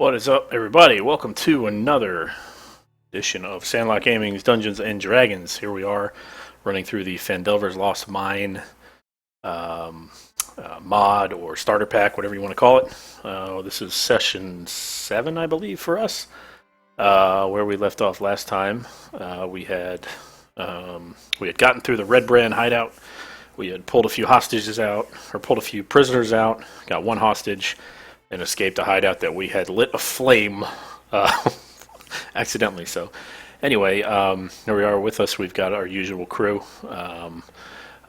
What is up, everybody? Welcome to another edition of Sandlot Gaming's Dungeons and Dragons. Here we are, running through the Phandelver's Lost Mine mod or starter pack, whatever you want to call it. This is session 7, I believe, for us. Where we left off last time, we had gotten through the Redbrand hideout. We had pulled a few hostages out, or pulled a few prisoners out. Got one hostage. And escaped a hideout that we had lit aflame accidentally. So anyway, here we are with us. We've got our usual crew.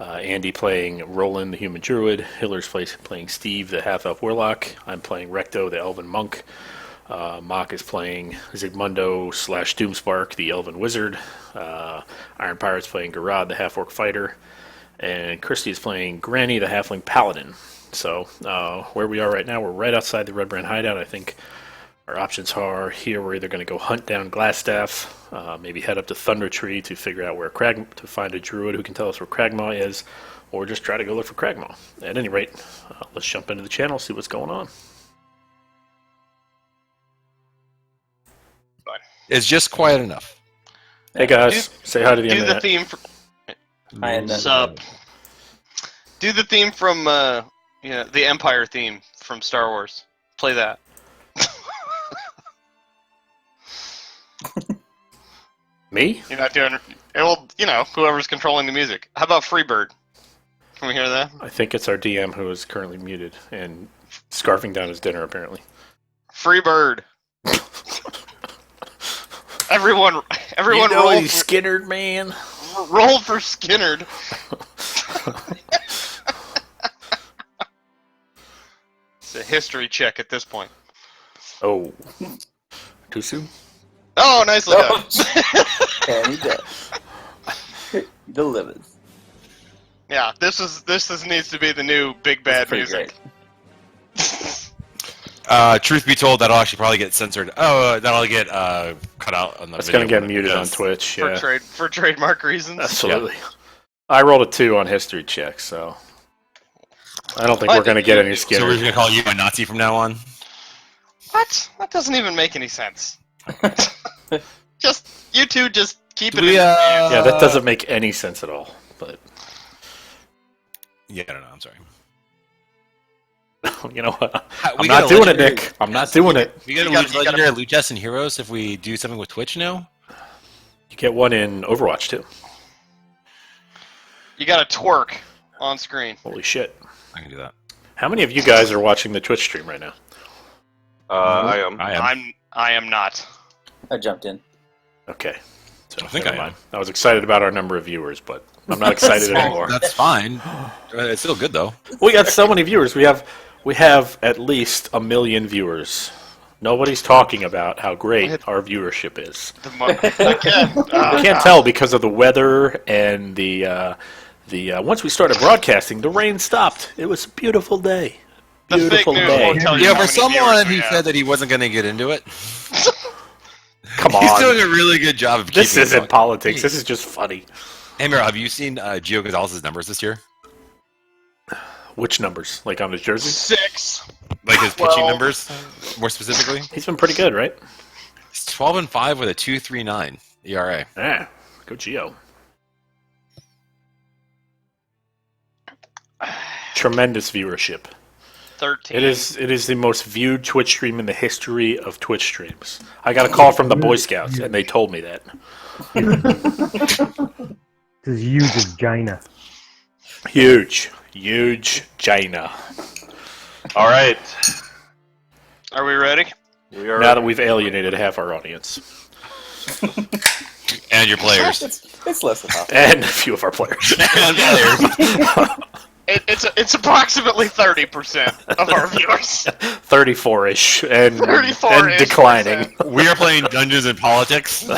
Andy playing Rolen, the human druid. Hiller's playing Steve, the half-elf warlock. I'm playing Recto, the elven monk. Moch is playing Zigmundo / Doomspark, the elven wizard. IronPirate's playing Garad, the half-orc fighter. And Christy is playing Granny, the halfling paladin. So where we are right now, we're right outside the Redbrand hideout. I think our options are here. We're either going to go hunt down Glassstaff, maybe head up to Thunder Tree to figure out where to find a druid who can tell us where Cragmaw is, or just try to go look for Cragmaw. At any rate, let's jump into the channel, see what's going on. It's just quiet enough. Hey guys, say hi to the internet. Do the theme from... What's up? Do the theme from... the Empire theme from Star Wars. Play that. Me? You're not doing... Well, whoever's controlling the music. How about Freebird? Can we hear that? I think it's our DM who is currently muted and scarfing down his dinner, apparently. Freebird! everyone you know roll he's Skinnerd, man. Roll for Skinnerd. It's a history check at this point. Oh. Too soon? Oh, nicely done. And he does. He delivers. Yeah, this needs to be the new big bad music. Truth be told, that'll actually probably get censored. Oh, that'll get cut out on the That's video. going to get muted on Twitch, for yeah. For trademark reasons. Absolutely. Yeah. I rolled a 2 on history check, so I don't think we're going to get any skin. So we're just going to call you a Nazi from now on? What? That doesn't even make any sense. Just, you two just keep it Yeah, that doesn't make any sense at all, but... Yeah, I don't know, I'm sorry. You know what? I'm not doing it, Nick. I'm not doing it. We get a legendary loot chest and heroes if we do something with Twitch now? You get one in Overwatch, too. You gotta twerk on screen. Holy shit. I can do that. How many of you guys are watching the Twitch stream right now? I am. I am not. I jumped in. Okay. So I think never I am. mind. I was excited about our number of viewers, but I'm not excited anymore. That's fine. It's still good, though. We got so many viewers. We have at least 1 million viewers. Nobody's talking about how great our viewership is. I can't tell because of the weather and the once we started broadcasting, the rain stopped. It was a beautiful day. Beautiful day. Yeah, for someone who said that he wasn't going to get into it. Come on. He's doing a really good job of keeping This isn't politics. This is just funny. Hey, Miro, have you seen Gio Gonzalez's numbers this year? Which numbers? Like on his jersey? 6. Like his pitching numbers, more specifically? He's been pretty good, right? He's 12-5 with a 2.39 ERA. Yeah, go Gio. Tremendous viewership. 13. It is the most viewed Twitch stream in the history of Twitch streams. I got a call from the Boy Scouts, and they told me that. This is huge as China. Huge China. All right. Are we ready? We are. Now that we've alienated half our audience. And your players. It's less than half. And a few of our players. And players. It's approximately 30% of our viewers. 34-ish and 34-ish and declining. We are playing Dungeons and Politics.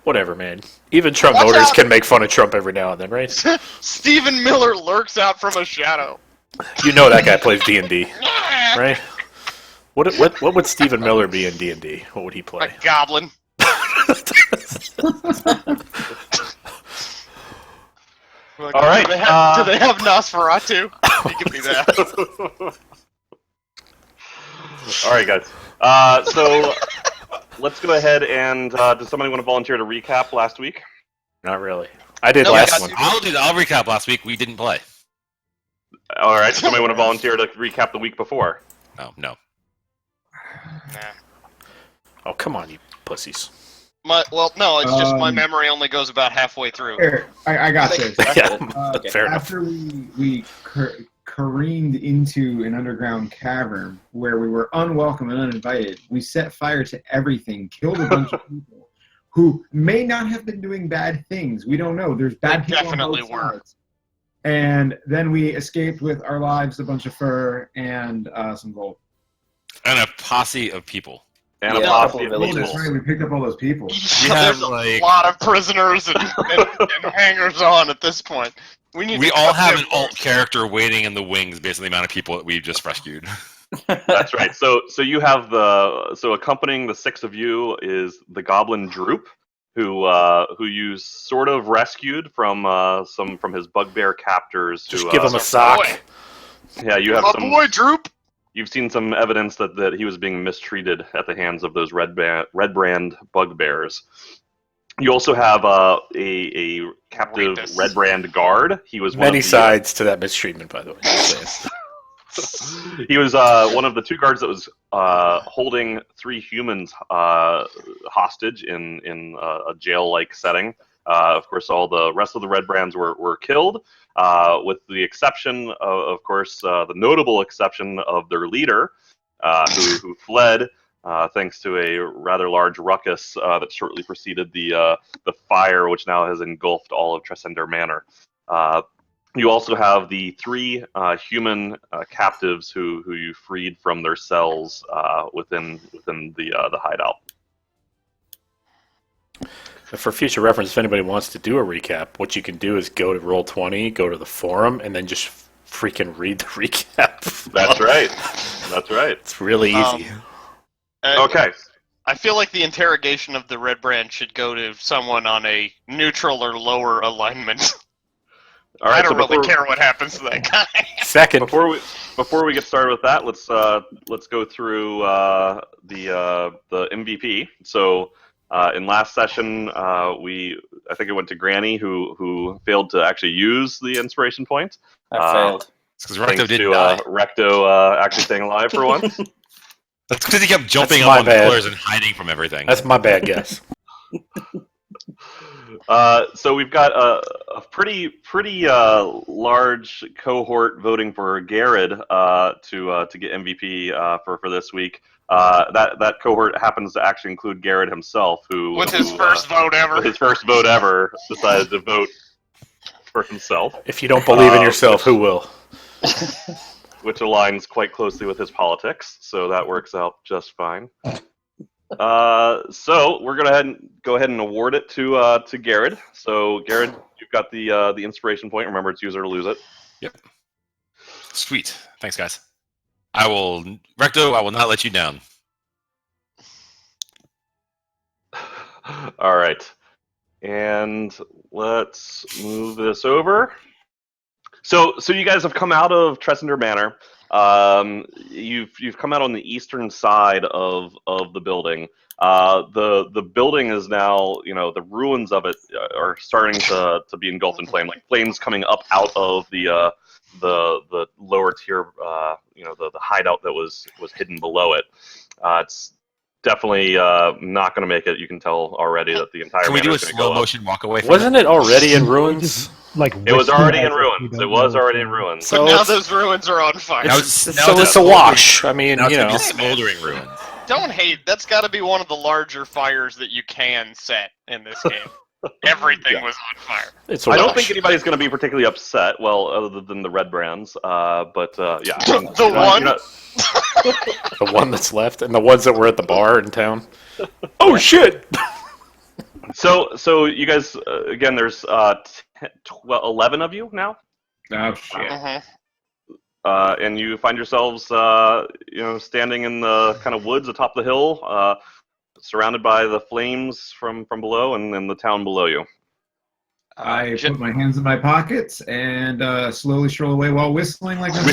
Whatever, man. Even Trump Watch voters out. can make fun of Trump every now and then, right? Stephen Miller lurks out from a shadow. You know that guy plays D&D, right? What would Stephen Miller be in D&D? What would he play? A goblin. All right, Do they have Nosferatu? You can be that. All right, guys. So let's go ahead and does somebody want to volunteer to recap last week? Not really. I did No, last we one. got I'll recap last week. We didn't play. All right. Does somebody want to volunteer to recap the week before? No. Nah. Oh, come on, you pussies. No, it's just my memory only goes about halfway through. Here, I got this. Yeah, Okay. fair enough. After we careened into an underground cavern where we were unwelcome and uninvited, we set fire to everything, killed a bunch of people who may not have been doing bad things. We don't know. There's bad people definitely on both were. sides. And then we escaped with our lives, a bunch of fur, and some gold. And a posse of people. And Yeah, a a posse couple of of Oh, villagers. that's right. We picked up all those people. We There's have, a like- lot of prisoners and hangers on at this point. We all have an alt character waiting in the wings based on the amount of people that we've just rescued. That's right. So you have accompanying the six of you is the Goblin Droop, who you sort of rescued from his bugbear captors. Just give him a sock. boy. Yeah, you have My some. boy Droop. You've seen some evidence that he was being mistreated at the hands of those Redbrand bugbears. You also have a captive Rapist. Redbrand guard. He was one Many of the, sides to that mistreatment, by the way. Just saying. He was one of the two guards that was holding three humans hostage in a jail-like setting. Of course, all the rest of the Redbrands were killed, with the exception of course, the notable exception of their leader, who fled thanks to a rather large ruckus that shortly preceded the fire, which now has engulfed all of Tresender Manor. You also have the three human captives who you freed from their cells within the hideout. For future reference, if anybody wants to do a recap, what you can do is go to Roll20, go to the forum, and then just freaking read the recap. That's right. That's right. It's really easy. Okay. I feel like the interrogation of the Redbrand should go to someone on a neutral or lower alignment. All right. I don't so really before, care what happens to that guy. Second, before we get started with that, let's go through the MVP. So in last session, I think it went to Granny who failed to actually use the inspiration point. I failed. Because Recto Thanks didn't to die. Recto actually staying alive for once. That's because he kept jumping That's up my on bad. pillars and hiding from everything. that's my bad guess. So we've got a pretty large cohort voting for Garad to get MVP for this week. That cohort happens to actually include Garad himself, who With his first vote ever. his first vote ever, decided to vote for himself, If you don't believe in yourself, who will? which aligns quite closely with his politics. So that works out just fine. So we're gonna go ahead and award it to Garad. So Garad, you've got the inspiration point. Remember, it's use it or lose it. Yep. Sweet. Thanks, guys. Recto, I will not let you down. All right, and let's move this over. So you guys have come out of Tresender Manor. You've come out on the eastern side of the building. The building is now, the ruins of it are starting to be engulfed in flame, like flames coming up out of the lower tier, the hideout that was hidden below it. It's definitely not going to make it. You can tell already that the entire Can we do manor a is gonna slow go up. motion walk away from Wasn't it already in ruins? Like It was already in whispering as if ruins. we It don't was know already in what's ruins. So But now it's- those ruins are on fire. Now So now it's a wash. I mean, Now it's gonna be Hey, man. smoldering ruins. Don't hate. That's got to be one of the larger fires that you can set in this game. Everything Yeah. was on fire. it's a I don't wash. think anybody's going to be particularly upset. Well, other than the Redbrands, but yeah. The one? The one that's left, and the ones that were at the bar in town. Oh shit! So you guys, again, there's 11 of you now, Oh, shit. Mhm. and you find yourselves, standing in the kind of woods atop the hill, surrounded by the flames from below and then the town below you. I put my hands in my pockets and slowly stroll away while whistling like a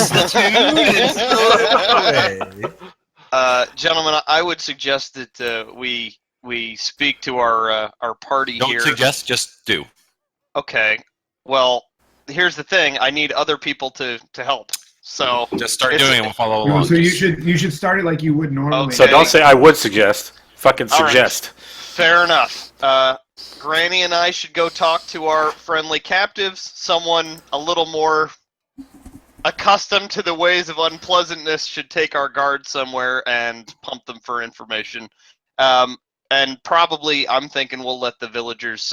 Gentlemen, I would suggest that we speak to our party Don't here. suggest, just do. Okay. Well, here's the thing. I need other people to help. So Just start doing it and we'll follow No, along. so you should start it like you would normally. Okay. So don't say I would suggest. Fucking All right. suggest. Fair enough. Granny and I should go talk to our friendly captives. Someone a little more accustomed to the ways of unpleasantness should take our guard somewhere and pump them for information. And probably, I'm thinking we'll let the villagers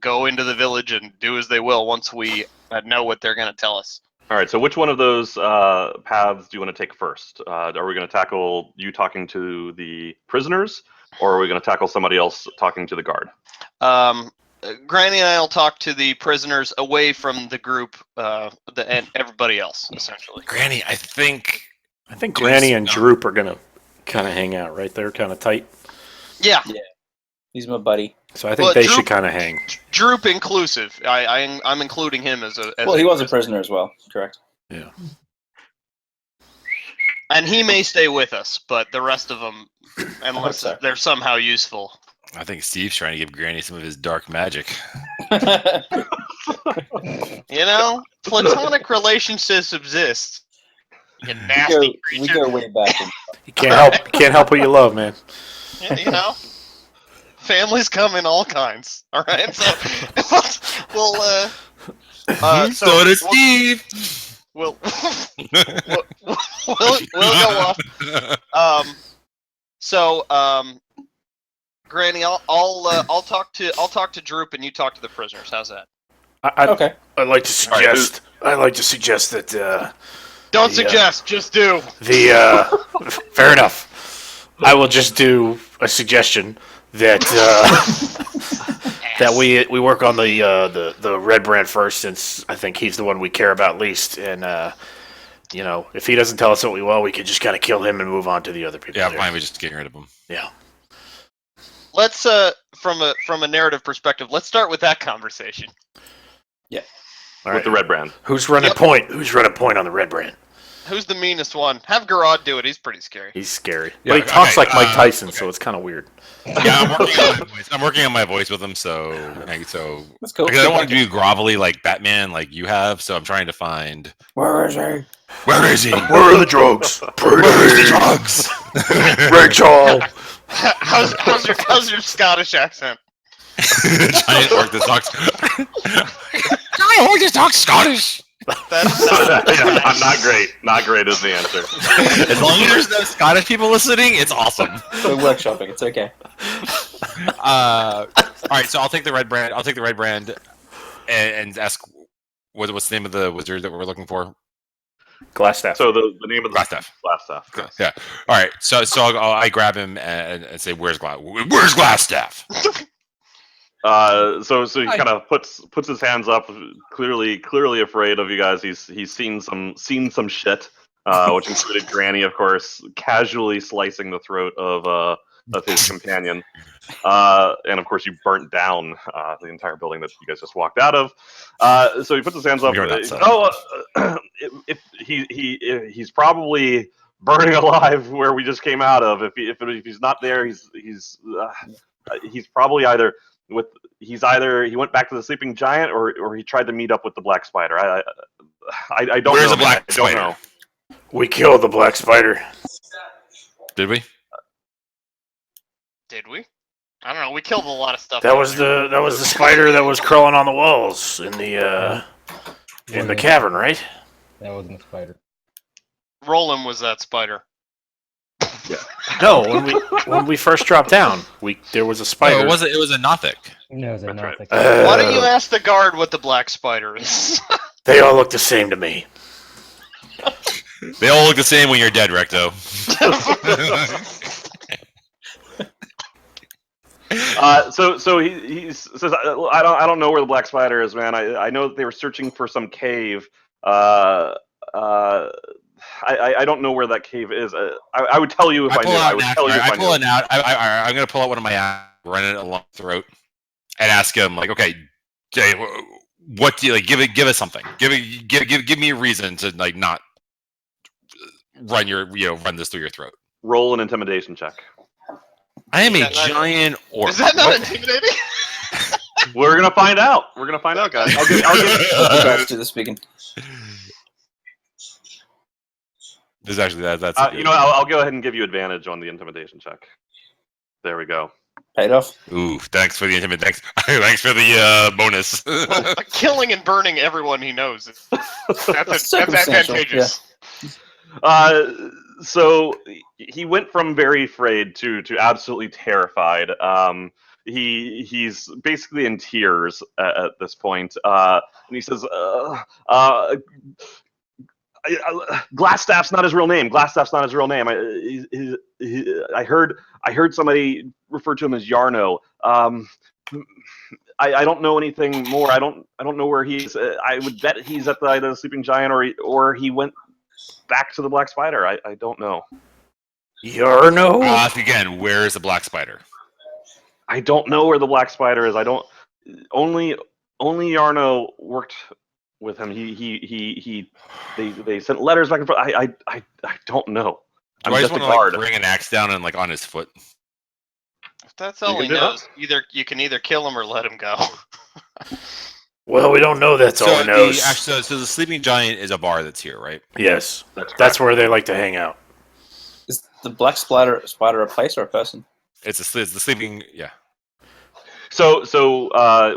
go into the village and do as they will once we know what they're going to tell us. All right. So which one of those paths do you want to take first? Are we going to tackle you talking to the prisoners, or are we going to tackle somebody else talking to the guard? Granny and I will talk to the prisoners away from the group and everybody else, essentially. Granny, I think Granny and Droop are gonna kind of hang out, right? They're kind of tight. Yeah. He's my buddy. So I think Well, they Droop- should kind of hang. Droop inclusive. I'm including him as a. Well, he was a prisoner as well, correct? Yeah. And he may stay with us, but the rest of them, unless so. they're somehow useful. I think Steve's trying to give Granny some of his dark magic. You know, platonic relationships exist. You nasty we creature. go way back. You can't help what you love, man. Yeah, you know, families come in all kinds. All right, so we'll So does Steve. we'll go off. Granny, I'll talk to Droop and you talk to the prisoners. How's that? Okay. I'd like to suggest. I'd like to suggest that Don't Yeah. suggest, just do. fair enough. I will just do a suggestion that that we work on the Redbrand first, since I think he's the one we care about least, and if he doesn't tell us what we want, we could just kind of kill him and move on to the other people. Yeah, there. fine. We're just getting rid of him. Yeah. Let's from a narrative perspective, let's start with that conversation. All With right. the Redbrand. Who's running Yep. point? Who's running point on the Redbrand? Who's the meanest one? Have Garad do it. He's pretty scary. He's scary, Yeah, but he talks okay, like Mike Tyson, okay. so it's kind of weird. Yeah, I'm working on my voice. I'm working on my voice with him, so That's cool. because I don't want to do grovelly like Batman, like you have. So I'm trying to find Where is he? where is he? Where are the drugs? Where's the drugs? Rachel. How's your Scottish accent? Giant orc that talks. Giant orc that talks Scottish. That's not, I'm not great. Not great is the answer. As long as there's no Scottish people listening, it's awesome. We're workshopping. It's okay. All right, so I'll take the Redbrand and ask what's the name of the wizard that we're looking for? Glassstaff. So the name of the Glassstaff. Glassstaff. Yeah. All right. So I grab him and say, "Where's Glassstaff?" So he kind of puts his hands up, clearly afraid of you guys. He's seen some shit, which included Granny, of course, casually slicing the throat of his companion, and of course you burnt down the entire building that you guys just walked out of. So he puts his hands up. You're not sad. If he's probably burning alive where we just came out of. If he's not there, he's probably either he went back to the sleeping giant or he tried to meet up with the black spider. I don't know. Where's the black I don't spider? know. We killed the black spider. Did we? did we? I don't know. We killed a lot of stuff. That was the spider that was crawling on the walls in the cavern, right? That wasn't a spider. Rolen was that spider. No, when we first dropped down, there was a spider. No, it was a Nothic. No, it was That's right. not. Why don't you ask the guard what the black spider is? They all look the same to me. They all look the same when you're dead, Recto. So he says, I don't know where the black spider is, man. I know that they were searching for some cave. I don't know where that cave is. I would tell you if I knew. I would tell you if I knew. I'm gonna pull out one of my apps, run it along the throat, and ask him like, okay, Jay, what do you like? Give us something. Give me a reason to like not run this through your throat. roll an intimidation check. I am a Is that not- giant orc. Is that not What? intimidating? We're gonna find out. We're gonna find out, guys. I'll give The guys do the speaking. There's actually that's. you know, I'll go ahead and give you advantage on the intimidation check. There we go. Paid off. Ooh, thanks for the intimidation. Thanks for the bonus. Killing and burning everyone he knows. That's Circumstantial, advantageous. So he went from very afraid to absolutely terrified. He's basically in tears at this point, and he says, "Glassstaff's not his real name. Glassstaff's not his real name. I heard somebody refer to him as Yarno. I don't know anything more. I don't know where he is. I would bet he's at either the Sleeping Giant or he went back to the Black Spider. I don't know. Yarno? Ask again. Where is the black spider? I don't know where the Black Spider is. I don't. Only Yarno worked with him. They sent letters back and forth. I don't know. Do I'm I just just a want to guard. bring an axe down and on his foot? If that's all he can do knows, you can either kill him or let him go. Well, we don't know that's all he knows. So the Sleeping Giant is a bar that's here, right? Yes, That's that's where they like to hang out. Is the black spider a place or a person? It's the sleeping. Yeah. So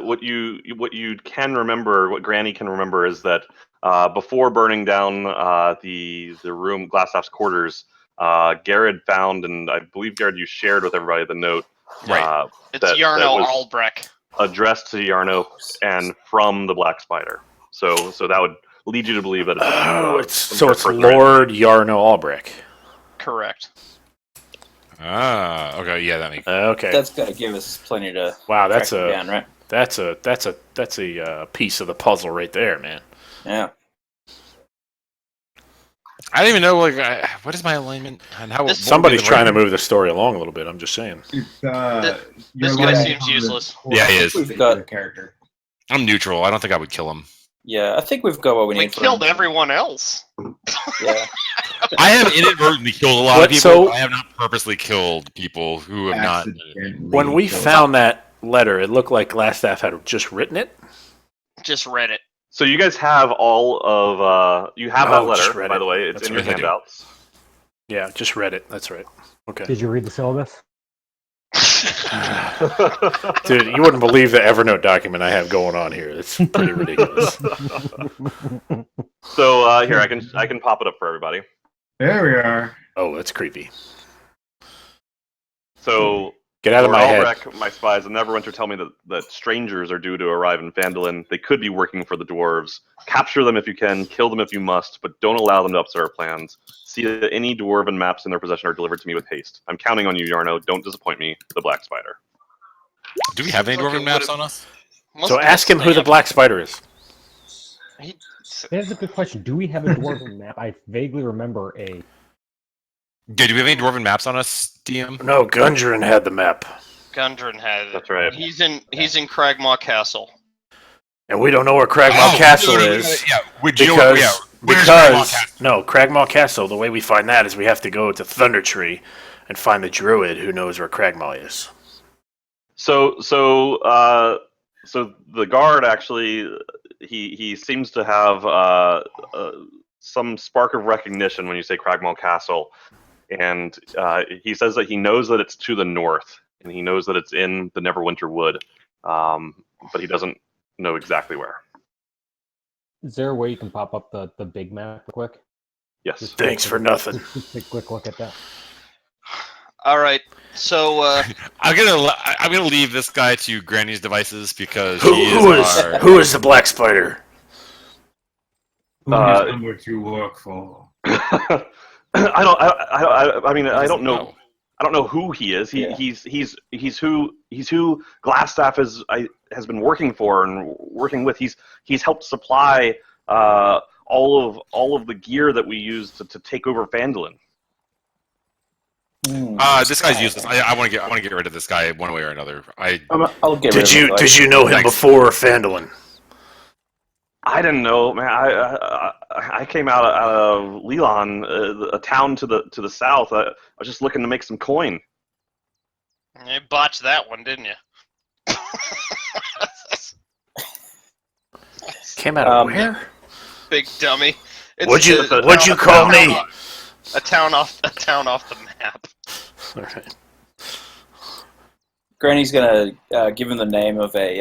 what you can remember, what Granny can remember, is that before burning down the room, Glassstaff's quarters, Garad found, and I believe Garad, you shared with everybody the note. Right. It's that Yarno was Albrecht. addressed to Yarno and from the Black Spider. So that would lead you to believe that it's it's Lord Yarno Albrecht. Correct. Ah. Okay. Yeah, that makes. Okay. That's got to give us plenty to Wow, track him down, right? that's a piece of the puzzle right there, man. Yeah. I don't even know. What is my alignment and how? Somebody's trying to move the story along a little bit. I'm just saying. It's, This guy seems useless. Yeah, he is. We've got a character. I'm neutral. I don't think I would kill him. Yeah, I think we've got what we We need. for killed him. everyone else. Yeah. I have inadvertently killed a lot What, of people. so- I have not purposely killed people who have not. Accidentally When we killed. found that letter, it looked like Glassstaff had just written it. Just read it. So you guys have all of you have that Oh, just letter, read by it. the way. It's That's in your right, I do. handouts. Yeah, just read it. That's right. Okay. Did you read the syllabus? Dude, you wouldn't believe the Evernote document I have going on here. It's pretty ridiculous. So here, I can pop it up for everybody. There we are. Oh, that's creepy. So Get out of my head. Albrecht, my spies, and Neverwinter tell me that strangers are due to arrive in Phandalin. They could be working for the dwarves. Capture them if you can, kill them if you must, but don't allow them to upset our plans. See that any dwarven maps in their possession are delivered to me with haste. I'm counting on you, Yarno. Don't disappoint me, the Black Spider. Do we have any Okay, dwarven maps on us? So ask him who the Black Spider is. That's a good question. Do we have a dwarven map? I vaguely remember a. Do we have any dwarven maps on us, DM? No, Gundren had the map. Gundren had it. That's right. He's in Cragmaw Castle. And we don't know where Cragmaw Castle is. Yeah, would you know Because, where's Cragmaw Castle? no, Cragmaw Castle, the way we find that is we have to go to Thunder Tree and find the Druid who knows where Cragmaw is. So the guard actually, he seems to have some spark of recognition when you say Cragmaw Castle, and he says that he knows that it's to the north, and he knows that it's in the Neverwinter Wood, but he doesn't know exactly where. Is there a way you can pop up the big map real quick? Yes. Thanks for nothing. Just take a quick look at that. All right. So I'm gonna leave this guy to Granny's devices because Who is the Black Spider? Who knows what you work for? I mean, I don't know. No. I don't know who he is. He's who Glassstaff has been working for and working with. He's helped supply all of the gear that we use to take over Phandalin. This guy's useless. I want to get rid of this guy one way or another. I'll get rid of him. Did you know him Thanks. before Phandalin? I didn't know, man. I came out of Leland, a town to the south. I was just looking to make some coin. You botched that one, didn't you? Came out of where? Big dummy. It's What'd you call me? A town off the map. All right. Granny's gonna give him the name of a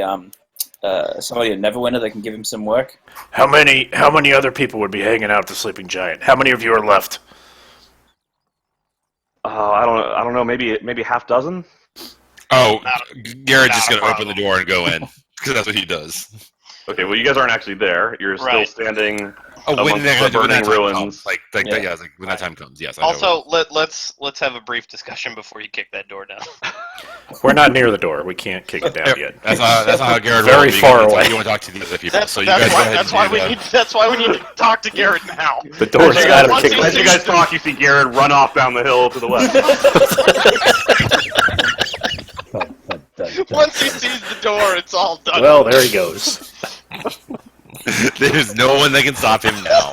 somebody at Neverwinter that can give him some work. How many other people would be hanging out at the Sleeping Giant? How many of you are left? I don't know. Maybe half dozen. Oh, Garad's just not a gonna open the problem. door and go in because that's what he does. Okay, well, you guys aren't actually there. You're still Right. standing Oh, when amongst they're the when that burning time ruins. comes. Like Yeah. when that time comes. Yes. I know. Also, let's have a brief discussion before you kick that door down. We're not near the door. We can't kick it down yet. That's not how Garad Very rolls. far You away. want to talk to the other people. That's, So you guys go ahead and do that. that's why we need to talk to Garrett now. The door's As got you to kick guys- As you guys talk, you see Garad run off down the hill to the west. Once he sees the door, it's all done. Well, there he goes. There's no one that can stop him now.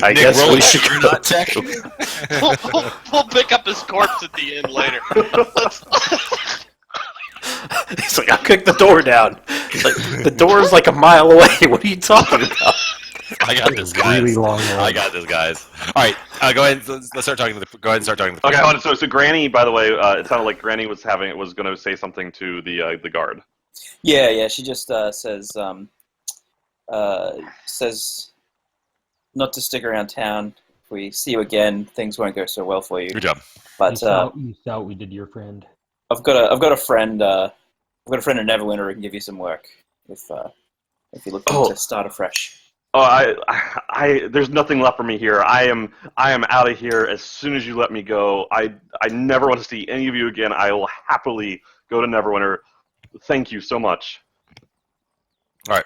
I Nick, guess roll we a should you're go. not tech. We'll pick up his corpse at the end later. He's like, I'll kick the door down. It's like, the door's like a mile away. What are you talking about? I got this, guys. Really long I road. got this, guys. All right, go ahead. Let's start talking. Go ahead and start talking. To the Okay, hold on. So Granny, by the way, it sounded like Granny was going to say something to the guard. Yeah. She just says not to stick around town. If we see you again, things won't go so well for you. Good job. But You saw what we did to your friend. I've got a friend. I've got a friend in Neverwinter who can give you some work if you're looking to start afresh. Oh, I there's nothing left for me here. I am out of here as soon as you let me go. I never want to see any of you again. I will happily go to Neverwinter. Thank you so much.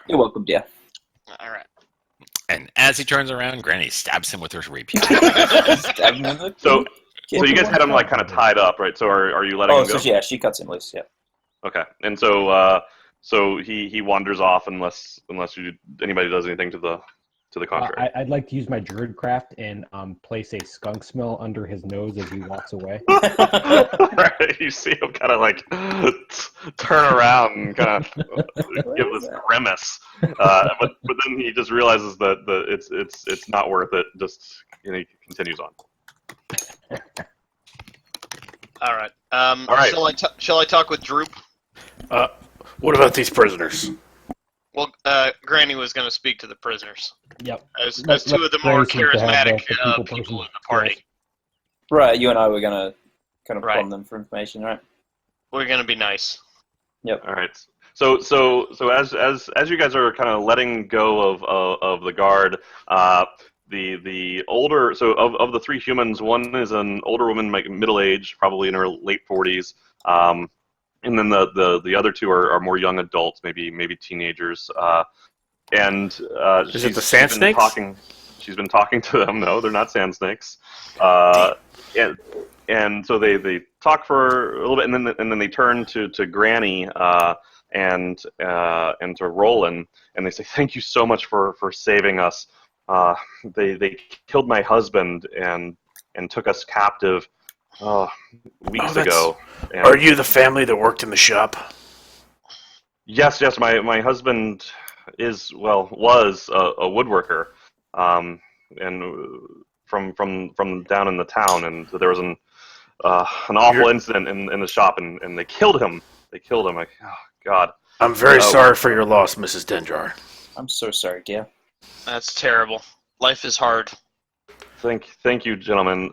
You're welcome, dear. All right. And as he turns around, Granny stabs him with her rapier. Stab him in the- So you guys one had him like shot. kind of tied up, right? So are you letting Oh, him go? so yeah, she cuts him loose. Yeah. Okay, and so he wanders off unless anybody does anything to the contrary. I'd like to use my druid craft and place a skunk smell under his nose as he walks away. Right, you see him kind of like turn around and kind of give this grimace, but then he just realizes that it's not worth it. Just he continues on. All right. All right. Shall I talk with Droop? What about these prisoners? Well, Granny was going to speak to the prisoners Yep. as two of the more Granny seems to have charismatic the people person in the party. skills. Right. You and I were gonna kind of Right. prompt them for information, right? We're going to be nice. All right. So as you guys are kind of letting go of the guard, the older of the three humans, one is an older woman, like middle age, probably in her late 40s, and then the other two are more young adults, maybe teenagers. Is it the sand snakes? She's been talking to them. No, they're not sand snakes. And so they talk for a little bit, and then they turn to Granny and to Rolen, and they say, "Thank you so much for saving us. They killed my husband and took us captive weeks ago." And Are you the family that worked in the shop? Yes. My husband was a woodworker, and from down in the town, and there was an awful incident in the shop, and they killed him. Like, oh God. I'm very sorry for your loss, Mrs. Dendrar. I'm so sorry, dear. That's terrible. Life is hard. Thank you, gentlemen.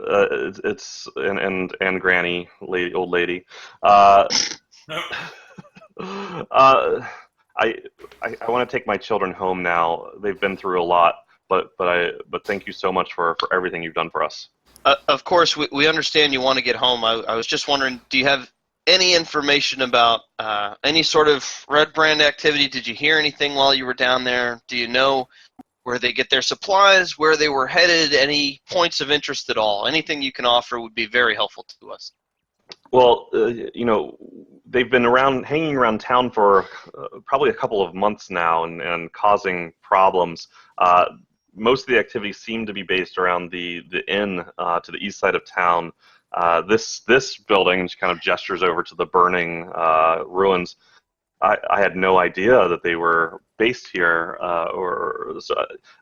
It's and Granny, old lady. I want to take my children home now. They've been through a lot, but thank you so much for everything you've done for us. Of course, we understand you want to get home. I was just wondering, do you have any information about any sort of Redbrand activity? Did you hear anything while you were down there? Do you know where they get their supplies, where they were headed, any points of interest at all? Anything you can offer would be very helpful to us. Well, they've been hanging around town for probably a couple of months now, and causing problems. Most of the activities seem to be based around the inn to the east side of town. This building, she kind of gestures over to the burning ruins. I had no idea that they were based here,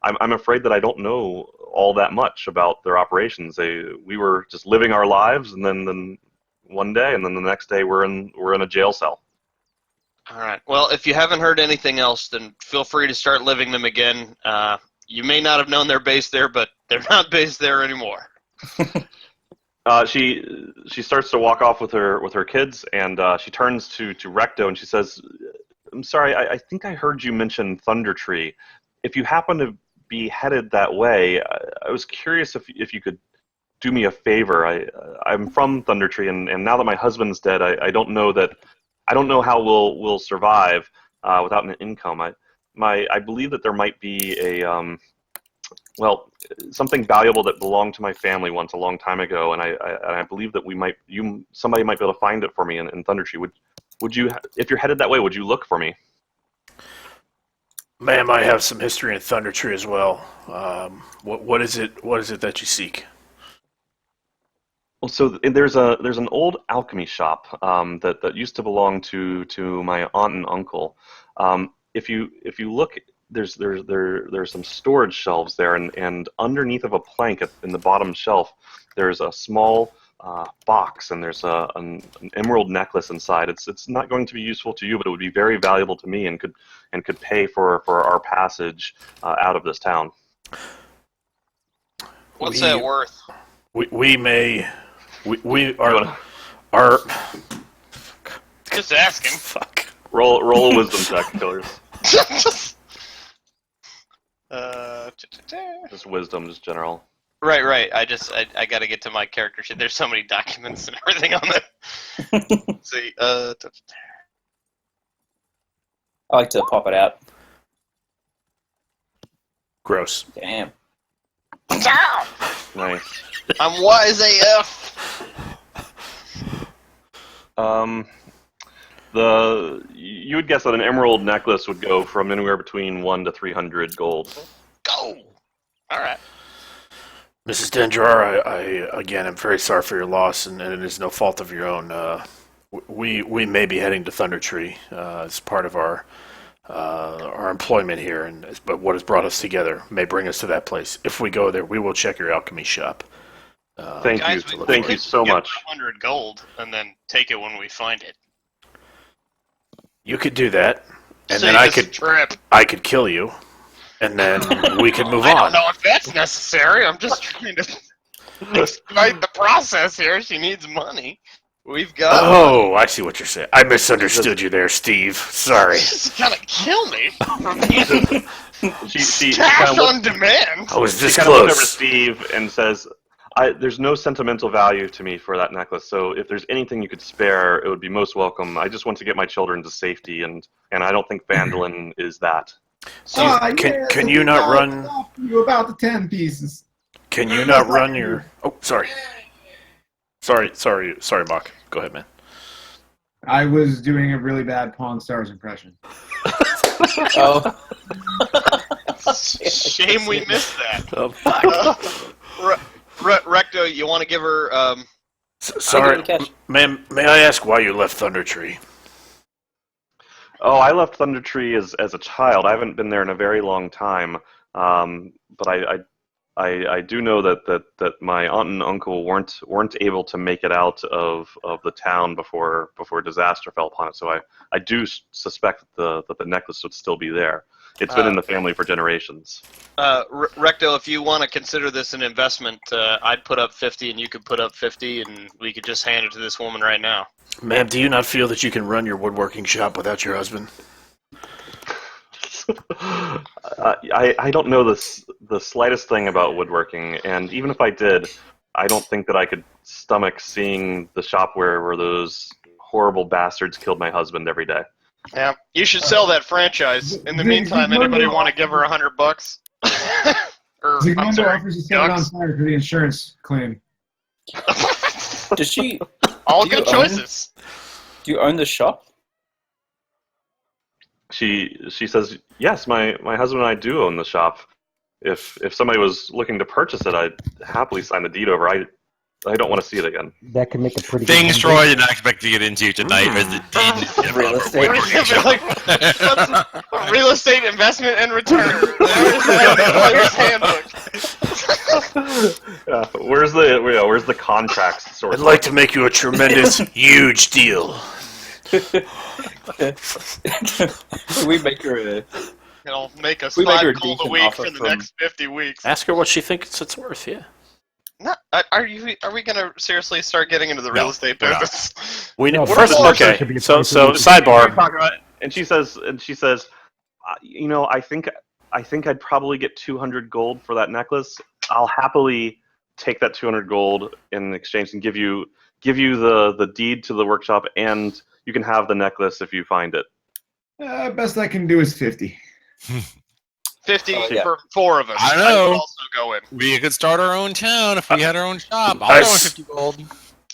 I'm afraid that I don't know all that much about their operations. We were just living our lives, and then one day, and then the next day we're in a jail cell. All right. Well, if you haven't heard anything else, then feel free to start living them again. You may not have known they're based there, but they're not based there anymore. She starts to walk off with her kids, and she turns to Recto and she says, "I'm sorry, I think I heard you mention Thunder Tree. If you happen to be headed that way, I was curious if you could do me a favor. I'm from Thunder Tree, and now that my husband's dead, I don't know how we'll survive without an income. I believe that there might be something valuable that belonged to my family once a long time ago, and I believe that somebody might be able to find it for me in Thunder Tree. Would you, if you're headed that way, would you look for me?" Ma'am, I have some history in Thunder Tree as well. What is it that you seek? Well, so there's an old alchemy shop that used to belong to my aunt and uncle. If you look, there's some storage shelves there, and underneath of a plank in the bottom shelf, there's a small box, and there's an emerald necklace inside. It's not going to be useful to you, but it would be very valuable to me, and could pay for our passage out of this town. What's that worth? We are Just asking. fuck. Roll a wisdom check, killers. Just wisdom, just general. Right. I got to get to my character sheet. There's so many documents and everything on there. Let's see. I like to pop it out. Gross. Damn. Nice. I'm wise AF. You would guess that an emerald necklace would go from anywhere between 1 to 300 gold. Go. All right. Mrs. Dendrar, I again am very sorry for your loss, and it is no fault of your own. We may be heading to Thunder Tree as part of our employment here, but what has brought us together may bring us to that place. If we go there, we will check your alchemy shop. Thank you so much. 100 gold, and then take it when we find it. You could do that, and Save then trip. I could kill you, and then we could move I on. don't know if that's necessary. I'm just trying to expedite the process here. She needs money. We've got. Oh, I see what you're saying. I misunderstood you there, Steve. Sorry. She's gonna kill me. She Cash kind of on demand. I was this She kind of looks over close. Steve and says, "There's no sentimental value to me for that necklace, so if there's anything you could spare, it would be most welcome. I just want to get my children to safety, and I don't think Vandalin is that." Steve, can you not run? You about the 10 pieces. Can you not run your? Oh, sorry. Sorry, Moch. Go ahead, man. I was doing a really bad Pawn Stars impression. Oh. Shame we missed that. Oh, fuck. Recto, you want to give her? Sorry, ma'am. May I ask why you left Thunder Tree? Oh, I left Thunder Tree as a child. I haven't been there in a very long time, but I do know that my aunt and uncle weren't able to make it out of the town before disaster fell upon it. So I do suspect that the necklace would still be there. It's been in the family for generations. Recto, if you want to consider this an investment, I'd put up 50 and you could put up 50, and we could just hand it to this woman right now. Ma'am, do you not feel that you can run your woodworking shop without your husband? I don't know the slightest thing about woodworking, and even if I did, I don't think that I could stomach seeing the shop where those horrible bastards killed my husband every day. Yeah, you should sell that franchise. In the meantime, anybody want to give her $100? Or, I'm Zygmundo sorry, offers to set it on fire for the insurance claim. Does she? all Do you good own- choices. Do you own the shop? She says, yes, my husband and I do own the shop. If somebody was looking to purchase it, I'd happily sign the deed over. I don't want to see it again. That could make a pretty Things good Troy did not expect to get into tonight was the deed Real estate. What's real estate investment and return? Where's that player's handbook? Where's the contracts source? I'd like to make you a tremendous, huge deal. Can we make her a... It'll make us We make her 5 a gold a decent week offer for the from- next 50 weeks. Ask her what she thinks it's worth. Yeah. No, are we gonna seriously start getting into the real No, estate we're not. business? We No, first. first Okay. should be a So price of- sidebar. And she says, I think I'd probably get 200 gold for that necklace. I'll happily take that 200 gold in exchange and give you the deed to the workshop, and you can have the necklace if you find it. Best I can do is 50. 50 yeah. for 4 of us. I know. would also go in. We could start our own town if we had our own shop. I'll go in 50 gold.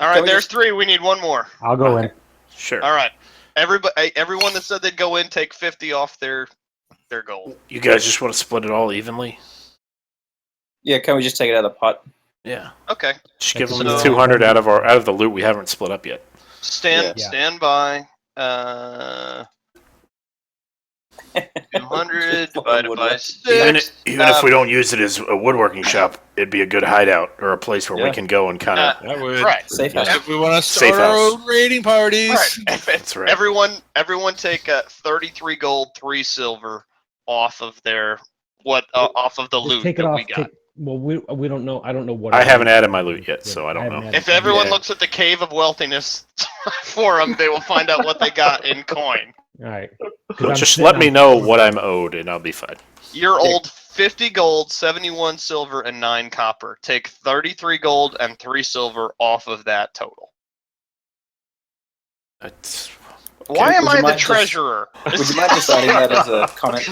All right, Can we there's just- 3. We need 1 more. I'll go in. Sure. All right. Everyone that said they'd go in, take 50 off their gold. You guys just want to split it all evenly? Yeah, can we just take it out of the pot? Yeah. Okay. Just give them So- the 200 out of the loot we haven't split up yet. Yeah. Stand by. 200 divided by 6. Even if we don't use it as a woodworking shop, it'd be a good hideout or a place where we Yeah. can go and kind of. That would. Right. Safe Yeah. house. If we want to Safe start our house. own raiding parties. Right. That's right. Everyone take 33 gold, 3 silver off of their off of the Just loot take it that off. we got. We don't know. I don't know what. I haven't added my loot yet, so I don't haven't know. added If everyone Yeah. looks at the Cave of Wealthiness forum, they will find out what they got in coin. All right. 'Cause I'm Just sitting let me on- know what I'm owed, and I'll be fine. You're old 50 gold, 71 silver, and 9 copper. Take 33 gold and 3 silver off of that total. That's, Why am would I you the mind just- treasurer? Would you mind just adding that as a comment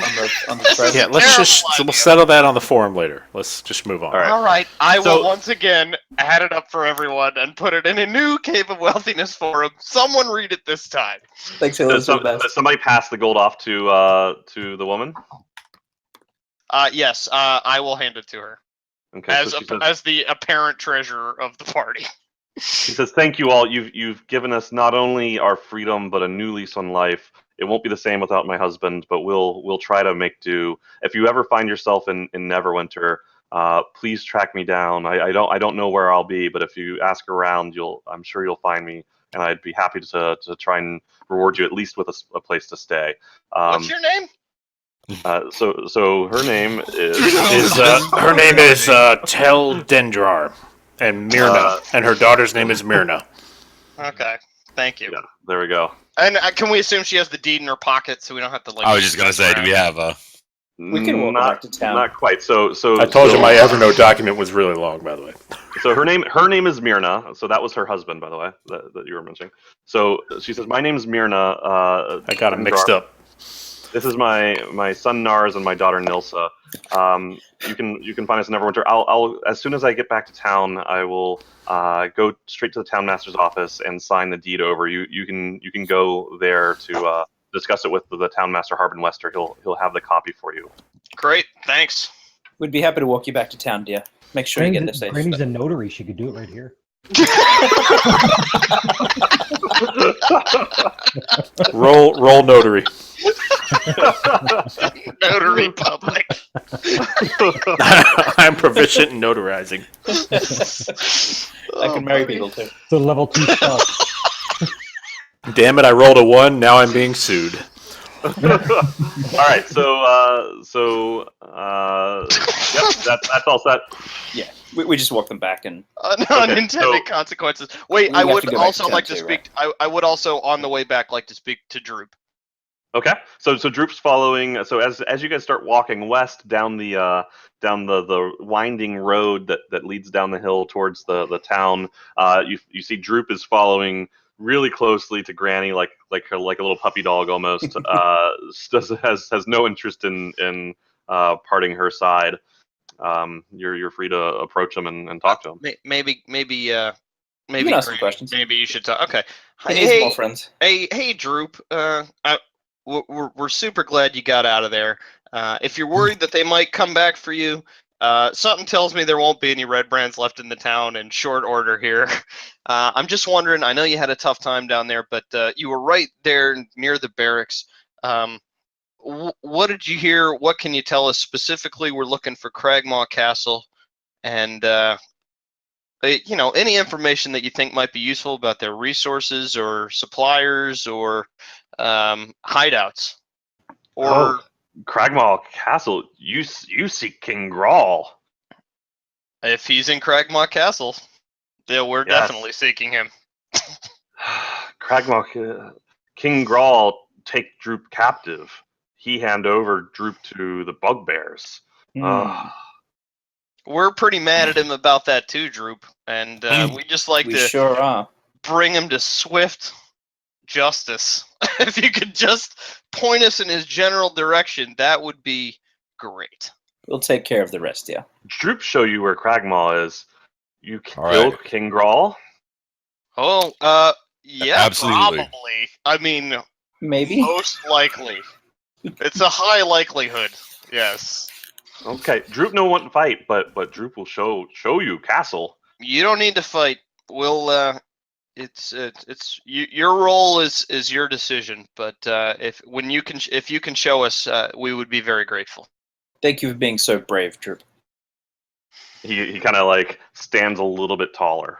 on the thread? yeah, let's just terrible we'll idea. settle that on the forum later. Let's just move on. All right. All right, I So- will once again add it up for everyone and put it in a new Cave of Wealthiness forum. Someone read it this time. Thanks, Does, Elizabeth. does somebody pass the gold off to the woman? Yes, I will hand it to her Okay. as So she says, as the apparent treasurer of the party. He says, "Thank you all. You've given us not only our freedom but a new lease on life. It won't be the same without my husband, but we'll try to make do. If you ever find yourself in Neverwinter, please track me down. I don't know where I'll be, but if you ask around, I'm sure you'll find me, and I'd be happy to try and reward you at least with a place to stay." What's your name? So her name is Her name is Tel Dendrar, and Myrna, and her daughter's name is Myrna. Okay, thank you. yeah. There we go. And can we assume she has the deed in her pocket so we don't have to like? I was just gonna say, do we have a? We can walk not, back to town. Not quite. So I told you my Evernote document was really long, by the way. So her name is Myrna. So that was her husband, by the way, that you were mentioning. So she says, "My name's Myrna. I got them mixed up. This is my son Nars and my daughter Nilsa. You can find us in Neverwinter. I'll as soon as I get back to town, I will go straight to the town master's office and sign the deed over. You can go there to discuss it with the town master Harbin Wester. He'll have the copy for you." Great, thanks. We'd be happy to walk you back to town, dear. Make sure you get there safe. Granny's a notary. She could do it right here. Roll notary. Notary public. I'm proficient in notarizing. I can marry people too. It's a level 2 spell. Damn it! I rolled a 1. Now I'm being sued. All right. Yep. That's all set. Yeah, we just walk them back and Unintended so- consequences. Wait, We I have would to go back also to like to town too, speak. I would also on the way back like to speak to Droop. Okay, so Droop's following. So as you guys start walking west down the winding road that leads down the hill towards the town, you see Droop is following really closely to Granny, like a little puppy dog almost. Has no interest in parting her side. You're free to approach him and talk to him. Maybe maybe can ask some Granny, questions. maybe you should talk. Okay. He needs more friends. Hey, Droop. We're super glad you got out of there. If you're worried that they might come back for you, something tells me there won't be any Redbrands left in the town in short order here. I'm just wondering. I know you had a tough time down there, but you were right there near the barracks. What did you hear? What can you tell us specifically? We're looking for Cragmaw Castle, and any information that you think might be useful about their resources or suppliers or hideouts. Or Cragmaw Castle. You seek King Grawl. if he's in Cragmaw Castle, we're definitely seeking him. Cragmaw, King Grawl take Droop captive. He hand over Droop to the bugbears. We're pretty mad at him about that too, Droop, and we just like We to sure are. bring him to swift justice. If you could just point us in his general direction, that would be great. We'll take care of the rest, yeah. Droop show you where Cragmaw is. You kill right. King Grawl? Oh, yeah, Absolutely. probably. I mean, Maybe. most likely. It's a high likelihood. Yes. Okay, Droop no one fight, but Droop will show you castle. You don't need to fight. We'll it's your role is your decision, but if you can show us, we would be very grateful. Thank you for being so brave, Droop. He kind of like stands a little bit taller.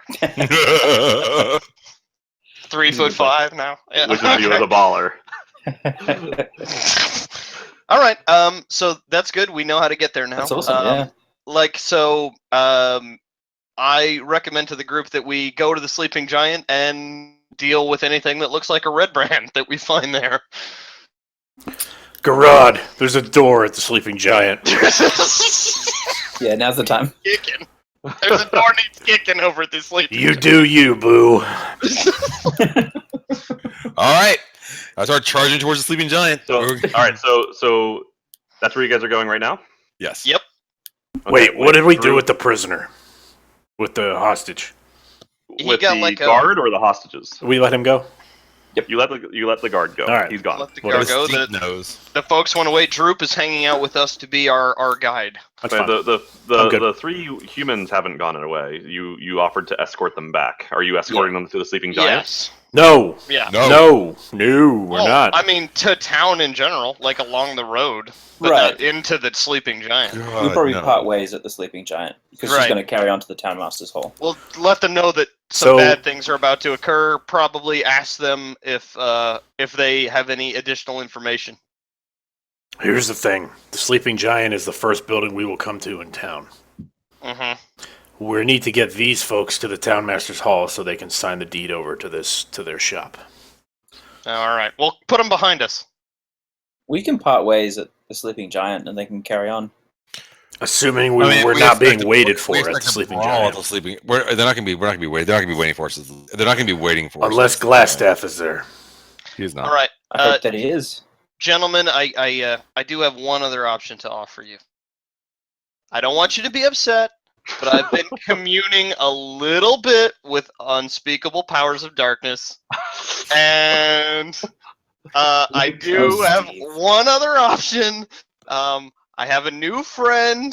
3'5" now. Yeah. Which is you as a baller. All right. So that's good. We know how to get there now. That's awesome. I recommend to the group that we go to the Sleeping Giant and deal with anything that looks like a Redbrand that we find there. Garad, there's a door at the Sleeping Giant. Yeah, now's the time. Kicking. There's a door needs kicking over at the Sleeping You Giant. do you, boo. All right. I start charging towards the sleeping giant. So, all right, so that's where you guys are going right now? Yes. Yep. Okay, Wait, what did we do Droop- with the prisoner? With the hostage? He with got the let go. guard or the hostages? We let him go? You let the guard go. All right. He's gone. Let the What guard is go. Steve The, knows. the folks went away. Droop is hanging out with us to be our guide. That's Okay, fine. the I'm good. the three humans haven't gone away. You offered to escort them back. Are you escorting them to the sleeping giant? Yes. No. Yeah. No, we're not. I mean, to town in general, like along the road, but Right. not into the Sleeping Giant. We'll probably part ways at the Sleeping Giant because she's Right. going to carry on to the Townmaster's Hall. We'll let them know that some So- bad things are about to occur. Probably ask them if they have any additional information. Here's the thing. The Sleeping Giant is the first building we will come to in town. Mm-hmm. We need to get these folks to the Townmaster's Hall so they can sign the deed over to their shop. All right. Well, put them behind us. We can part ways at the Sleeping Giant and they can carry on. Assuming we're not being waited for at the Sleeping Giant. They're not going to be waiting. They're not going to be waiting for us. They're not going to be waiting for us. Unless Glassstaff is there. He's not. All right, I hope that he is. gentlemen. I do have one other option to offer you. I don't want you to be upset, but I've been communing a little bit with unspeakable powers of darkness, and I do have one other option. I have a new friend.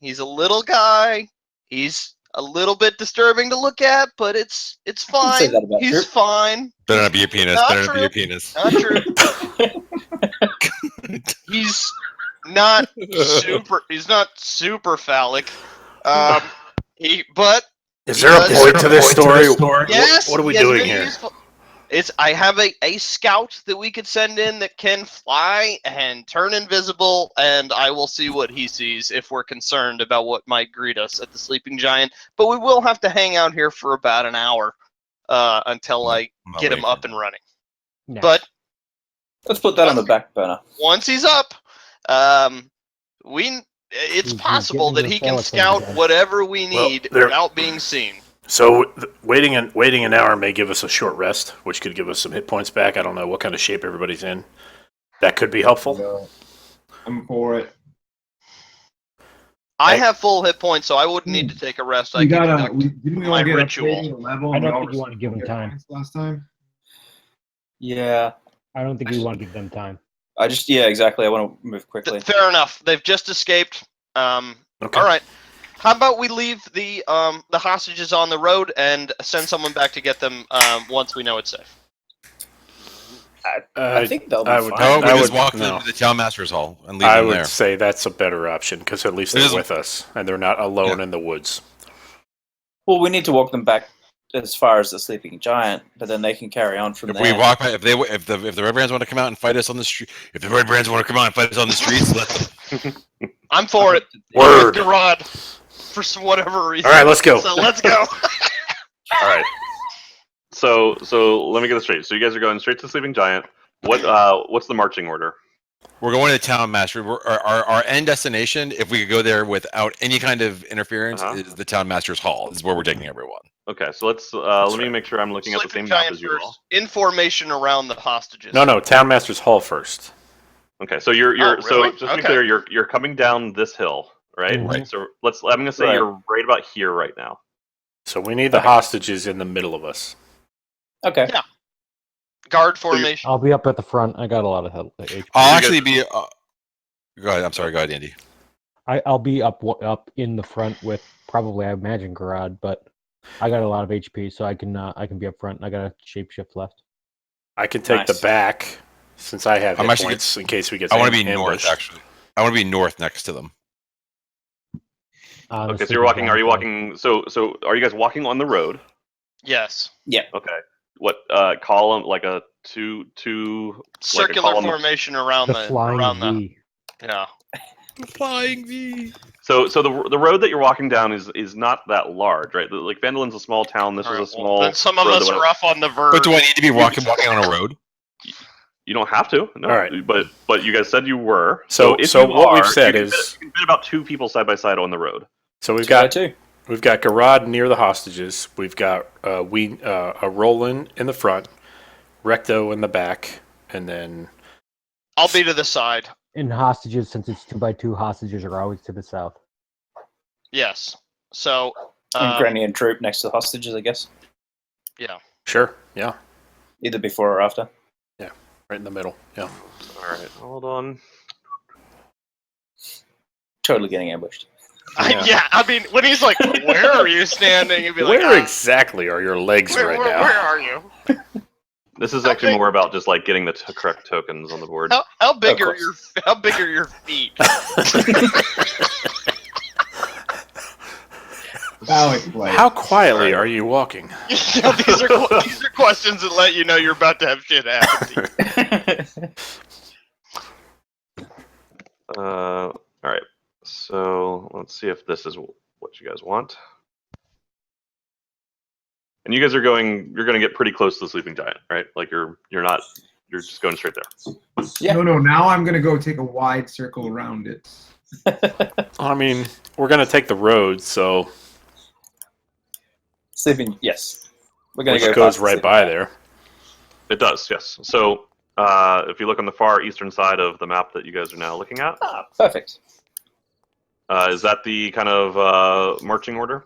He's a little guy. He's a little bit disturbing to look at, but it's say fine. that about He's Droop. fine. Better not be a penis. Not Better not be a true. penis. Not true. He's not super phallic. But Is there a Does- point to this story? yes. What are we he has doing been here? useful. I have a scout that we could send in that can fly and turn invisible, and I will see what he sees if we're concerned about what might greet us at the Sleeping Giant. But we will have to hang out here for about an hour until I I'm not get him waiting. up and running. No. But Let's put that on the back burner. once he's up, it's He's possible that getting he the can force scout again. whatever we Well, need there- without being seen. So waiting an hour may give us a short rest, which could give us some hit points back. I don't know what kind of shape everybody's in. That could be helpful. I'm for it. I have full hit points, so I wouldn't need to take a rest. I We can gotta. conduct Didn't we my all get ritual. upgraded a level? I and we don't all think you want to give them received time. points last time. Yeah. I don't think we want to give them time. Exactly. I want to move quickly. Fair enough. They've just escaped. Okay. All right. How about we leave the hostages on the road and send someone back to get them once we know it's safe? I think they'll be I would- fine. No, we just walk no. them to the town master's hall and leave I them would there. say that's a better option because at least It they're is- with us and they're not alone in the woods. Well, we need to walk them back as far as the sleeping giant, but then they can carry on from If there. we walk by, if the Red Brands want to come out and fight us on the street, if the Red Brands want to come out and fight us on the streets, let them. I'm for it. Word. Garad, for whatever reason. All right, let's go. So let's go. All right. So let me get this straight. So you guys are going straight to the sleeping giant. What's the marching order? We're going to the town master. Our end destination, if we could go there without any kind of interference, is the town master's hall. Is where we're taking everyone. Okay, so let me make sure I'm looking at the Sleeping same map giant as you all. first. Information around the hostages. No, Town Master's Hall first. Okay, so you're Oh, so really? just to be Okay. clear, you're coming down this hill, right? Mhm. Right. So I'm gonna say Right. you're right about here right now. So we need the hostages in the middle of us. Okay. Yeah. Guard formation. I'll be up at the front. I got a lot of HP. I'll You actually be. Go ahead. I'm sorry. Go ahead, Andy. I'll be up in the front with probably, I imagine, Garad, but I got a lot of HP, so I can be up front. I got a shapeshift left. I can take Nice. the back since I have I'm hit actually points in case we get I want to be ambushed. north. Actually, I want to be north next to them. The Okay, so sleeping you're walking. Are giant you walking? So are you guys walking on the road? Yes. Okay. What column? Like a two Circular column of- formation around the the flying around the V. yeah. Flying V. So the road that you're walking down is not that large, right? Like Vandalin's a small town. This Alright, is a well, small. then some of road us that are rough on the verge. But do I need to be walking on a road? You don't have to. No. All right. But you guys said you were. So if so you what we've are, said you can is fit, you can fit about 2 people side by side on the road. so we've Got got two. we've got Garad near the hostages. We've got a Rolen in the front, Recto in the back, and then I'll be to the side. And hostages, since it's 2x2, hostages are always to the south. Yes. So And Granny and Troop next to the hostages, I guess. yeah. sure, yeah, Either before or after. right in the middle. Yeah. All right. Hold on. Totally getting ambushed. Yeah. I mean, when he's like, "Where are you standing?" You'd be like, Where exactly are your legs where, right where, now? where are you? This is How actually big- more about just like getting the correct tokens on the board. How big Of are your feet? Alex, like, How quietly are you walking? these are questions that let you know you're about to have shit happen to you. All right. So let's see if this is what you guys want. And you guys are going. You're going to get pretty close to the sleeping giant, right? Like you're not. You're just going straight there. Yeah. No. Now I'm gonna go take a wide circle around it. I mean, we're gonna take the road, so Sleeping, yes. We're going which to go goes past the right sleeping by giant. there. It does, yes. So if you look on the far eastern side of the map that you guys are now looking at, Ah, perfect. is that the kind of marching order?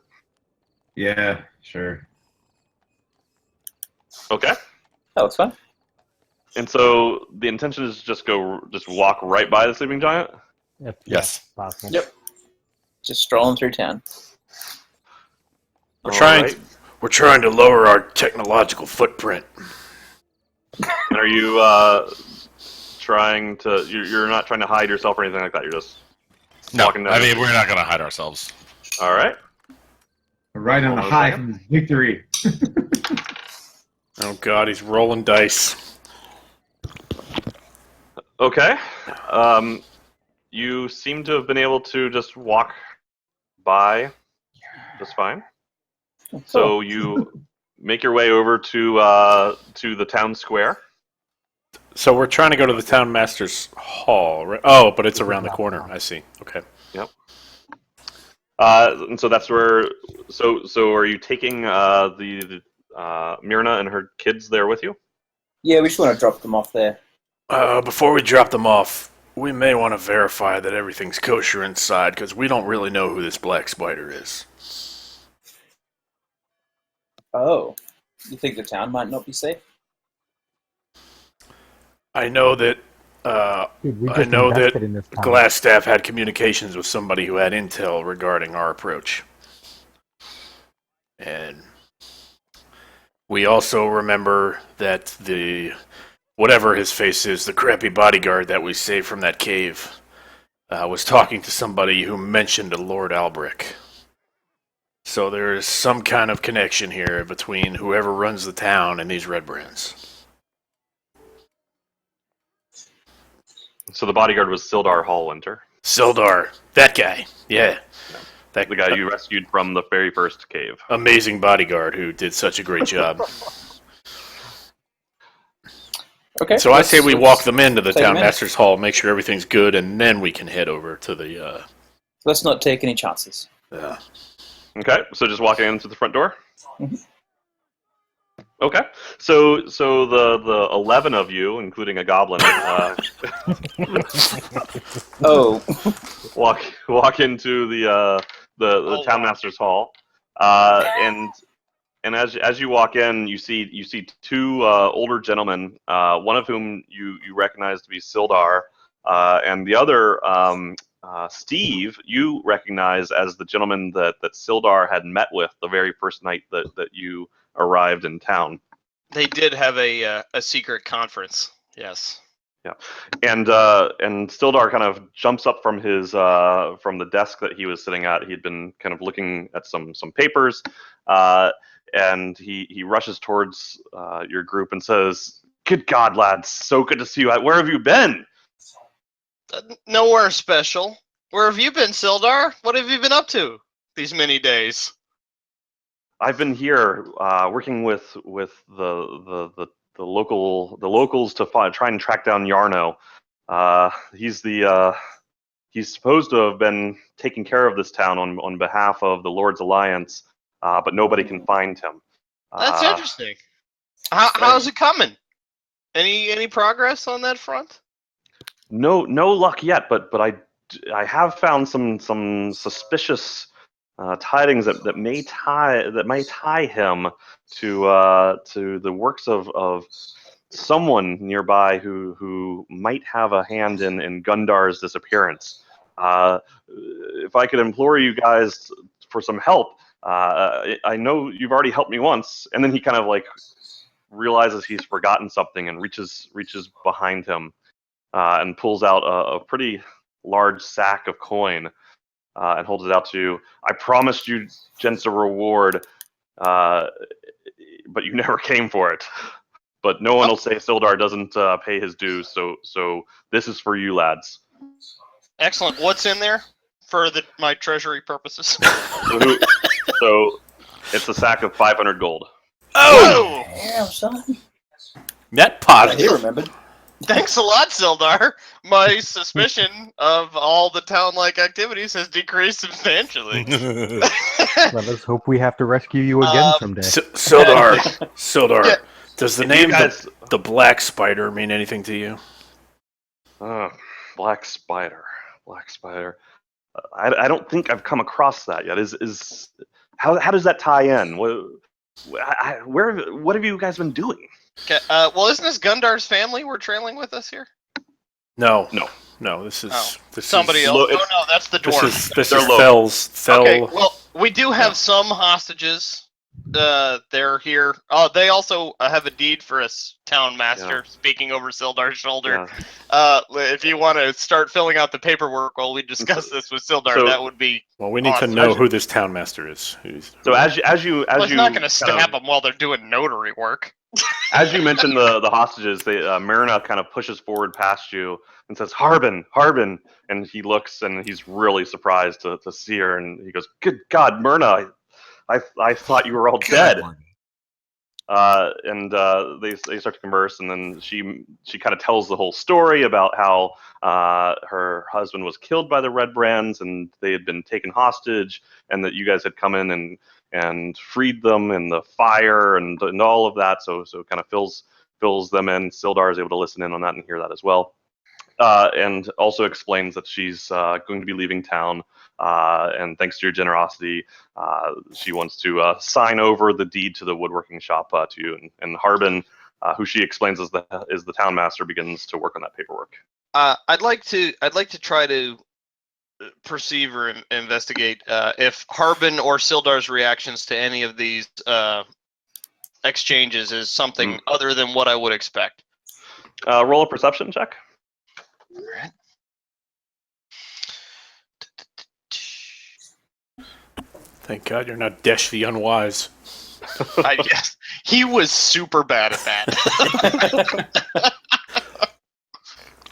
Yeah, sure. Okay. That looks fun. And so the intention is just walk right by the sleeping giant. If Yes. possible. Yep. Just strolling through town. We're All trying. right. We're trying to lower our technological footprint. And are you trying to? You're not trying to hide yourself or anything like that. You're just No, walking down. I mean we're not going to hide ourselves. All right. Right on the Hold on a high second. from this victory. Oh God, he's rolling dice. Okay. You seem to have been able to just walk by just fine. So you make your way over to the town square. So we're trying to go to the town master's hall, right? Oh, but it's around the corner. I see. Okay. And so that's where. So are you taking the Myrna and her kids there with you? Yeah, we just want to drop them off there. Before we drop them off, We may want to verify that everything's kosher inside, because we don't really know who this black spider is. Oh, you think the town might not be safe? I know that Dude, we I just know invested that in this town. Glassstaff had communications with somebody who had intel regarding our approach. And we also remember that whatever his face is, the crappy bodyguard that we saved from that cave, was talking to somebody who mentioned a Lord Albrick. So there is some kind of connection here between whoever runs the town and these Redbrands. So the bodyguard was Sildar Hallwinter, Sildar, that guy, yeah. the guy you rescued from the very first cave. Amazing bodyguard who did such a great job. Okay. So I say we let's walk them into the take town them in. master's hall, make sure everything's good, and then we can head over to the. Let's not take any chances. Okay, so just walking into the front door. Mhm. Okay, so the 11 of you, including a goblin, Oh, walk into the town master's hall, and as you walk in, you see two older gentlemen, one of whom you recognize to be Sildar, and the other Steve, you recognize as the gentleman that Sildar had met with the very first night that you arrived in town. They did have a secret conference. Yes. Yeah, and Sildar kind of jumps up from his from the desk that he was sitting at. He'd been kind of looking at some papers, and he rushes towards your group and says, "Good God, lads, so good to see you. Where have you been?" Nowhere special. Where have you been, Sildar? What have you been up to these many days? I've been here working with the locals to try and track down Yarno. He's supposed to have been taking care of this town on behalf of the Lord's Alliance, but nobody can find him. That's interesting. How's it coming? Any progress on that front? No luck yet, but I have found some suspicious tidings that may tie him to the works of someone nearby who might have a hand in Gundar's disappearance. If I could implore you guys for some help, I know you've already helped me once, and then he kind of like realizes he's forgotten something and reaches behind him and pulls out a pretty large sack of coin and holds it out to you. I promised you, gents, a reward, but you never came for it. But no one will say Sildar doesn't pay his dues, so this is for you, lads. Excellent. What's in there for my treasury purposes? So it's a sack of 500 gold. Oh! damn, son. Net He positive. remembered. Thanks a lot, Sildar. My suspicion of all the town-like activities has decreased substantially. Let us hope we have to rescue you again someday. Sildar, Yeah. does the If you name guys- the Black Spider mean anything to you? Black Spider. I don't think I've come across that yet. How does that tie in? What have you guys been doing? Okay. Well, isn't this Gundar's family we're trailing with us here? No. No. This is Oh, this Somebody is, else. Lo- Oh no, that's the This dwarf. is They're low. Fell. Okay. Well, we do have some hostages. They're here. Oh, they also have a deed for us, town master. Yeah. Speaking over Sildar's shoulder. Yeah. If you want to start filling out the paperwork while we discuss this with Sildar, So- that would be. Well, we need to Awesome. know who this town master is. So as you Well, it's not going to kind stab of- them while they're doing notary work. as you mentioned the hostages, Myrna kind of pushes forward past you and says, Harbin, and he looks and he's really surprised to see her, and he goes, "Good God, Myrna, I thought you were all dead." And they start to converse, and then she kind of tells the whole story about how her husband was killed by the Redbrands, and they had been taken hostage, and that you guys had come in and freed them in the fire and all of that. So kind of fills them in. Sildar is able to listen in on that and hear that as well. and also explains that she's going to be leaving town, and thanks to your generosity, she wants to sign over the deed to the woodworking shop to you. And Harbin, who she explains is the town master, begins to work on that paperwork. I'd like to try to perceive or investigate if Harbin or Sildar's reactions to any of these exchanges is something other than what I would expect. Roll a perception check. All right. Thank God you're not Desh the Unwise. I guess he was super bad at that.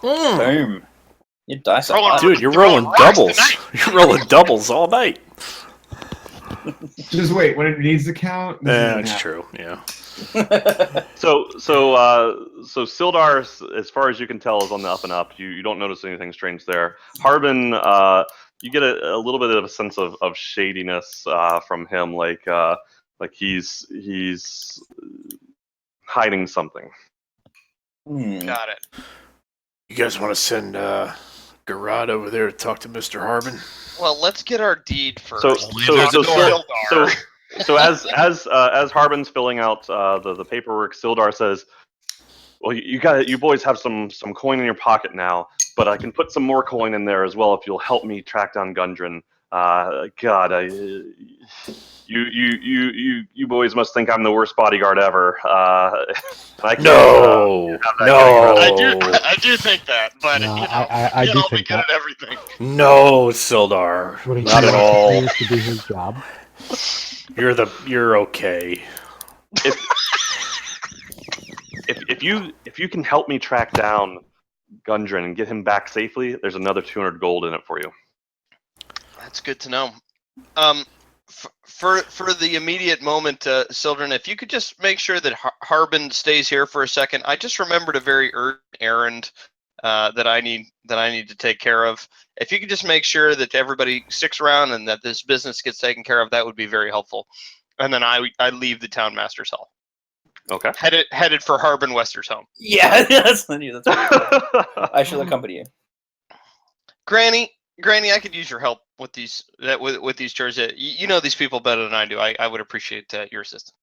Boom. Your dice are Rolling high. Dude, you're Throwing rolling rocks doubles. tonight. You're rolling doubles all night. Just wait. When it needs to count, this isn't That's happening. true. Yeah. So Sildar, as far as you can tell, is on the up and up. You don't notice anything strange there. Harbin, you get a little bit of a sense of shadiness from him, like he's hiding something. Got it. You guys want to send Garad over there to talk to Mr. Harbin? Well, let's get our deed first. So There's a door. So as Harbin's filling out the paperwork, Sildar says, "Well, you boys have some coin in your pocket now, but I can put some more coin in there as well if you'll help me track down Gundren. You boys must think I'm the worst bodyguard ever. I can't, No, I do think that, but No, you know, I you do help me think good that. at everything. no, Sildar, What he not at wants all. players to do his job. You're okay. If you can help me track down Gundren and get him back safely, there's another 200 gold in it for you." That's good to know. For the immediate moment, Sildren, if you could just make sure that Harbin stays here for a second. I just remembered a very urgent errand that I need to take care of. If you could just make sure that everybody sticks around and that this business gets taken care of, that would be very helpful. And then I leave the town master's hall, Okay. headed for Harbin Wester's home. Yeah, that's really cool. I shall accompany you. Granny, I could use your help with these with these chores. You know these people better than I do. I would appreciate your assistance.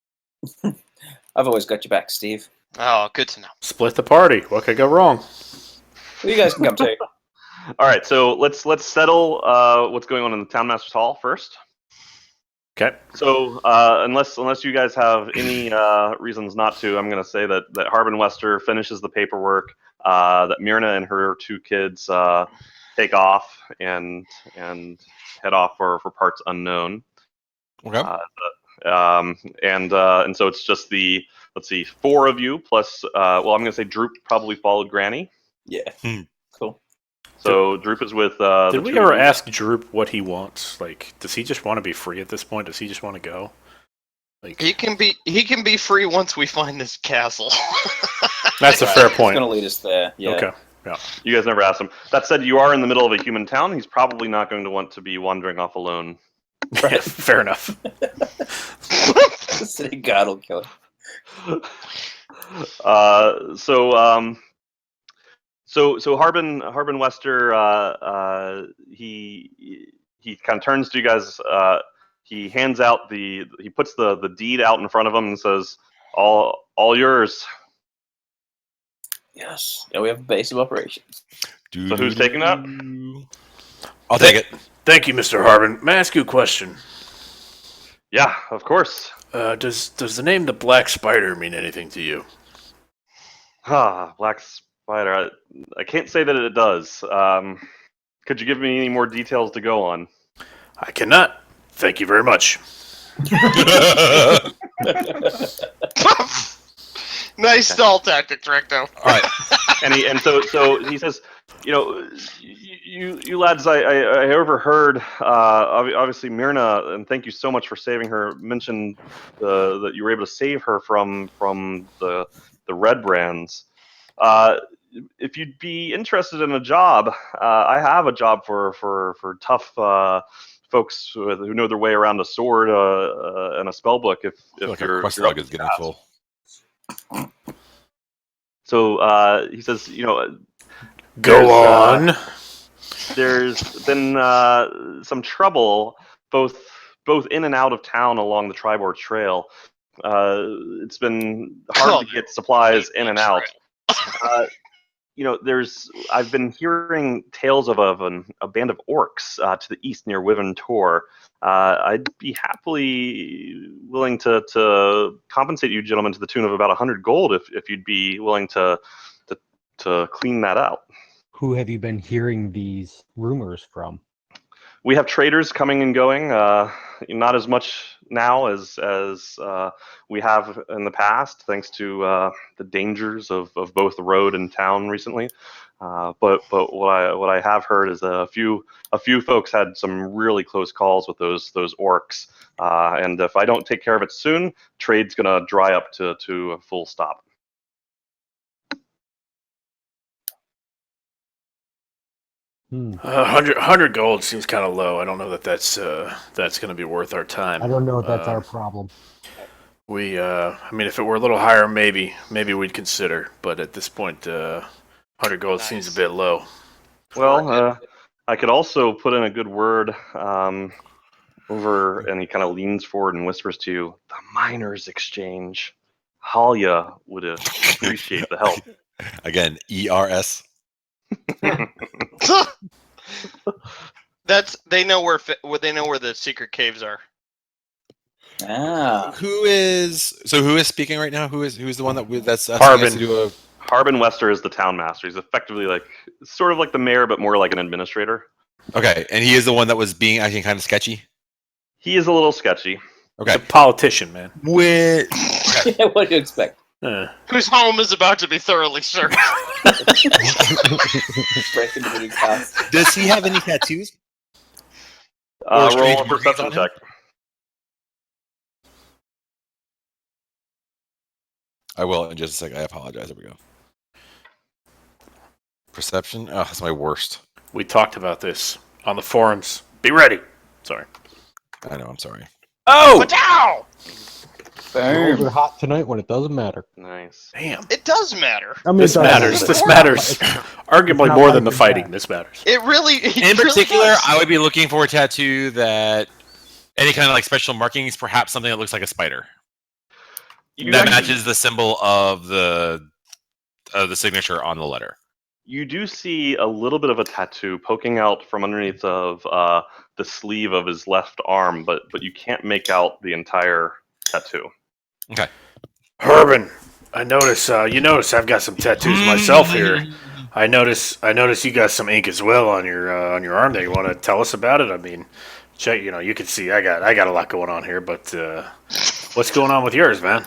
I've always got your back, Steve. Oh, good to know. Split the party. What could go wrong? Well, you guys can come too. All right, so let's settle what's going on in the town master's hall first. Okay. So unless you guys have any reasons not to, I'm going to say that Harbin Wester finishes the paperwork, that Myrna and her two kids take off and head off for parts unknown. Okay. And so it's just the, let's see, 4 of you plus, well, I'm going to say Droop probably followed Granny. Yeah. Cool. So Droop is with. Did we ever ask Droop what he wants? Like, does he just want to be free at this point? Does he just want to go? Like, He can be free once we find this castle. that's a fair point. He's going to lead us there. Yeah. Okay. Yeah. You guys never asked him. That said, you are in the middle of a human town. He's probably not going to want to be wandering off alone. Yeah, fair enough. The city god will kill him. So Harbin Wester, he kind of turns to you guys. He hands out he puts the deed out in front of him and says, all yours. Yes. Yeah, we have a base of operations. So who's taking that? I'll take it. Thank you, Mr. Harbin. May I ask you a question? Yeah, of course. Does the name the Black Spider mean anything to you? Black Spider. I can't say that it does. Could you give me any more details to go on? I cannot. Thank you very much. Nice stall tactics, Recto. All right. And so he says, you lads, I overheard, obviously Myrna, and thank you so much for saving her, mentioned that you were able to save her from the Redbrands. If you'd be interested in a job, I have a job for tough folks who know their way around a sword and a spell book. If Like you're our quest you're log up is to getting that. full. So he says, Go on. There's been some trouble both in and out of town along the Tribord Trail. It's been hard to get supplies in and out. I've been hearing tales of a band of orcs to the east near Wyvern Tor. I'd be happily willing to compensate you gentlemen to the tune of about 100 gold if you'd be willing to clean that out. Who have you been hearing these rumors from? We have traders coming and going. Not as much now as we have in the past, thanks to the dangers of both the road and town recently. But what I have heard is a few folks had some really close calls with those orcs. And if I don't take care of it soon, trade's gonna dry up to a full stop. 100 gold seems kind of low. I don't know that's going to be worth our time. I don't know if that's our problem. If it were a little higher, maybe we'd consider. But at this point, 100 gold seems a bit low. Well, I could also put in a good word over, and he kind of leans forward and whispers to you, the Miners' Exchange. Halia would appreciate the help. Again, ERS. They know where the secret caves are. Ah. Who is speaking right now? Who's the one that's Harbin. to do a... Harbin Wester is the town master. He's effectively sort of like the mayor, but more like an administrator. Okay, and he is the one that was acting kind of sketchy. He is a little sketchy. Okay, He's a politician, man. with Yeah, what do you expect? Whose home is about to be thoroughly searched. Break into the house. does he have any tattoos? Roll strange a perception markings on him? check. I will in just a second. I apologize. There we go. Perception. Oh, that's my worst. We talked about this on the forums. Be ready. Sorry. I know. I'm sorry. Oh! Ow! Rolls are hot tonight when it doesn't matter. Nice. Damn. It does matter. I mean, This it doesn't matters. matter. This matters. Arguably not more like than the it's fighting. bad. This matters. It really. In particular, I would be looking for a tattoo that any kind of special markings, perhaps something that looks like a spider that matches the symbol of the signature on the letter. You do see a little bit of a tattoo poking out from underneath of the sleeve of his left arm, but you can't make out the entire tattoo. Okay. Harbin, I notice. You notice I've got some tattoos myself here. I notice you got some ink as well on your arm there. You want to tell us about it? I mean, check. You can see I got a lot going on here. But what's going on with yours, man?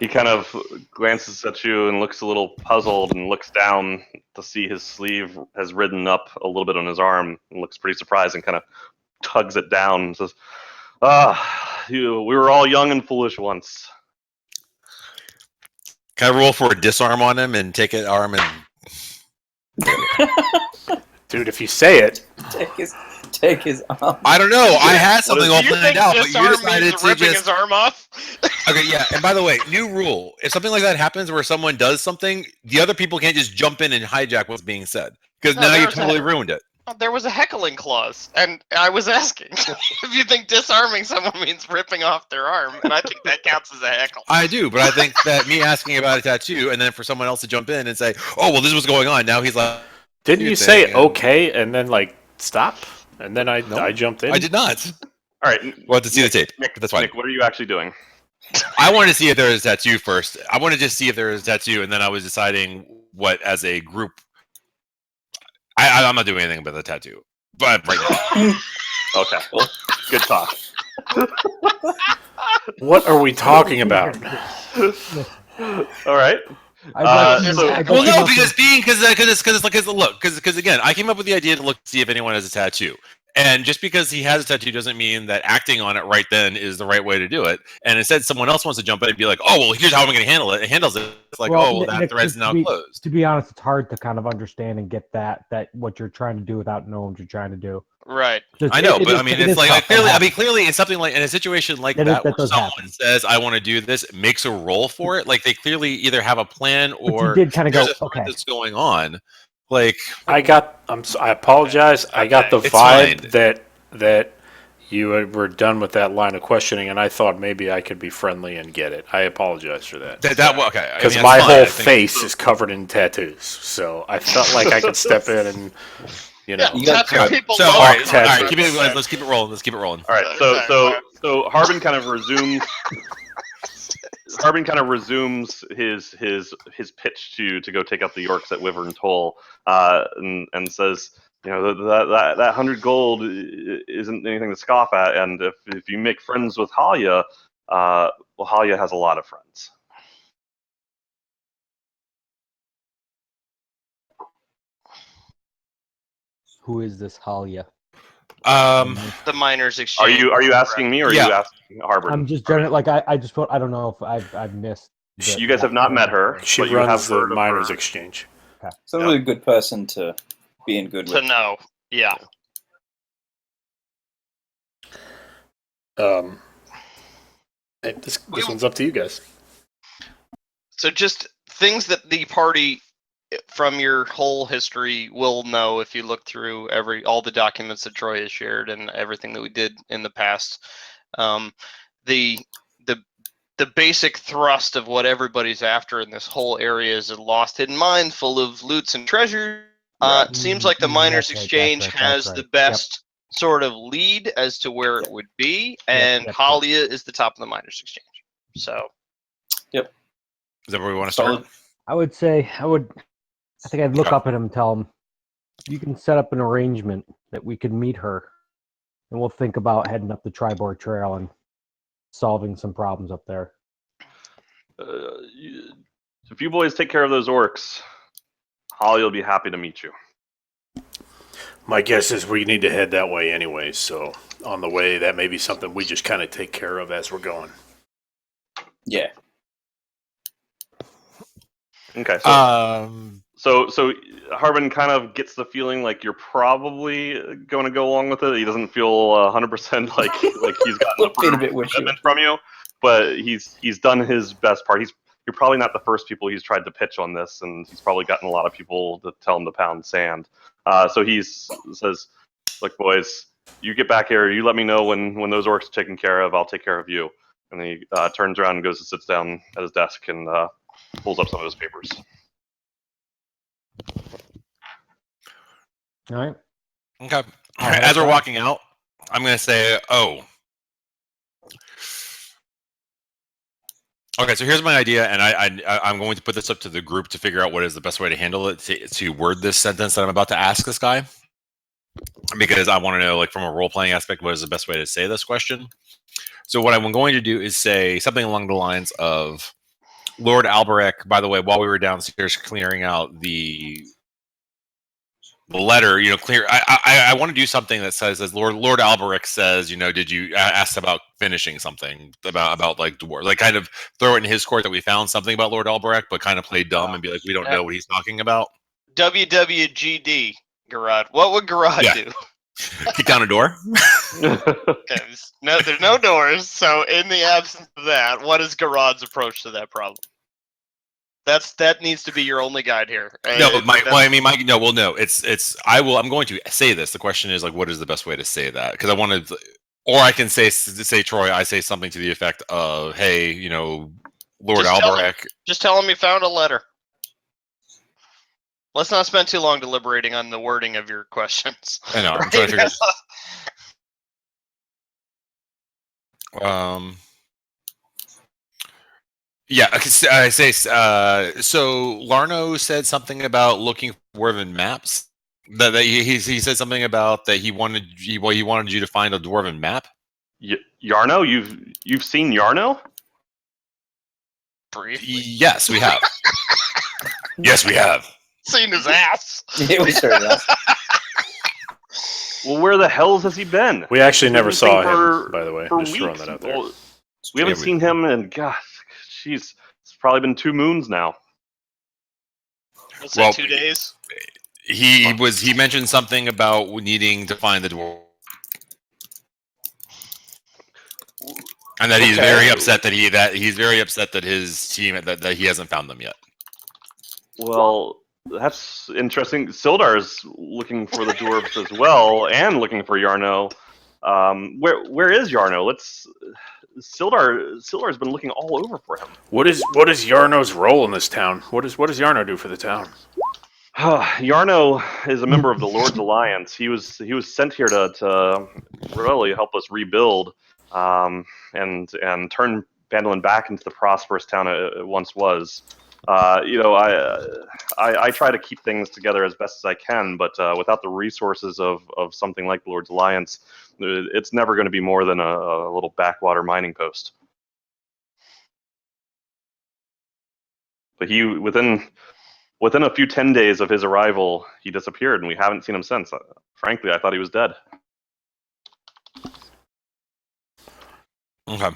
He kind of glances at you and looks a little puzzled and looks down to see his sleeve has ridden up a little bit on his arm and looks pretty surprised and kind of tugs it down and says, we were all young and foolish once. Can I roll for a disarm on him and take it arm and... Dude, if you say it. Take his arm. I don't know. I had something all Do you planned think out, but you disarm decided means to ripping just... his arm off? Okay, yeah. And by the way, new rule. If something like that happens where someone does something, the other people can't just jump in and hijack what's being said. Because No, now you there's totally a- ruined it. There was a heckling clause, and I was asking if you think disarming someone means ripping off their arm, and I think that counts as a heckle. I do, but I think that me asking about a tattoo and then for someone else to jump in and say, oh, well, this is what's going on. Now he's like... Didn't you say okay and then stop? And then I jumped in. I did not. All right. We'll have to see the tape. Nick, But that's fine. Nick, what are you actually doing? I wanted to see if there was a tattoo first. I wanted to just see if there was a tattoo, and then I was deciding what, as a group... I'm not doing anything about the tattoo. But right now. Okay. Well, good talk. What are we talking about? All right. Well, no, because again, I came up with the idea to look to see if anyone has a tattoo, and just because he has a tattoo doesn't mean that acting on it right then is the right way to do it. And instead, someone else wants to jump in and be like, "Oh, well, here's how I'm going to handle it." It handles it. It's like, that thread's now closed. To be honest, it's hard to kind of understand and get that what you're trying to do without knowing what you're trying to do. Right. I know, but I mean, it's like clearly, in something like in a situation like that where someone says, "I want to do this," makes a roll for it. Like they clearly either have a plan or you did kind of go, there's a thread okay, that's going on. Like, I apologize. I got the It's vibe fine. that you were done with that line of questioning, and I thought maybe I could be friendly and get it. I apologize for that. okay. I Because mean, my that's fine. whole I think- face is covered in tattoos, so I felt like I could step in and, you know. You got Tattoo people So, love all right, it. tattoos. let's keep it rolling. Let's keep it rolling. All right, so Harbin kind of resumes. Harbin kind of resumes his pitch to go take out the orcs at Wyvern Toll, and says, you know, that 100 gold isn't anything to scoff at, and if you make friends with Halia, well, Halia has a lot of friends. Who is this Halia? The miners exchange. Are you asking me, or are Yeah. you asking Harbin? I'm just trying to like I just I don't know if I've missed. You guys have not met her, She but you have runs the heard of miners' her. exchange. So a really good person to be in good To with. know. Yeah. This one's up to you guys. So just things that the party, from your whole history, will know if you look through all the documents that Troy has shared and everything that we did in the past. The basic thrust of what everybody's after in this whole area is a lost hidden mine full of loots and treasure. It seems like the miners' That's right, exchange that's has right. the best sort of lead as to where it would be, and yep. Halia is the top of the miners' exchange. So Is that where we want to start? Solid. I think I'd look Okay. up at him and tell him, you can set up an arrangement that we could meet her, and we'll think about heading up the Tribord Trail and solving some problems up there. If you boys take care of those orcs, Holly will be happy to meet you. My guess is we need to head that way anyway, so on the way, that may be something we just kind of take care of as we're going. Yeah. Okay. So Harbin kind of gets the feeling like you're probably going to go along with it. He doesn't feel 100% like he's got Being a bit wishy. commitment from you, but he's done his best part. You're probably not the first people he's tried to pitch on this, and he's probably gotten a lot of people to tell him to pound sand. So he says, "Look, boys, you get back here. You let me know when those orcs are taken care of. I'll take care of you." And then he turns around and goes and sits down at his desk and pulls up some of his papers. All right. Okay. As we're walking out, I'm going to say, okay, so here's my idea, and I'm going to put this up to the group to figure out what is the best way to handle it, to word this sentence that I'm about to ask this guy, because I want to know, like, from a role-playing aspect, what is the best way to say this question. So what I'm going to do is say something along the lines of, Lord Alberek, by the way, while we were downstairs clearing out the letter, clear. I want to do something that says, as Lord Alberek says, did you ask about finishing something about like dwarf, like kind of throw it in his court that we found something about Lord Alberek, but kind of play dumb and be like, we don't know what he's talking about. WWGD, Garad. What would Garad do? Kick down a door. Okay, no, there's no doors. So in the absence of that, what is Garad's approach to that problem? That needs to be your only guide here. No, it's. I'm going to say this. The question is, like, what is the best way to say that? Because I wanted, or I can say Troy. I say something to the effect of, "Hey, Lord Alberek." Just tell him you found a letter. Let's not spend too long deliberating on the wording of your questions. I know. I'm trying to figure. Yeah, I say. So Larno said something about looking for dwarven maps. That he said something about that he wanted you to find a dwarven map. Yarno, you've seen Yarno? Briefly. Yes, we have. Yes, we have. Seen his ass. It was her ass. Well, where the hell has he been? We actually never We've saw been him, by the way. for Just throwing weeks. that out there. Well, we haven't seen him in, gosh, it's probably been 2 moons now. What's that, 2 days? He mentioned something about needing to find the dwarf, and that he's very upset that he's very upset that his team that he hasn't found them yet. Well, That's interesting. Sildar's looking for the dwarves as well, and looking for Yarno. Where is Yarno? Sildar's been looking all over for him. What is Yarno's role in this town? What does Yarno do for the town? Yarno is a member of the Lord's Alliance. He was sent here to really help us rebuild and turn Bandolin back into the prosperous town it once was. I try to keep things together as best as I can, but without the resources of something like the Lord's Alliance, it's never going to be more than a little backwater mining post. But he within a few 10 days of his arrival, he disappeared, and we haven't seen him since. Frankly, I thought he was dead. Okay. All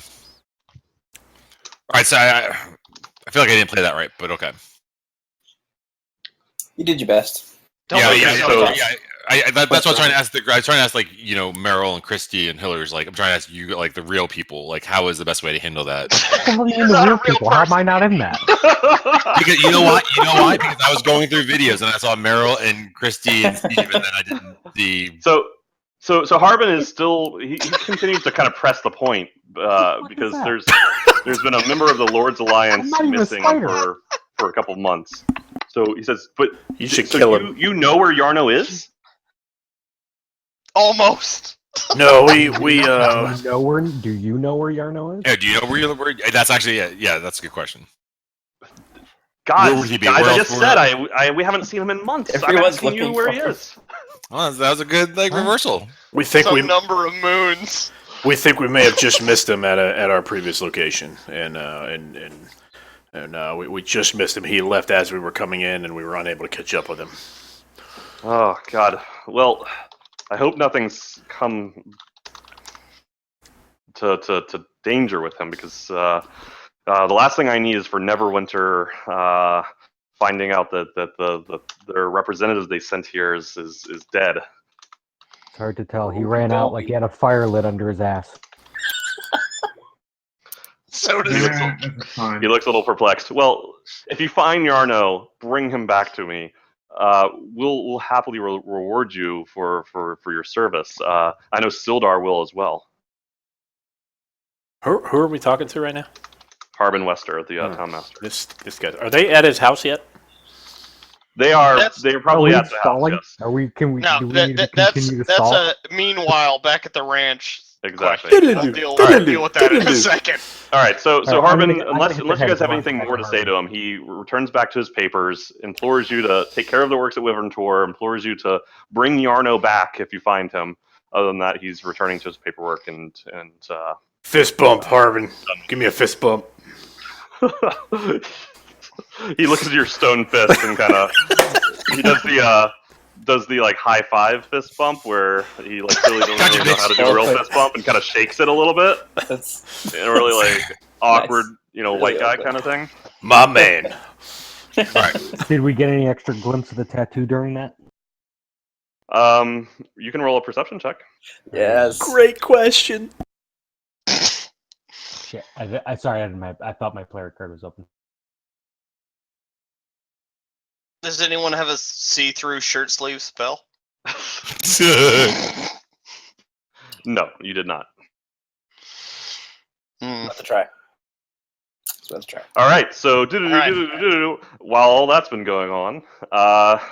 right, so I feel like I didn't play that right, but okay. You did your best. Don't Yeah, make yeah, yourself yeah, tough. that's what I was trying to ask. I was trying to ask, like, Meryl and Christy and Hillers. Like, I'm trying to ask you, like, the real people. Like, how is the best way to handle that? What the hell do you mean You're the not a real real people? How am I not in that? Because you know why? Because I was going through videos and I saw Meryl and Christy and Steve, and then I didn't see. So Harbin is still he continues to kind of press the point because that? there's been a member of the Lord's Alliance I'm not even a missing spider. for a couple of months. So he says, but You should so kill him. You know where Yarno is? Almost. No, we Do you know where Yarno is? Yeah, do you know where that's actually yeah, that's a good question. God, Where would he be? guys, Where I else- just where- said we haven't seen him in months. Everyone's I'm asking you looking where he for is. Well, that was a good reversal. think Some we number of moons. think we may have just missed him at our previous location, and we just missed him. He left as we were coming in, and we were unable to catch up with him. Oh God. Well, I hope nothing's come to danger with him, because the last thing I need is for Neverwinter finding out that their representatives they sent here is dead. It's hard to tell. He ran out like he had a fire lit under his ass. So does Yeah, that's fine. He looks a little perplexed. Well, if you find Yarno, bring him back to me. We'll happily reward you for your service. I know Sildar will as well. Who are we talking to right now? Harbin Wester, the town master. This guy. Are they at his house yet? They are. That's- They're probably Are we at the house. stalling? Yes, Are we? Can we? No, do we need to that's continue to stall? a meanwhile back at the ranch. exactly. Question. We'll deal with that in a second. All right. So All right, I'm Harbin, gonna unless hit you the head guys have one anything back more to to say to him, he returns back to his papers, implores you to take care of the works at Wyvern Tor, implores you to bring Yarno back if you find him. Other than that, he's returning to his paperwork and Fist bump, Harbin. Give me a fist bump. he looks at your stone fist and kind of he does the like high five fist bump where he like really doesn't really know how to do a real fist bump and kind of shakes it a little bit That's in a really like awkward Really white guy awkward. kind of thing. My man. All right. Did we get any extra glimpse of the tattoo during that? You can roll a perception check. yes. Great question. Shit. I sorry. I thought my player card was open. Does anyone have a see-through shirt sleeve spell? No, you did not. Worth a try. It's worth a try. All right, so while all that's been going on,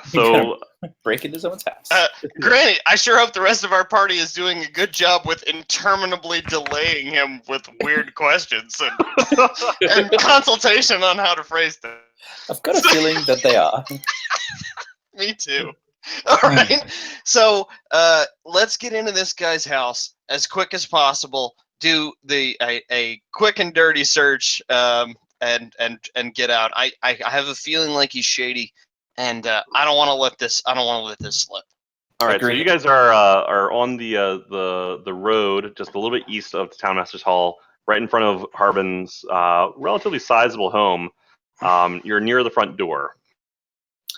so Break into someone's house. Granny, I sure hope the rest of our party is doing a good job with interminably delaying him with weird questions and consultation on how to phrase them. I've got a feeling that they are. Me too. All right, so let's get into this guy's house as quick as possible. Do a quick and dirty search, and get out. I have a feeling like he's shady, and I don't want to let this slip. all right, so Agreed. you guys are on the road just a little bit east of the Townmaster's Hall, right in front of Harbin's relatively sizable home. You're near the front door.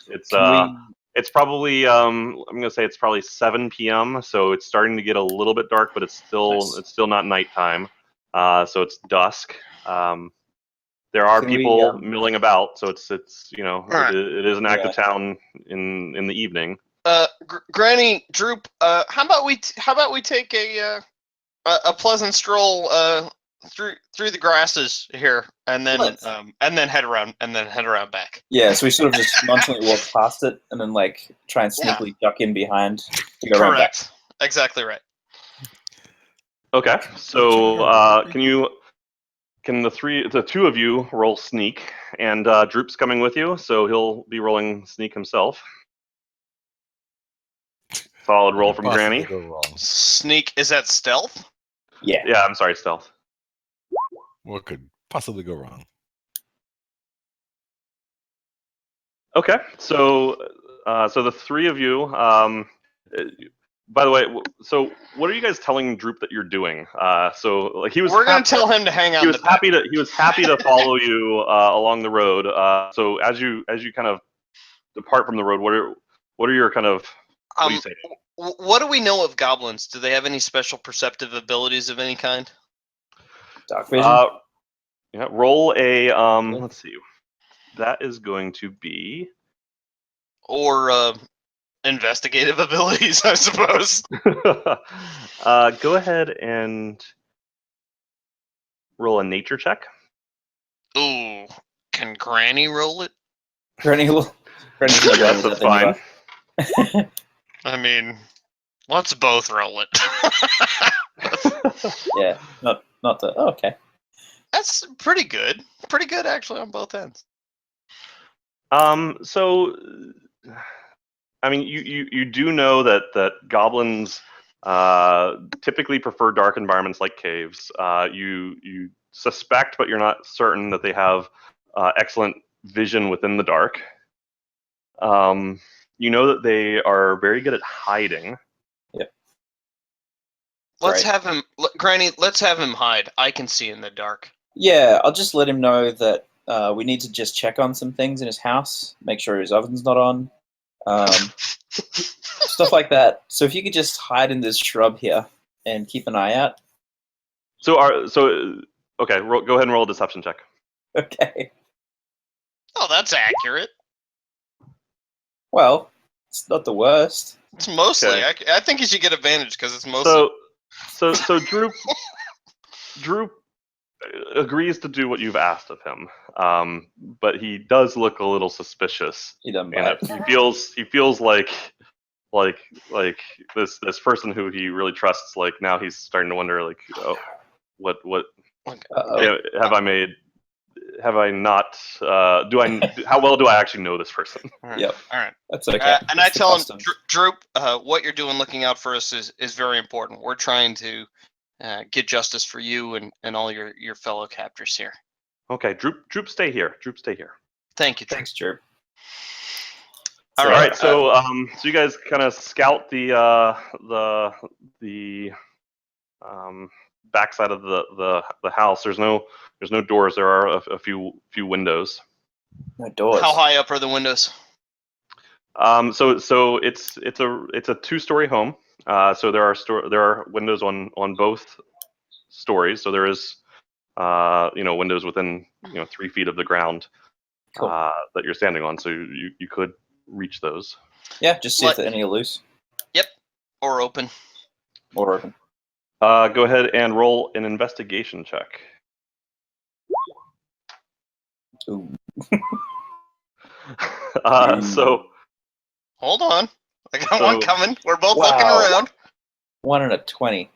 It's It's probably I'm gonna say it's probably 7 p.m. So it's starting to get a little bit dark, but it's still Nice. it's still not nighttime. So it's dusk. There are Can we, people milling about, so it's Alright. it is an active town in the evening. Granny, Droop, how about we take a pleasant stroll through the grasses here, and then Let's. head around back. Yeah, so we sort of just nonchalantly walk past it and then like try and Yeah. sneakily duck in behind to go around back. Correct. Exactly right. Okay, so can the two of you roll sneak, and Droop's coming with you, so he'll be rolling sneak himself. Solid roll from Possibly Granny. go wrong. Sneak, is that stealth? Yeah. Yeah, I'm sorry, stealth. What could possibly go wrong? Okay, so the three of you. By the way, so what are you guys telling Droop that you're doing? So like he was. We're gonna tell him to hang out. He was happy to follow you along the road. So as you kind of depart from the road, what are your kind of what do you say? What do we know of goblins? Do they have any special perceptive abilities of any kind? Dark vision. Yeah, roll a let's see. That is going to be Or investigative abilities, I suppose. go ahead and roll a nature check. Ooh, can Granny roll it? Granny's no Yes, better that's than you fine. are. I mean, let's both roll it. Yeah, not the. Oh, okay. That's pretty good. Pretty good, actually, on both ends. So, I mean, you do know that goblins typically prefer dark environments like caves. You suspect, but you're not certain that they have excellent vision within the dark. You know that they are very good at hiding. Yep. Let's Right. have him, Granny. Let's have him hide. I can see in the dark. Yeah, I'll just let him know that we need to just check on some things in his house, make sure his oven's not on, stuff like that. So if you could just hide in this shrub here and keep an eye out. Okay, go ahead and roll a deception check. Okay. Oh, that's accurate. Well, it's not the worst. It's mostly. Okay. I think you should get advantage because it's mostly. So Droop agrees to do what you've asked of him, but he does look a little suspicious. He doesn't buy And it. he feels like this person who he really trusts. Like now he's starting to wonder, like, oh, what Uh-oh. have I not? How well do I actually know this person? All right. Yep. All right. That's okay. And I It's the tell him, custom. Droop, what you're doing, looking out for us, is very important. We're trying to get justice for you and all your fellow captors here. Okay, Droop, stay here. Droop, stay here. Thank you, Droop. Thanks, Drew. All All right. right, so you guys kind of scout the backside of the house. There's no doors. There are a few windows. No doors. How high up are the windows? So it's a 2-story home. So there are windows on both stories. So there is windows within 3 feet of the ground Cool. that you're standing on. So you could reach those. Yeah, just see if any are loose Yep. Or open. or open. Go ahead and roll an investigation check. Ooh. So Hold on. I got one coming. We're both looking Wow. around. 1 and a 20.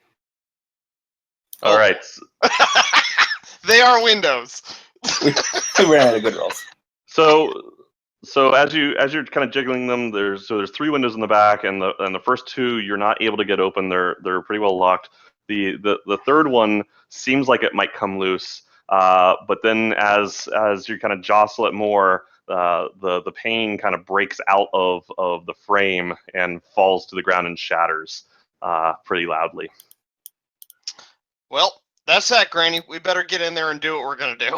all right. They are windows. We ran out of good rolls. So as you're kind of jiggling them, there's 3 windows in the back, and the first 2 you're not able to get open. They're pretty well locked. The third one seems like it might come loose, but then as you kind of jostle it more, the pane kind of breaks out of the frame and falls to the ground and shatters pretty loudly. Well, that's that, Granny. We better get in there and do what we're gonna do.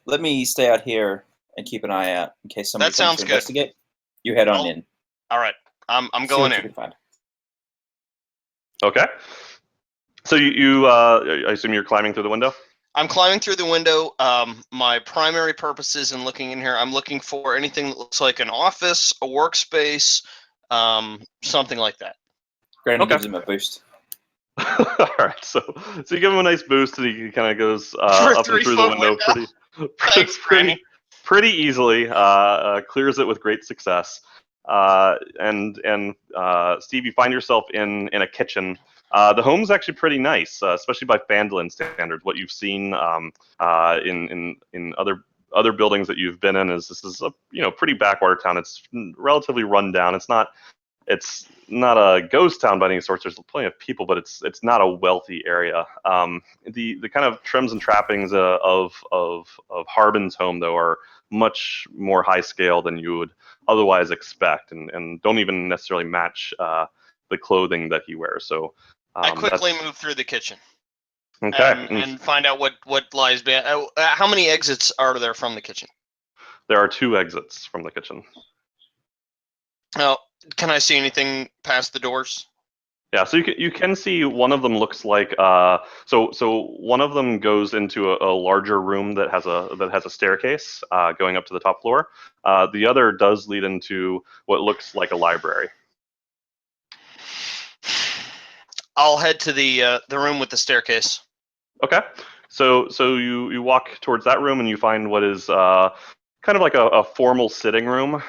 Let me stay out here and keep an eye out in case somebody That comes sounds to good. investigate. You head on Oh. in. All right. I'm See going what you in. can find. Okay. So I assume you're climbing through the window? I'm climbing through the window. My primary purposes in looking in here, I'm looking for anything that looks like an office, a workspace, something like that. Granny Okay. gives him a boost. All right, so you give him a nice boost, and he kind of goes For up and 3 through the foot window Thanks, Granny. pretty easily. Clears it with great success. And Steve, you find yourself in a kitchen. The home's actually pretty nice, especially by Phandalin standards. What you've seen in other buildings that you've been in is this is a pretty backwater town. It's relatively run down. It's not a ghost town by any sorts. There's plenty of people, but it's not a wealthy area. The kind of trims and trappings of Harbin's home, though, are much more high scale than you would otherwise expect, and don't even necessarily match the clothing that he wears. So I quickly move through the kitchen. Okay. And find out what lies behind. How many exits are there from the kitchen? There are 2 exits from the kitchen. Now, can I see anything past the doors? Yeah, so you can see one of them looks like so one of them goes into a larger room that has a staircase going up to the top floor. The other does lead into what looks like a library. I'll head to the room with the staircase. Okay, so you walk towards that room and you find what is kind of like a formal sitting room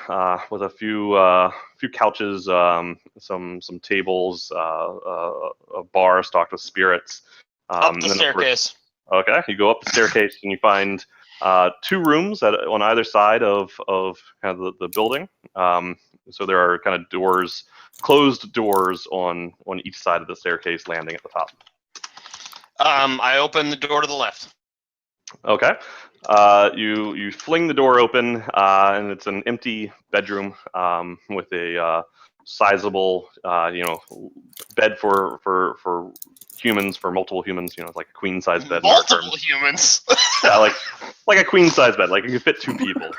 with a few couches, some tables, a bar stocked with spirits. Up the and then, staircase. Okay, you go up the staircase and you find 2 rooms on either side of kind of the building. So there are kind of doors, closed doors on each side of the staircase landing at the top. I open the door to the left. Okay. You fling the door open, and it's an empty bedroom with a sizable, bed for humans, for multiple humans. Like a queen size bed. Multiple humans. Yeah, like a queen size bed. Like it could fit 2 people.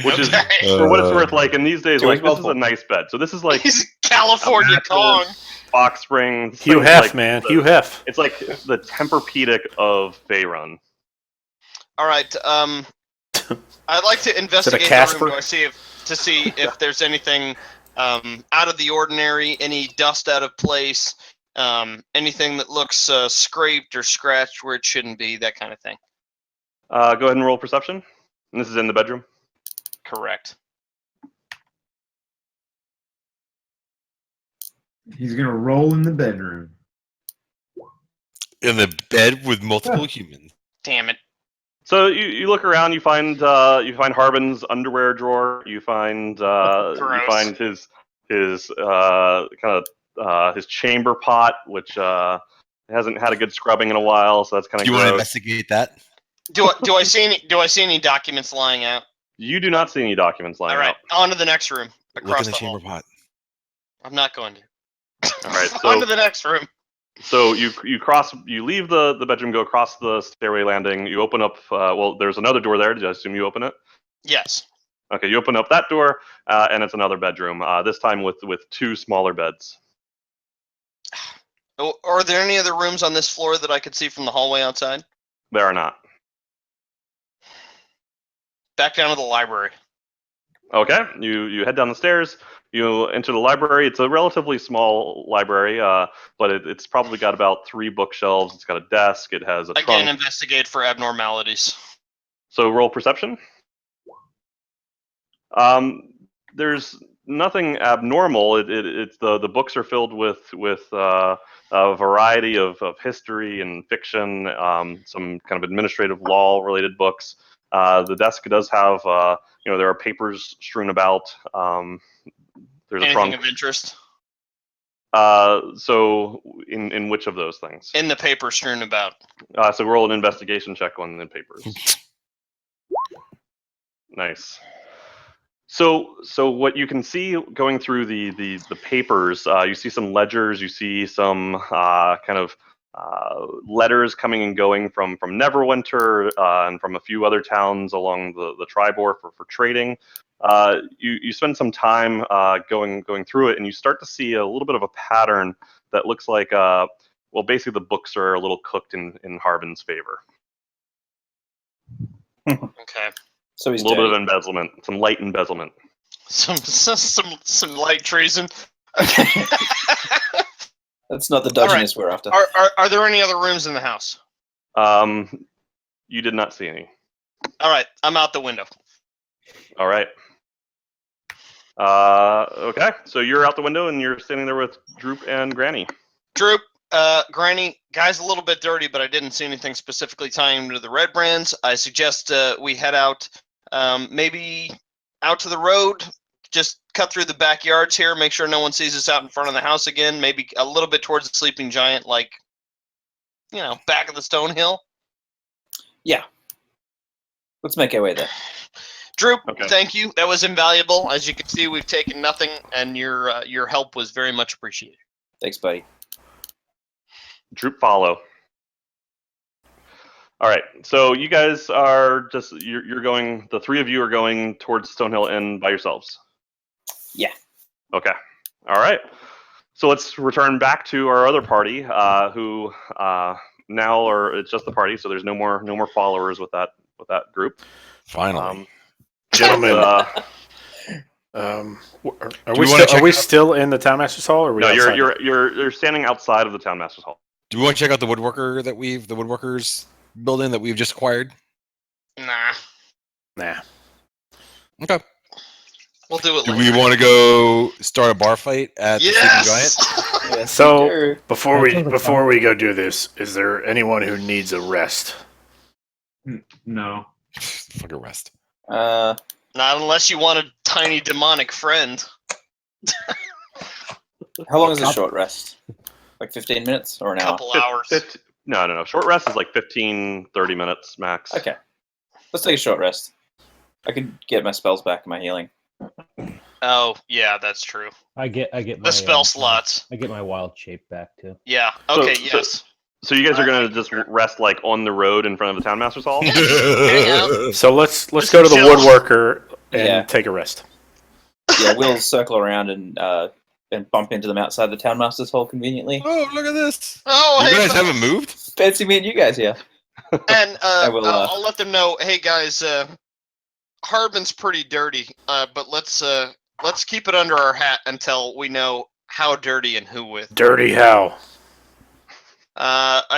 Which is, for what it's worth, like in these days, like this is a nice bed. So this is like He's California Kong. box springs. Hugh Hef, man. Hugh Hef. It's like the Tempur-Pedic of Faerun. All right. I'd like to investigate the room to see if there's anything out of the ordinary, any dust out of place, anything that looks scraped or scratched where it shouldn't be, that kind of thing. Go ahead and roll perception. And this is in the bedroom. Correct. He's gonna roll in the bedroom. In the bed with multiple humans. Damn it. So you look around, you find Harbin's underwear drawer, you find his his chamber pot, which hasn't had a good scrubbing in a while, so that's kind of. Do you want to investigate that? Do I see any documents lying out? You do not see any documents lying out. All right, on to the next room. Look in the chamber pot. I'm not going to. All right, so on to the next room. So you leave the bedroom, go across the stairway landing. You open up. There's another door there. Did I assume you open it? Yes. Okay, you open up that door, and it's another bedroom. This time with 2 smaller beds. Are there any other rooms on this floor that I could see from the hallway outside? There are not. Back down to the library. Okay, you head down the stairs. You enter the library. It's a relatively small library, but it's probably got about 3 bookshelves. It's got a desk. It has a trunk. Again, investigate for abnormalities. So roll perception. There's nothing abnormal. It's the books are filled with a variety of history and fiction, some kind of administrative law related books. The desk does have there are papers strewn about. There's Anything a trunk of interest? So in which of those things? In the paper strewn about. So roll an investigation check on the papers. Nice. So what you can see going through the papers, you see some ledgers, you see some kind of letters coming and going from Neverwinter and from a few other towns along the Tribor for trading. You spend some time going through it, and you start to see a little bit of a pattern that looks like well, basically the books are a little cooked in Harbin's favor. Okay. So A he's little bit dirty. of embezzlement, some light embezzlement. Some light treason. That's not the All right. dodginess we're after. Are there any other rooms in the house? You did not see any. All right, I'm out the window. All right. Okay, so you're out the window and you're standing there with Droop and Granny. Droop, Granny, guy's a little bit dirty, but I didn't see anything specifically tying him to the Redbrands. I suggest we head out, maybe out to the road, just cut through the backyards here, make sure no one sees us out in front of the house again, maybe a little bit towards the Sleeping Giant, like, back of the Stone Hill. Yeah. Let's make our way there. Droop, Okay. thank you. That was invaluable. As you can see, we've taken nothing, and your help was very much appreciated. Thanks, buddy. Droop follow. All right, so you guys are you're going. The three of you are going towards Stonehill Inn by yourselves. Yeah. Okay. All right. So let's return back to our other party, who now it's just the party. So there's no more followers with that group. Finally. Gentlemen, are we still in the Townmaster's Hall? Or are we No, outside? you're standing outside of the Townmaster's Hall. Do we want to check out the woodworkers building that we've just acquired? Nah, Okay. we'll do it Do later. we want to go start a bar fight at the Sleeping Giant? Yes! Yes, So- we do. Before we go do this, is there anyone who needs a rest? No. Fuck a rest. Not unless you want a tiny demonic friend. How long is a short rest? Like 15 minutes or an hour? Couple hours. No. Short rest is like 15, 30 minutes max. Okay. Let's take a short rest. I could get my spells back and my healing. Oh, yeah, that's true. I get my The spell slots. I get my wild shape back too. Yeah. Okay. So- Yes. So you guys are gonna just rest like on the road in front of the Townmaster's Hall? So let's Just go to the chill. woodworker and Yeah. take a rest. Yeah, we'll circle around and bump into them outside the Townmaster's Hall conveniently. Oh, look at this. Oh, You hey, guys haven't moved? Fancy meeting you guys here. and will, I'll let them know. Hey guys, Harbin's pretty dirty, but let's keep it under our hat until we know how dirty and who with. Dirty how?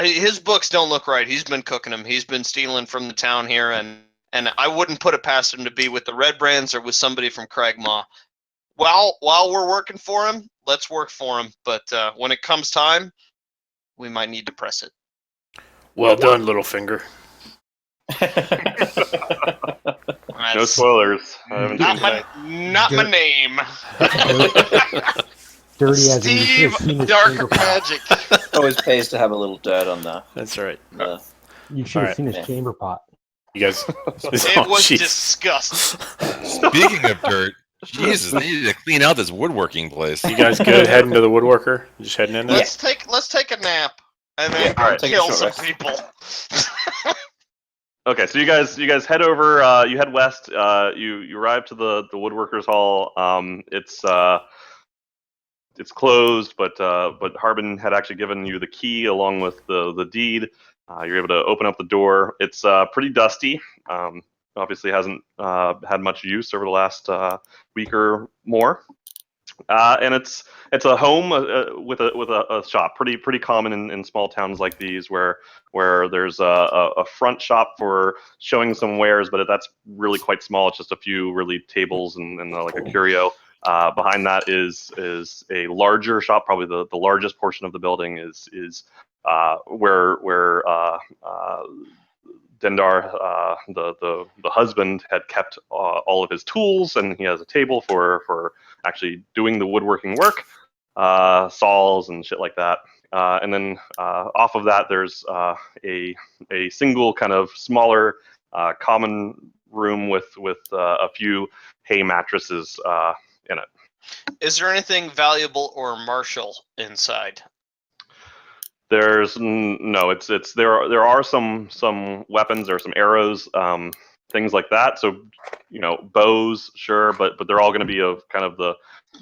His books don't look right. He's been cooking them. He's been stealing from the town here, and I wouldn't put it past him to be with the Redbrands or with somebody from Cragmaw. While we're working for him, let's work for him. But when it comes time, we might need to press it. Well done, Littlefinger. No That's spoilers. I haven't seen not my name. Dirty as in you should have Steve seen his Dark chamber pot. Magic. Always pays to have a little dirt on the. That's right. You should have Alright. seen his Yeah. chamber pot. You guys. It was jeez. disgusting. Speaking of dirt, Jesus, they need to clean out this woodworking place. You guys good heading to the woodworker? Just heading in there? Let's take a nap and then All right. Take a kill short some rest. people. Okay, so you guys head over. You head west. You arrive to the Woodworkers Hall. It's closed, but Harbin had actually given you the key along with the deed. You're able to open up the door. It's pretty dusty. Obviously hasn't had much use over the last week or more. And it's a home with a shop. Pretty common in small towns like these, where there's a front shop for showing some wares, but that's really quite small. It's just a few really tables and like a curio. Behind that is a larger shop. Probably the largest portion of the building is where Dendar, the husband, had kept all of his tools, and he has a table for actually doing the woodworking work, saws and shit like that. And then off of that, there's a single kind of smaller common room with a few hay mattresses in it. Is there anything valuable or martial inside? There's no. It's there are some weapons. There are some arrows, things like that. So, bows, sure, but they're all going to be of kind of the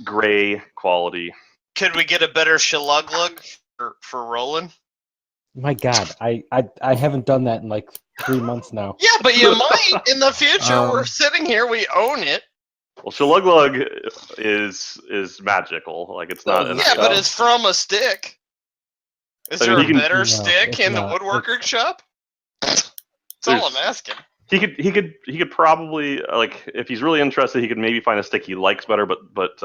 gray quality. Could we get a better shaluglug for Rolen? My God, I haven't done that in like 3 months now. Yeah, but you might in the future. Um, We're sitting here, we own it. Well, Shuluglug is magical. Like it's not. Yeah, Yeah, but it's from a stick. Is I mean, there he a can- better No, stick it's in the not. woodworker shop? That's all I'm asking. He could probably like if he's really interested, he could maybe find a stick he likes better. But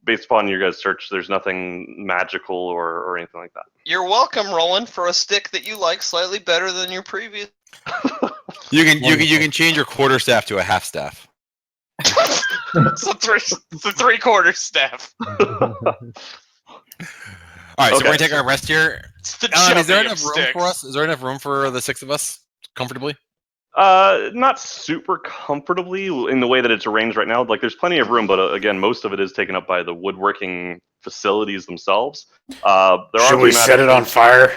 based upon your guys' search, there's nothing magical or anything like that. You're welcome, Roland, for a stick that you like slightly better than your previous. You can change your quarterstaff to a half staff. It's a three-quarter staff. All right, so Okay. we're gonna take our rest here. It's the Is there chubby enough of room sticks. for us? Is there enough room for the 6 of us comfortably? Not super comfortably in the way that it's arranged right now. Like, there's plenty of room, but again, most of it is taken up by the woodworking facilities themselves. There are Should we set it on fire?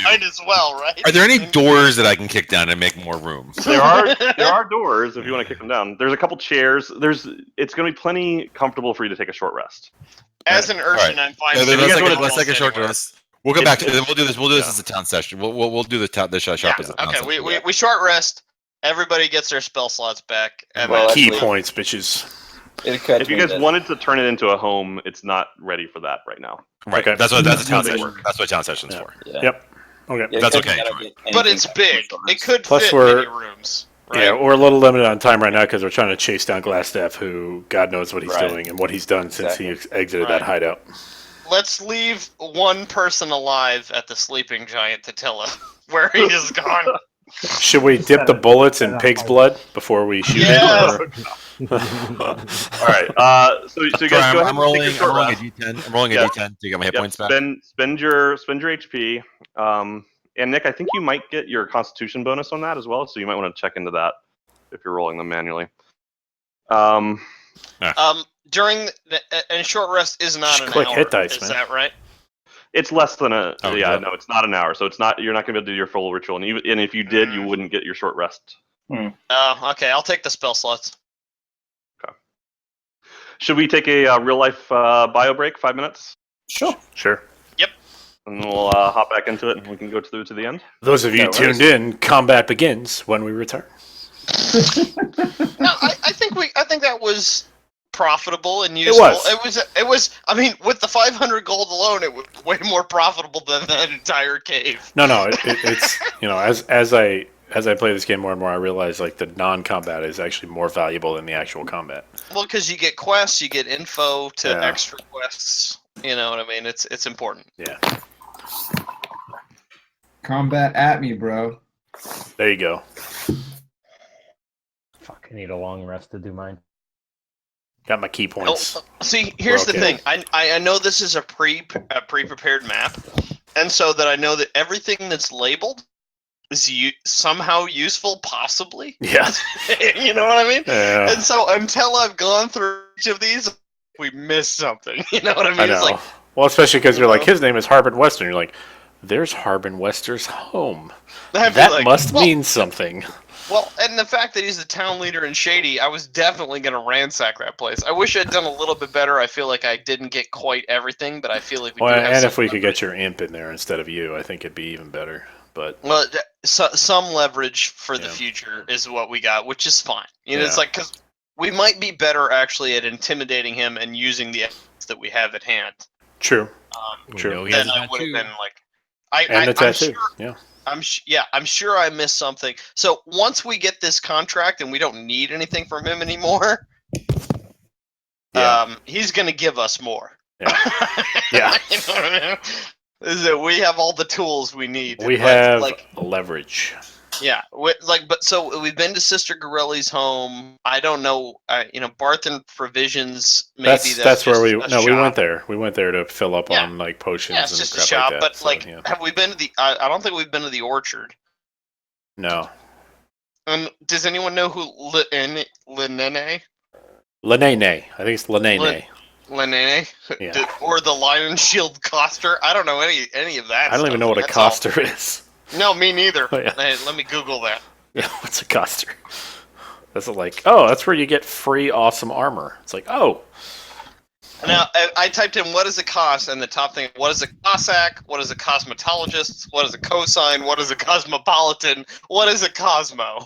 Might as well, right? Are there any doors that I can kick down and make more room? There are doors if you want to kick them down. There's a couple chairs. It's going to be plenty comfortable for you to take a short rest. As an urchin, I'm fine. with Let's take a short anywhere. rest. We'll go back to It's- We'll do this. We'll do this as a town session. We'll do the shop Yeah, as a town okay, session. we short rest. Everybody gets their spell slots back. And Well, then- Key actually- points, bitches. It occurred If to you me guys that- wanted to turn it into a home, it's not ready for that right now. Right. Okay. That's a town Big session. work. That's what town session's Yeah. for. Yeah. Yep. Okay. Yeah, That's it occurred okay, to me Troy. that I don't but get it's anything big. from It this. could Plus fit we're- many rooms. Right? Yeah, we're a little limited on time right now because we're trying to chase down Glassstaff, who God knows what he's Right. doing and what he's done since he exited Right. that hideout. Let's leave one person alive at the sleeping giant Totila, where he is gone. Should we dip the bullets in pig's blood before we shoot Yes. him? All right. So you Troy, guys go ahead I'm and rolling. take a I'm short rolling a rest. D10. I'm rolling a Yeah. D10 to get my hit Yep, points back. spend your HP. And Nick, I think you might get your Constitution bonus on that as well, so you might want to check into that if you're rolling them manually. During and short rest is not Just an click hour. hit dice, is man. that right? It's less than a Oh, yeah. yeah. No, it's not an hour, so it's not. You're not going to be able to do your full ritual, and if you did, you wouldn't get your short rest. Oh, okay. I'll take the spell slots. Should we take a real life bio break? 5 minutes, Sure. Sure. and then we'll hop back into it, and we can go through to the end. Those of you No tuned in, combat begins when we return. No, I think that was profitable and useful. It was. I mean, with the 500 gold alone, it was way more profitable than that entire cave. No, it's as I play this game more and more, I realize like the non-combat is actually more valuable than the actual combat. Well, because you get quests, you get info to Yeah. extra quests. You know what I mean? It's important. Yeah. Combat at me, bro. There you go. Fuck, I need a long rest to do mine. Got my key points. See, here's the okay. thing. I know this is a pre-prepared map, and so that I know that everything that's labeled is somehow useful, possibly. Yeah. You know what I mean? Yeah. And so until I've gone through each of these, we missed something. You know what I mean? I know. It's like, Well, especially because you're like, know? his name is Harbin Western. You're like, there's Harbin Wester's home. I'd be That like, must well, mean something. Well, and the fact that he's the town leader in Shady, I was definitely going to ransack that place. I wish I'd done a little bit better. I feel like I didn't get quite everything, but I feel like we Well, do have and some if we could leverage. get your imp in there instead of you, I think it'd be even better. But Well, some leverage for the Yeah. future is what we got, which is fine. You know, it's Yeah. like, because we might be better actually at intimidating him and using the evidence that we have at hand. true. We know he Then has a I would have tattoo. been like, And the I'm tattoo. sure, Yeah. I'm sure I missed something. So once we get this contract and we don't need anything from him anymore, Yeah. he's gonna give us more. Yeah. Yeah. You know what I mean? Is that we have all the tools we need. We but, have like, leverage. yeah, but so we've been to Sister Gorelli's home. I don't know, Barth and Provisions. Maybe That's where we just a we shop. went there. We went there to fill up Yeah. on like potions Yeah, it's and just a crap shop. like that. But so, like, yeah. have we been to the? I don't think we've been to the orchard. No. And does anyone know who Lenene? Lenene. I think it's Lenene. Lenene? Yeah. Or the Lion Shield Coster? I don't know any of that. I don't even know what a That's all. coster is. No, me neither. Oh, yeah. Hey, let me Google that. Yeah, what's a coster? That's like, oh, that's where you get free awesome armor. It's like, oh, Now, I typed in what is a cos, and the top thing, what is a Cossack, what is a cosmetologist, what is a cosine, what is a cosmopolitan, what is a Cosmo?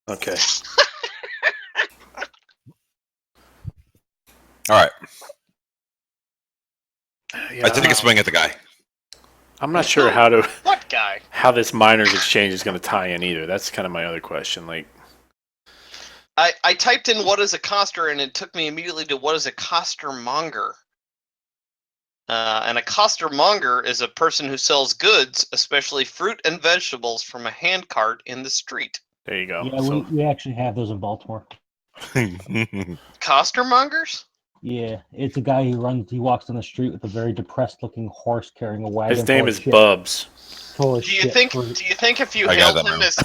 Okay. All right. Yeah, I take a swing at the guy. I'm not sure What guy? how this miners exchange is going to tie in either. That's kind of my other question. Like, I typed in what is a coster, and it took me immediately to what is a costermonger. And a costermonger is a person who sells goods, especially fruit and vegetables, from a hand cart in the street. there you go. Yeah, So, we actually have those in Baltimore. Costermongers? Yeah, it's a guy he walks on the street with a very depressed-looking horse carrying a wagon. his name full of is shit- Bubs. full of Do you shit think fruit. if you I got hailed that him now. as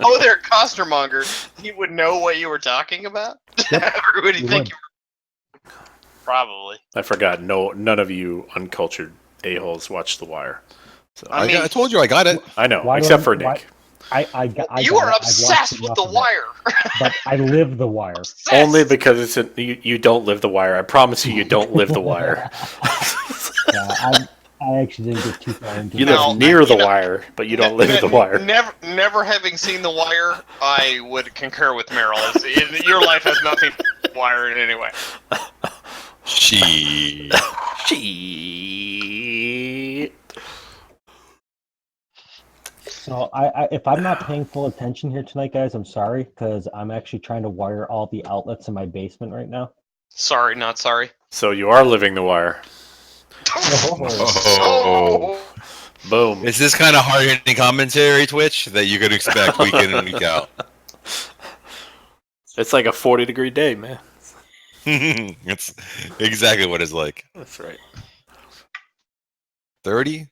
oh there costermonger, he would know what you were talking about? Or would he He think would. you were probably? I forgot. No, none of you uncultured a-holes watch The Wire. So I mean- I told you I got it. I know, Why except do for I- Nick. I You got are it. I've watched obsessed with enough the of it. wire. But I live the wire. Obsessed. Only because you don't live The Wire. I promise you don't live The Wire. Yeah, I actually didn't get too far into You it. No, live near you The know- Wire, but you don't live The Wire. Never having seen The Wire, I would concur with Meryl. Your life has nothing to do with The Wire in any way. She. Shit. So if I'm not paying full attention here tonight, guys, I'm sorry, because I'm actually trying to wire all the outlets in my basement right now. Sorry, not sorry. So you are living The Wire. Oh. Boom. Is this kind of hard-hitting commentary, Twitch, that you could expect week in and week out? It's like a 40-degree day, man. It's exactly what it's like. That's right. 30?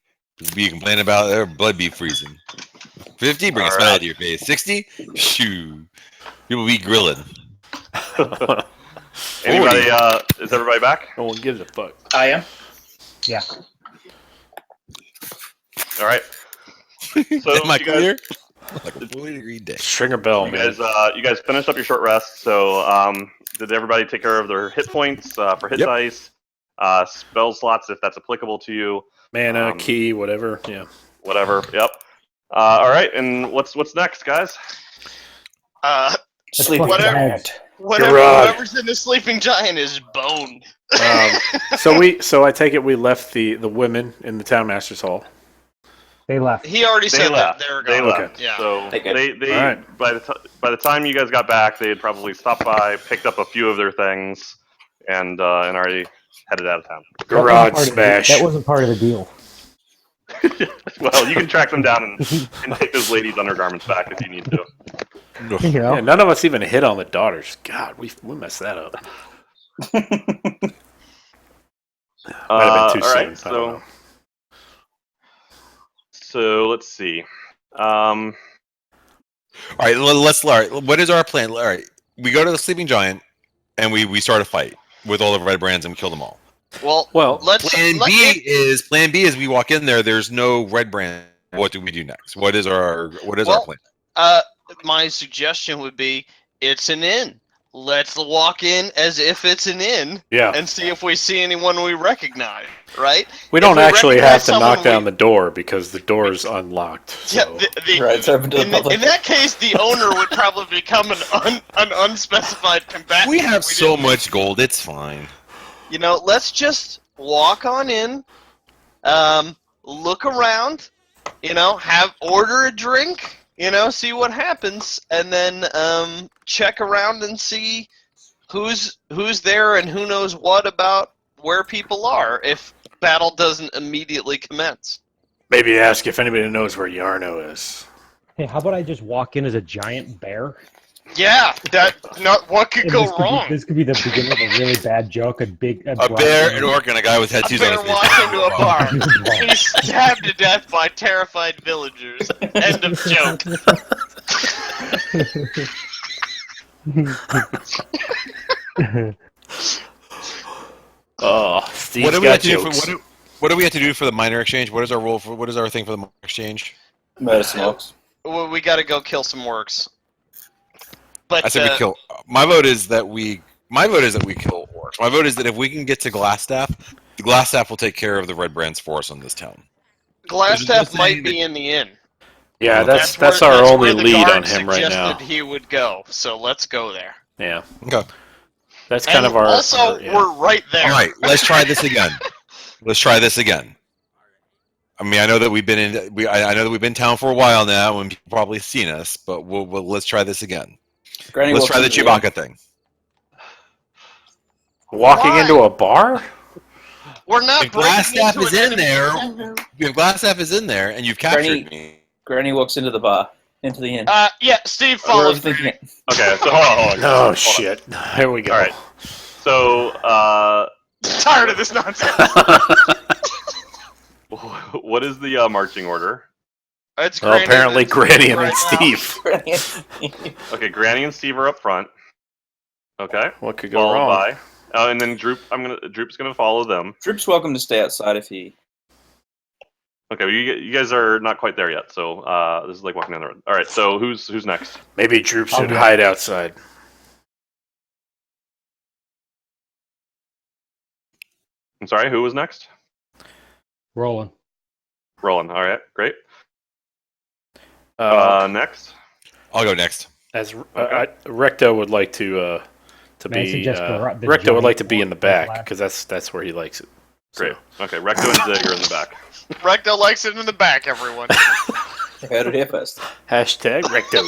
Be complaining about their blood be freezing. 50? Bring a All smile right. to your face. 60? Shoo. People be grilling. Anybody? Is everybody back? No one gives a fuck. I am. Yeah. All right. So Am I you guys, clear? Like a 40-degry day. Stringer bell, you man. guys finished up your short rest. So did everybody take care of their hit points for hit Yep. dice, spell slots if that's applicable to you, Mana, key, whatever. Yeah. whatever? Yep. All right. And what's next, guys? Sleeping Whatever. giant. Garad. Whoever's in the sleeping giant is boned. So I take it we left the women in the town master's hall. They left. He already They said left. that. They're They gone. left. Yeah. So Take it. they All right. by the time you guys got back, they had probably stopped by, picked up a few of their things, and already headed out of town. Garage smash. That wasn't part of the deal. Well, you can track them down and take those ladies' undergarments back if you need to. You know? Yeah, none of us even hit on the daughters. God, we messed that up. Might have been too all soon. right, I don't know. so let's see. All right, let's. All right, what is our plan? All right, we go to the sleeping giant, and we start a fight with all the red brands, and we kill them all. Well, let's Plan B is we walk in there. There's no red brand. What do we do next? What is our plan? my suggestion would be it's an inn. Let's walk in as if it's an inn yeah. and see if we see anyone we recognize, right? We don't we actually have recognize to knock someone down the door because the door is unlocked. So. Yeah, Right, it's open to the in public. that case, the owner would probably become an unspecified combatant. We have if so didn't- much gold. It's fine. You know, let's just walk on in, look around, order a drink, see what happens, and then check around and see who's there and who knows what about where people are if battle doesn't immediately commence. Maybe ask if anybody knows where Yarno is. Hey, how about I just walk in as a giant bear? Yeah, what could And go this could be- wrong? This could be the beginning of a really bad joke. A bear, an orc, and a guy with A tattoos on bear his face. walks into a bar. He's stabbed to death by terrified villagers. End of joke. Oh, Steve's What do we got have to do jokes. for what do we have to do for the minor exchange? What is our rule for? What is our thing for the minor exchange? Murder smokes. Well, we got to go kill some orcs. But I said we kill. My vote is that we kill orcs. works. My vote is that if we can get to Glassstaff, the Glassstaff will take care of the Redbrand's force on this town. Glassstaff might be in the inn. Yeah, Okay. that's our where only the lead on guard him right now. suggested he would go, so let's go there. Yeah. Okay. That's kind And of our. also, yeah. we're right there. All right, let's try this again. Let's try this again. I mean, I know that we've been in. I know that we've been in town for a while now, and people probably seen us. But let's try this again. Granny Let's walks try the into Chewbacca thing. Walking Why? into a bar? We're not If breaking Glassstaff into is an in enemy- there, if Glassstaff is in there, and you've captured me, Granny walks into the bar, into the inn. Yeah, Steve We're follows thinking me. it. Okay, so hold on. Oh shit! Here we go. All right. So, Tired of this nonsense. what is the marching order? It's Well, Granny apparently that's Granny and right then now. Steve. Okay, Granny and Steve are up front. Okay. What could go Followed wrong? by, and then Droop's gonna follow them. Droop's welcome to stay outside if he. Okay, well, you guys are not quite there yet, so this is like walking down the road. All right, so who's next? Maybe Droop should Okay. hide outside. I'm sorry, who was next? Rolling. Rolen. All right, great. Uh, Next. I'll go next. as Recto would like to May I be. suggest the Recto would like to giant be in the orc back left? because that's where he likes it. So- Great. Okay, Recto and Zig are in the back. Recto likes it in the back, everyone. Heard it here first. Hashtag Recto.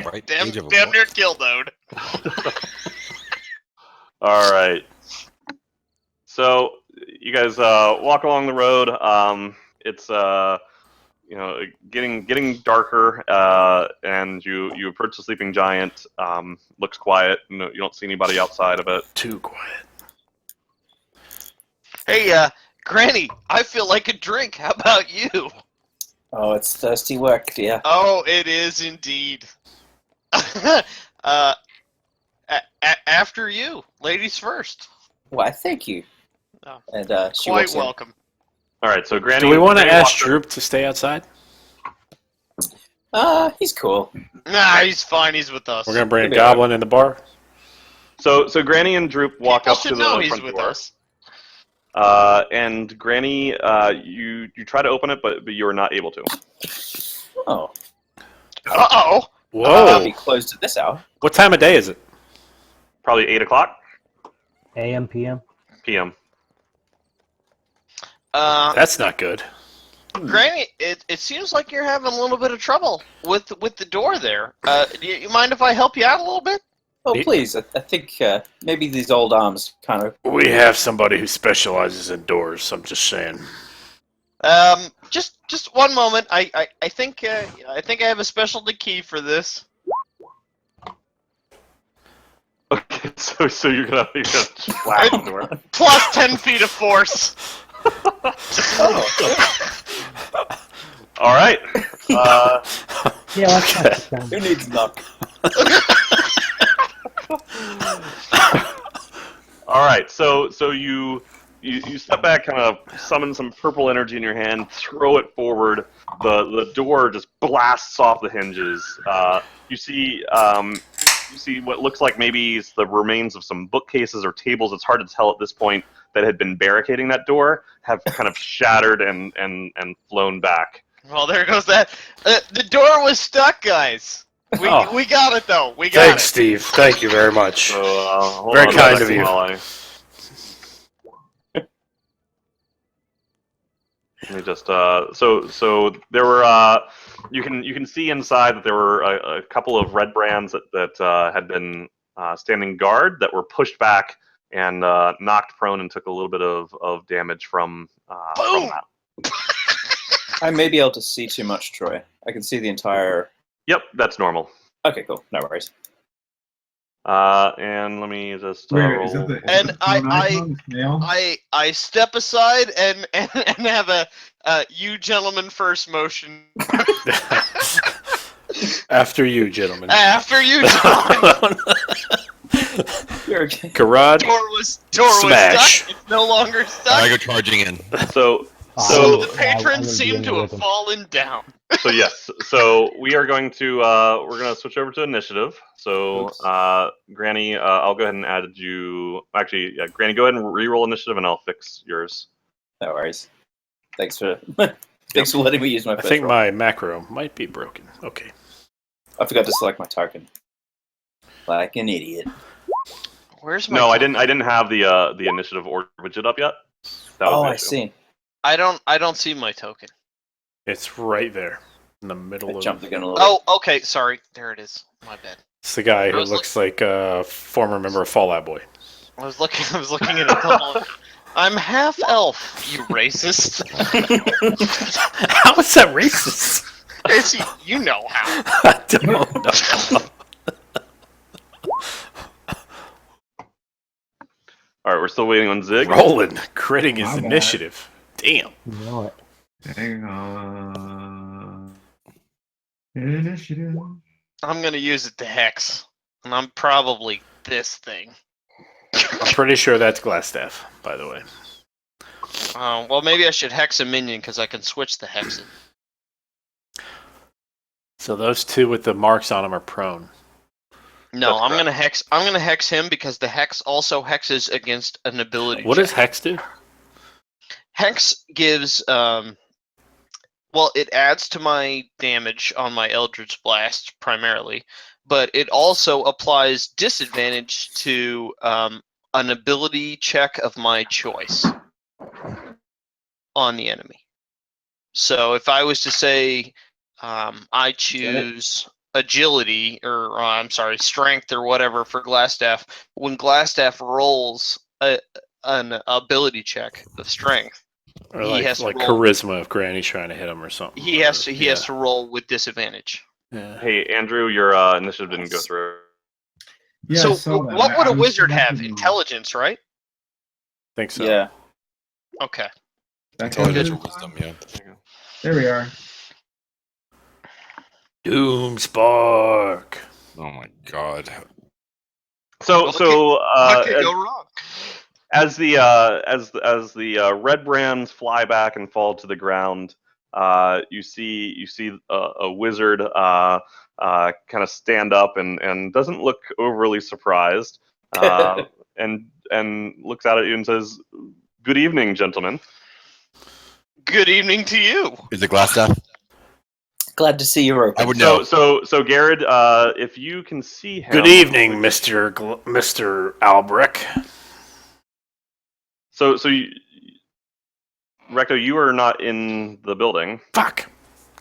Right damn, age of a damn book. near killed Ode. All right. So you guys walk along the road. It's getting darker, and you approach the sleeping giant. Looks quiet. No, you don't see anybody outside of it. Too quiet. Hey, Granny, I feel like a drink. How about you? Oh, it's thirsty work, dear. Oh, it is indeed. After you, ladies first. Why, thank you. Oh. And she Quite walks in. welcome. All right. So Granny. Do we want to Granny ask walks up- Droop to stay outside? He's cool. Nah, he's fine. He's with us. We're gonna bring a Maybe goblin in the bar. So Granny and Droop walk People up to should the know he's front with door. us. And Granny, you try to open it, but you are not able to. Oh, Uh-oh. I'll be Whoa! closed at this hour. What time of day is it? Probably 8 o'clock AM, PM. p.m. That's not good. Granny, it seems like you're having a little bit of trouble with the door there. Do you mind if I help you out a little bit? Oh, please. I think maybe these old arms kind of. We have somebody who specializes in doors. I'm just saying. Just one moment. I think I have a specialty key for this. Okay, so you're gonna slash the door. Plus 10 feet of force. All right. Yeah, let's Okay. not Who needs luck? All right. So you step back, kind of summon some purple energy in your hand, throw it forward. The door just blasts off the hinges. You see what looks like maybe it's the remains of some bookcases or tables. It's hard to tell at this point that had been barricading that door have kind of shattered and flown back. Well, there goes that. The door was stuck, guys. We got it though. We got Thanks, Steve. Thank you very much. So hold Very on a kind of second you. while Let me just so there were you can see inside that there were a couple of Redbrands that had been standing guard that were pushed back and knocked prone and took a little bit of damage from that. I may be able to see too much, Troy. I can see the entire. Yep, that's normal. Okay, cool. No worries. And let me just Wait, roll. is that the, is And that the phone icon? Snail? I step aside and have a you gentlemen first motion. After you, gentlemen. After you, gentlemen. You're okay. Garad. door was Smash. stuck. It's no longer I stuck. go charging in. So So the I patrons would be seem in to there have with him. fallen down. So yes, so we are going to we're going to switch over to initiative. So Granny, I'll go ahead and add you. Actually, yeah, Granny, go ahead and re-roll initiative, and I'll fix yours. No worries. Thanks for thanks for letting me use my I first think roll. my macro might be broken. Okay. I forgot to select my token. Like an idiot. Where's my? No, I token? didn't have the initiative order widget up yet. That was Oh, the I issue. see. I don't see my token. It's right there in the I middle jumped of. the gun a little bit. Oh, okay. Sorry. There it is. My bad. It's the guy who was looks like a former member of Fallout Boy. I was looking at a couple. I'm half elf. You racist. How is that racist? You know how. I don't know. All right, we're still waiting on Zig. Rolen critting his My bad. initiative. Damn. You know it. Hang on. Initiative. I'm gonna use it to hex, and I'm probably this thing. I'm pretty sure that's Glassstaff, by the way. Well, maybe I should hex a minion because I can switch the hexing. So those two with the marks on them are prone. No, That's I'm correct. gonna hex. I'm gonna hex him because the hex also hexes against an ability. What check. does Hex do? Hex gives well, it adds to my damage on my Eldritch Blast primarily, but it also applies disadvantage to an ability check of my choice on the enemy. So if I was to say I choose agility or I'm sorry, strength or whatever for Glassstaff, when Glassstaff rolls an ability check of strength, Or he like has to roll. charisma if Granny's trying to hit him or something. He has to roll with disadvantage. Yeah. Hey, Andrew, your initiative didn't go through. Yeah, I So saw that. what would I a was wizard have? selecting them. Intelligence, right? Think so. Yeah. Okay. That Intelligence or goes- wisdom, yeah. There we are. Doomspark. Oh my god. So What could go wrong? as the red brands fly back and fall to the ground, you see a wizard kind of stand up and doesn't look overly surprised, and looks out at you and says, "Good evening, gentlemen." Good evening to you. Is it glass staff? Glad to see you're open. I would know. So Garad, if you can see him. Good evening, Mr. Albrecht. So you, Recto, you are not in the building. Fuck.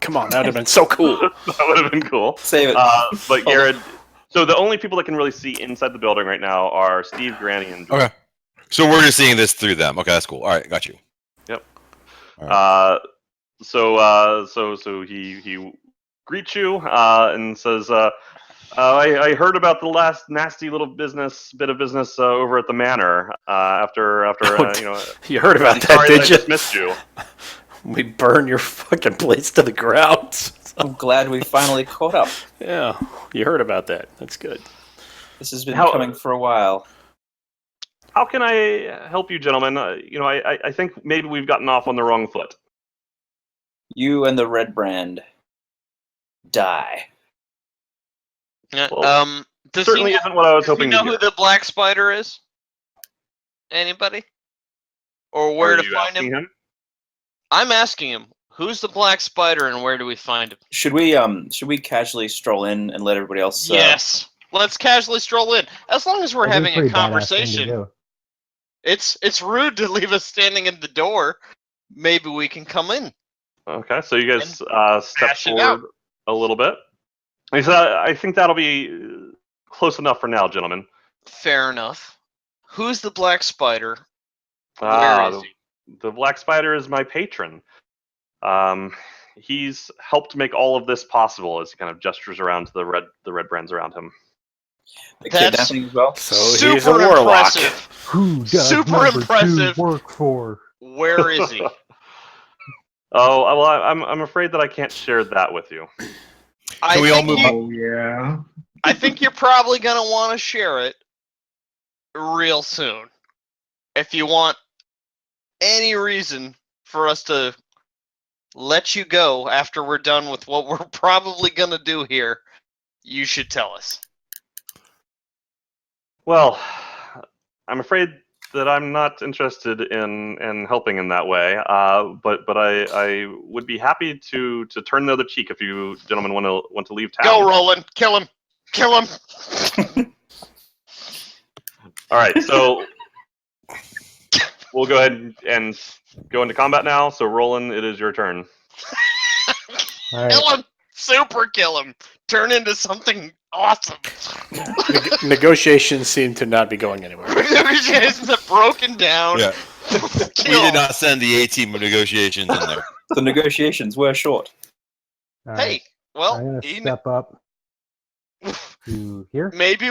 Come on, that would have been so cool. That would have been cool. Save it. But Garad, so the only people that can really see inside the building right now are Steve, Granny, and Druid. Okay. So we're just seeing this through them. Okay, that's cool. All right, got you. Yep. All So he greets you and says, I heard about the last nasty little bit of business over at the manor. After You heard about that, sorry that I did you? dismissed you. We burn your fucking place to the ground. I'm glad we finally caught up. Yeah, you heard about that. That's good. This has been How- coming for a while. How can I help you, gentlemen? I think maybe we've gotten off on the wrong foot. You and the Redbrand die. Well, Does Certainly he isn't what I was does he hoping know to who hear. the Black Spider is? Anybody? Or where Are to you find asking him? him? I'm asking him. Who's the Black Spider and where do we find him? Should we casually stroll in and let everybody else? Yes. Let's casually stroll in. As long as we're That'd be having a pretty badass thing to conversation. do. It's rude to leave us standing in the door. Maybe we can come in. Okay, so you guys step hash it out. forward a little bit. He said, I think that'll be close enough for now, gentlemen. Fair enough. Who's the Black Spider? Ah, Where is he? The Black Spider is my patron. He's helped make all of this possible as he kind of gestures around to the red brands around him. The That's- kidnapping as well. So he's a Super warlock. impressive. Who does Super number impressive. 2 work for? Where is he? Oh, well, I'm afraid that I can't share that with you. I we all think move you- up? Oh yeah. I think you're probably going to want to share it real soon. If you want any reason for us to let you go after we're done with what we're probably gonna do here, you should tell us. Well, I'm afraid that I'm not interested in helping in that way. But I would be happy to turn the other cheek if you gentlemen want to leave town. Go, Rolen. Kill him. Kill him. All right, so we'll go ahead and go into combat now. So, Roland, it is your turn. All right. Kill him. Super kill him. Turn into something awesome. Negotiations seem to not be going anywhere. Negotiations have broken down. Yeah. We Kill. did not send the A team of negotiations in there. The negotiations were short. All Hey, right. well, I'm gonna step up to here. maybe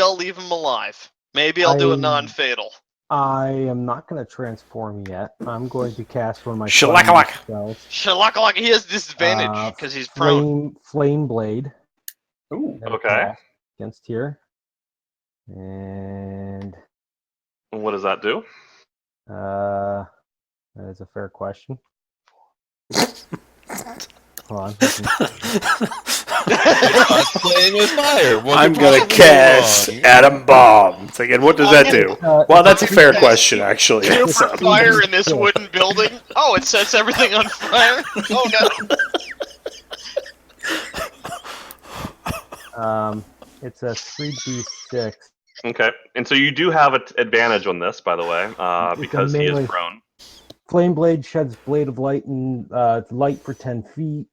I'll leave him alive. Maybe I'll do a I- non-fatal. I am not going to transform yet. I'm going to cast one of my Shalakalaka. spells. Shalaka, he has disadvantage because he's prone. Flame blade. Ooh. Okay. Against here. And What does that do? that is a fair question. Hold on. Playing with fire. What I'm could gonna possibly go cast wrong? Atom Bomb. Thinking, what does that do? Well, that's a fair question, actually. Super fire in this wooden building. Oh, it sets everything on fire. Oh no. It's a 3d6. Okay, and so you do have an advantage on this, by the way, because he melee. is prone. Flame blade sheds blade of light and light for 10 feet.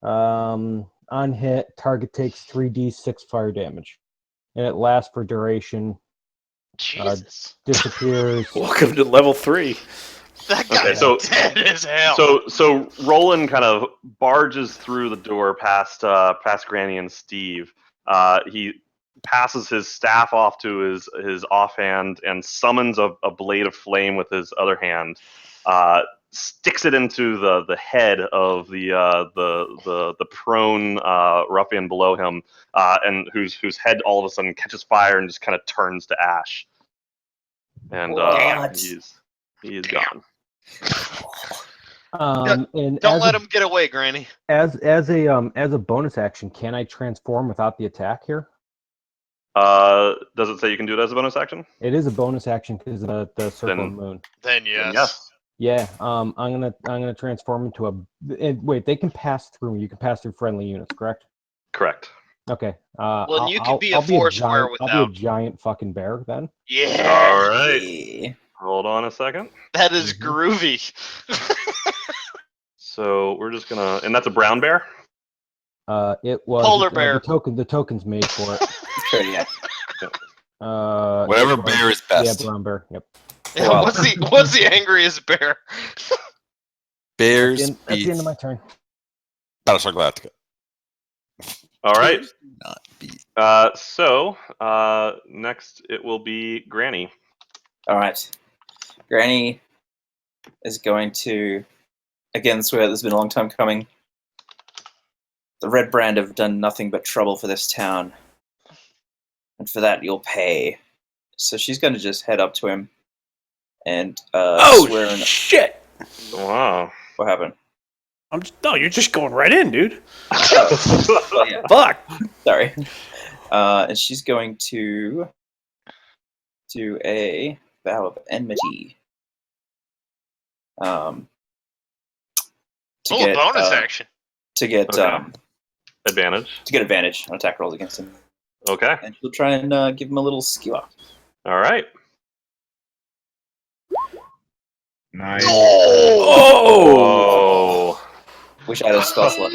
On hit, target takes 3d6 fire damage, and it lasts for duration. Jesus. Disappears. Welcome to level 3. That guy's Okay, so- dead as hell. So Roland kind of barges through the door past Granny and Steve. He passes his staff off to his offhand and summons a blade of flame with his other hand. Sticks it into the head of the prone ruffian below him, and whose head all of a sudden catches fire and just kind of turns to ash. And he is gone. And Don't as let a, him get away, Granny. as a bonus action, can I transform without the attack here? Does it say you can do it as a bonus action? It is a bonus action because of the circle Then- of the moon. Then yes. Then yes. Yeah, I'm gonna transform into wait, they can pass through me. You can pass through friendly units, correct? Correct. Okay. Well, you could be a four square I'll be a without. giant fucking bear then. Yeah. All right. Yeah. Hold on a second. That is Mhm. groovy. So we're just gonna, and that's a brown bear. It was Polar bear. The token's made for it. Sure, yeah. Whatever it was- bear is best. Yeah, brown bear. Yep. Yeah, Wow. what's the angriest bear? Bears That's the end of my turn. Battlestar Galactica. All right. Not beat. So next it will be Granny. All right. Granny is going to, again, swear this has been a long time coming. The Redbrand have done nothing but trouble for this town. And for that, you'll pay. So she's going to just head up to him and swear in. Shit! Wow. What happened? You're just going right in, dude. Well, yeah, Fuck! sorry. And she's going to do a vow of enmity. To get, bonus action. To get Okay. Advantage. to get advantage on attack rolls against him, Okay. and she'll try and give him a little skewer. All right. Nice. Oh! Wish I had a spell slot.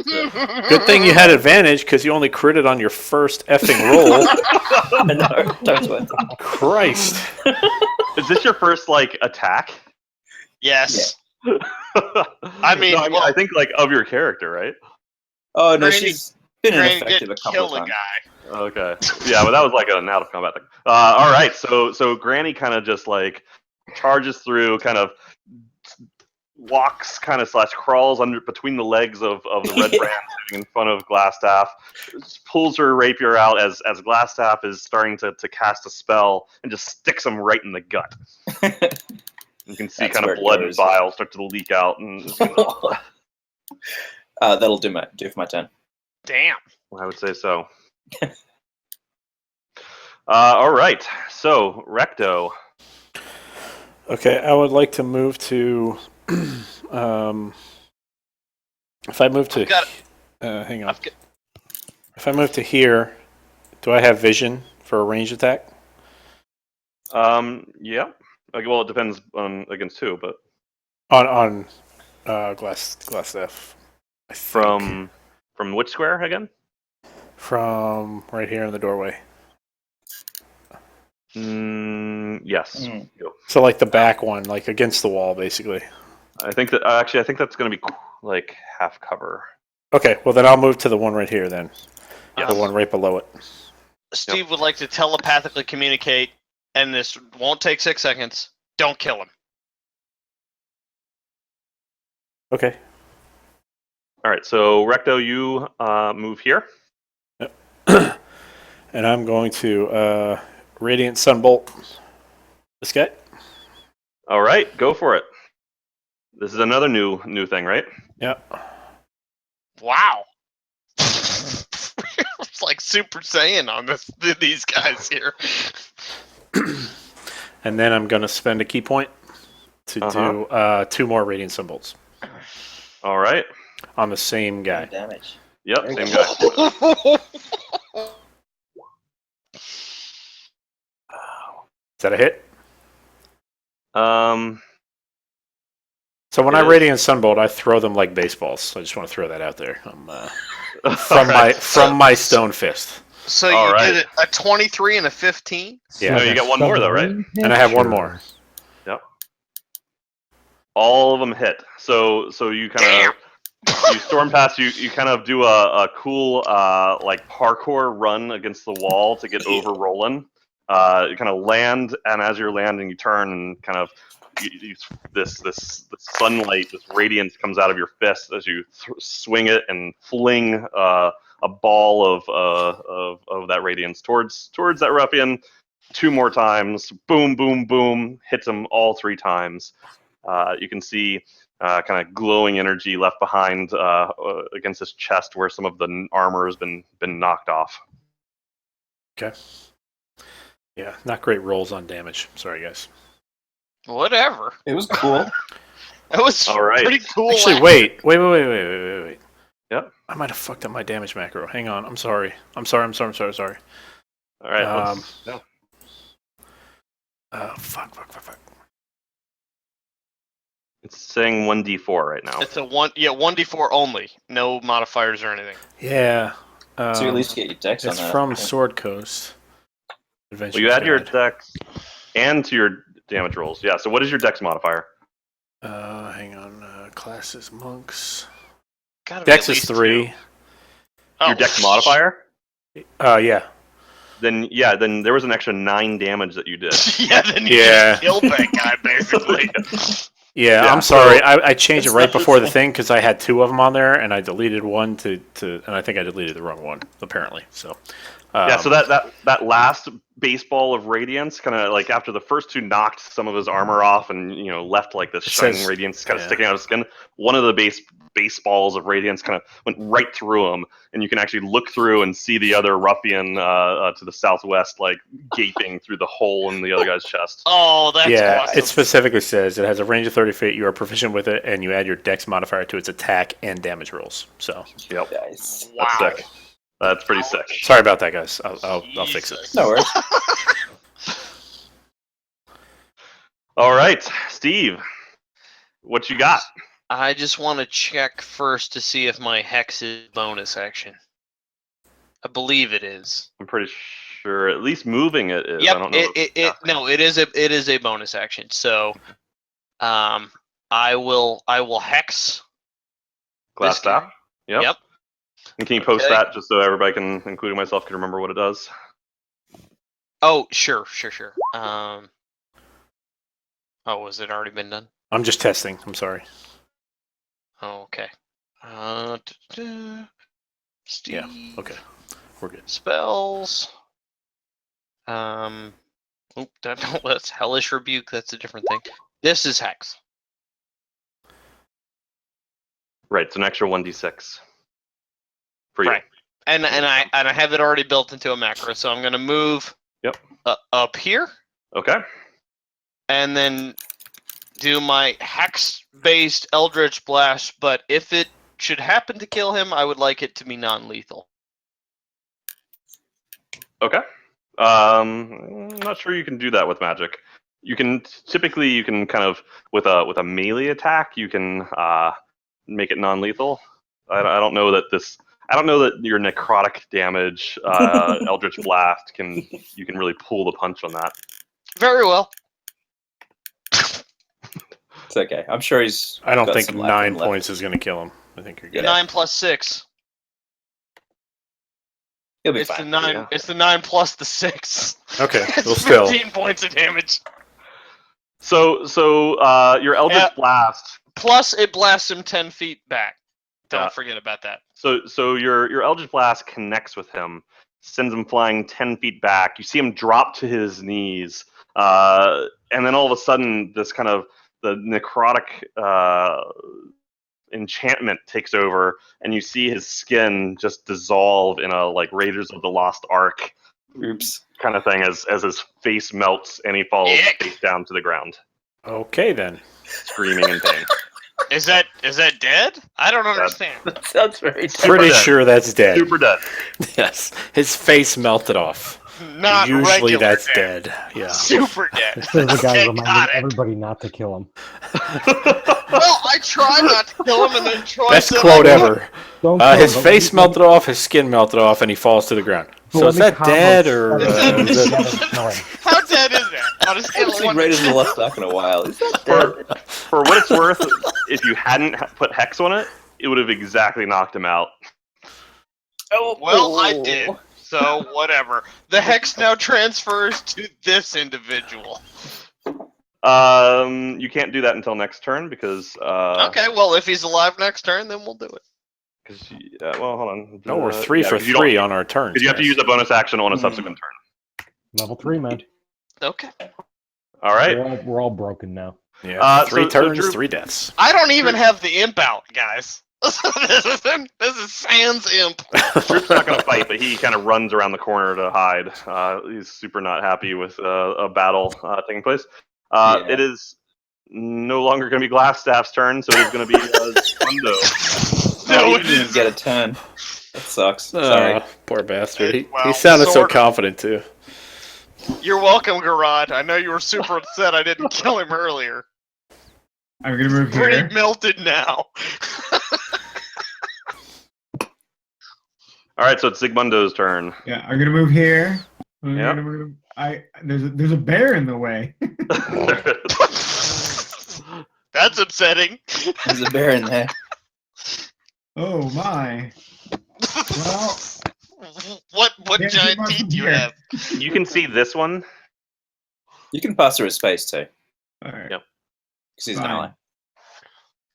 Good thing you had advantage because you only critted on your first effing roll. No, don't sweat. Christ. Is this your first attack? Yes. I mean, No, well- I think of your character, right? Oh no, Granny- she's been Granny ineffective a didn't couple kill of the times. guy. Okay. Yeah, but that was an out of combat thing. All right. So Granny kind of just charges through, kind of walks, / crawls under between the legs of the Redbrand sitting in front of Glassstaff, pulls her rapier out as Glassstaff is starting to cast a spell and just sticks him right in the gut. You can see That's kind where of it blood and goes. bile start to leak out, and That'll do for my turn. Damn. I would say so. All right. So, Recto. Okay, I would like to move to. If I move to, I've got- hang on. I've got- If I move to here, do I have vision for a ranged attack? Yeah. Well, it depends on against who, but On glass staff. I think. from which square again? From right here in the doorway. Yes. Mm. Go. So like the back one, like against the wall, basically. I think that actually, I think that's going to be like half cover. Okay, well then I'll move to the one right here then. Yes. The one right below it. Steve would like to telepathically communicate, and this won't take 6 seconds. Don't kill him. Okay. All right. So, Recto, you move here. And I'm going to Radiant Sunbolt this guy. All right. Go for it. This is another new thing, right? Yeah. Wow. It's like Super Saiyan on these guys here. And then I'm going to spend a key point to do 2 more Radiant Sunbolts All right. on the same guy. Damage. Yep. Very Same good. guy. Is that a hit? Um. So when It I is. Radiant Sunbolt, I throw them like baseballs. I just want to throw that out there. From Alright. my stone fist. So All you right. did a 23 and a 15? Yeah. No, you got one more though, right? And I have one more. All of them hit. So you kind of you storm past. You kind of do a cool like parkour run against the wall to get over Rolen. You kind of land, and as you're landing, you turn and kind of this sunlight, this radiance comes out of your fist as you swing it and fling a ball of that radiance towards that ruffian. 2 more times. Boom, boom, boom. Hits him all 3 times. You can see kind of glowing energy left behind against his chest where some of the armor has been knocked off. Okay. Yeah, not great rolls on damage. Sorry, guys. Whatever. It was cool. That was All right. pretty cool. Actually, wait. Yep. I might have fucked up my damage macro. Hang on. I'm sorry. Sorry. All right. Yeah. Fuck. It's saying 1d4 right now. It's a 1d4 only. No modifiers or anything. Yeah. So you at least get your dex on It's that. from Sword Coast. Well, you add your Guide. dex and to your damage rolls. Yeah. So what is your dex modifier? Hang on. Classes, monks. Gotta be Dex at is least 3. 2. Oh, Your dex modifier? Yeah. Then there was an extra 9 damage that you did. Yeah, then you Yeah. just killed that guy, basically. Yeah, Yeah, I'm sorry. so- I changed it It's right not before the just- thing because I had 2 of them on there, and I deleted one to and I think I deleted the wrong one apparently. So Yeah, so that last baseball of radiance, kind of like after the first 2 knocked some of his armor off, and left like this It shining says- radiance kind of yeah. sticking out of his skin. One of the baseballs of radiance kind of went right through him, and you can actually look through and see the other ruffian to the southwest, like gaping through the hole in the other guy's chest. Oh, that's yeah, awesome. it specifically says it has a range of 30 feet. You are proficient with it, and you add your Dex modifier to its attack and damage rolls. So Yep, Nice. Wow. that's sick. That's pretty sick. sorry about that, guys. I'll fix it. Jesus. No worries. All right, Steve, what you got? I just want to check first to see if my hex is bonus action. I believe it is. I'm pretty sure at least moving it is. Yep. I don't know. No, it is a bonus action. So, I will hex. Glass this guy. staff. Yep. Yep. And can you post Okay. that just so everybody can, including myself, can remember what it does? Oh, sure. Oh, has it already been done? I'm just testing. I'm sorry. Oh, okay. Steve. Yeah. Okay. We're good. Spells. That's Hellish Rebuke. That's a different thing. This is Hex. Right, it's an extra 1d6 for you. Right. And I have it already built into a macro, so I'm gonna move. Yep. Up here, Okay. and then do my hex-based Eldritch Blast. But if it should happen to kill him, I would like it to be non-lethal. Okay. I'm not sure you can do that with magic. You can typically kind of with a melee attack you can make it non-lethal. I don't know that your necrotic damage Eldritch Blast you can really pull the punch on that. Very well. It's okay. I'm sure he's. I don't got think some life 9 left. points is going to kill him. I think you're good. Yeah. 9 plus 6. He'll be It's fine. the 9. Yeah. It's the 9 plus the 6. Okay, It's well, still. 15 points of damage. So your Eldritch Yeah. Blast. Plus, it blasts him 10 feet back. Don't Yeah. forget about that. So your Eldritch Blast connects with him, sends him flying 10 feet back. You see him drop to his knees, and then all of a sudden, this kind of the necrotic enchantment takes over, and you see his skin just dissolve in a like Raiders of the Lost Ark Oops. kind of thing as his face melts and he falls Ick. face down to the ground, Okay, then. screaming in pain. Is that dead? I don't understand. That sounds very. Pretty dead. sure that's dead. Super dead. Yes. His face melted off. Not Usually regular that's dead. dead. Yeah. Super dead. This is the guy Okay, reminding got it. everybody not to kill him. Well, I try not to kill him, and then Troy Best said quote I would. ever. Don't kill His him, but face let me- melted off, his skin melted off, and he falls to the ground. but So let is me that combo dead or that is together it... and kill him. How dead is that? On a I scale haven't of seen 1 Raiders to of the Lost Ark in a while. Is that dead? For what it's worth, if you hadn't put Hex on it, it would have exactly knocked him out. Oh, Well, I did. So, whatever. The hex now transfers to this individual. You can't do that until next turn because Okay, well, if he's alive next turn, then we'll do it. well, hold on. No, we're 3 for 'cause you don't- 3 on our turns. Because you have to guys. use a bonus action on a subsequent turn. Level 3, man. Okay. All right. We're all broken now. Yeah, 3 so turns, Drew- 3 deaths. I don't even have the imp out, guys. this is Sans imp. Droop's not going to fight, but he kind of runs around the corner to hide. He's super not happy with a battle taking place. Yeah. It is no longer going to be Glassstaff's turn, so it is going to be Mundo. No, he it didn't is. get a 10. That sucks. Sorry. Poor bastard. He Well, sounded so sort of. confident, too. You're welcome, Garad. I know you were super upset I didn't kill him earlier. I'm gonna move Pretty here. melted now. All right, so it's Zigmundo's turn. Yeah, I'm gonna move here. I'm Yep. gonna move. There's a bear in the way. That's upsetting. There's a bear in there. Oh my. Well, what Yeah, giant keep teeth on do you here. have? You can see this one. You can pass through his space too, all right. Yep. because he's an Fine. ally.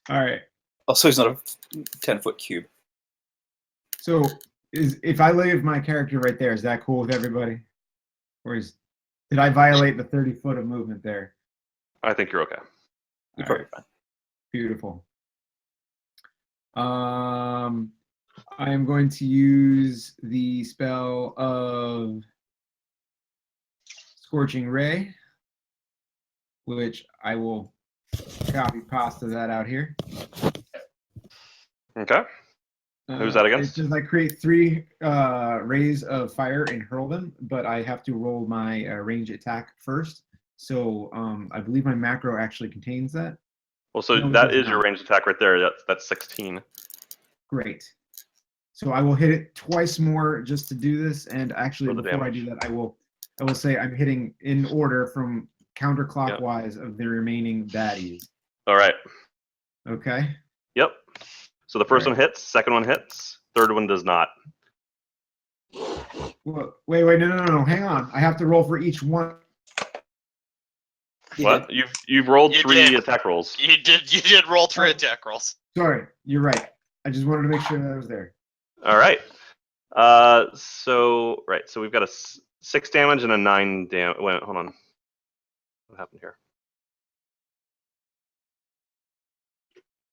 All right. Also, he's not a 10-foot cube. So, if I leave my character right there, is that cool with everybody? Or did I violate the 30 foot of movement there? I think you're okay. You're All probably right. fine. Beautiful. I am going to use the spell of Scorching Ray, which I will copy pasta that out here. Okay. Who's that against? It says I create 3 rays of fire and hurl them, but I have to roll my range attack first. So I believe my macro actually contains that. Well, so No, it that does is your not. ranged attack right there. That's 16. Great. So I will hit it twice more just to do this. And actually, For the before I damage. do that, I will say I'm hitting in order from counterclockwise of the remaining baddies. All right. Okay. Yep. So the first Right. one hits, second one hits, third one does not. Well, wait, no. Hang on. I have to roll for each one. What? You've rolled You 3 did. attack rolls. You did roll 3 attack rolls. Sorry, you're right. I just wanted to make sure that I was there. All right. So we've got a 6 damage and a 9 damage. Wait, hold on. What happened here?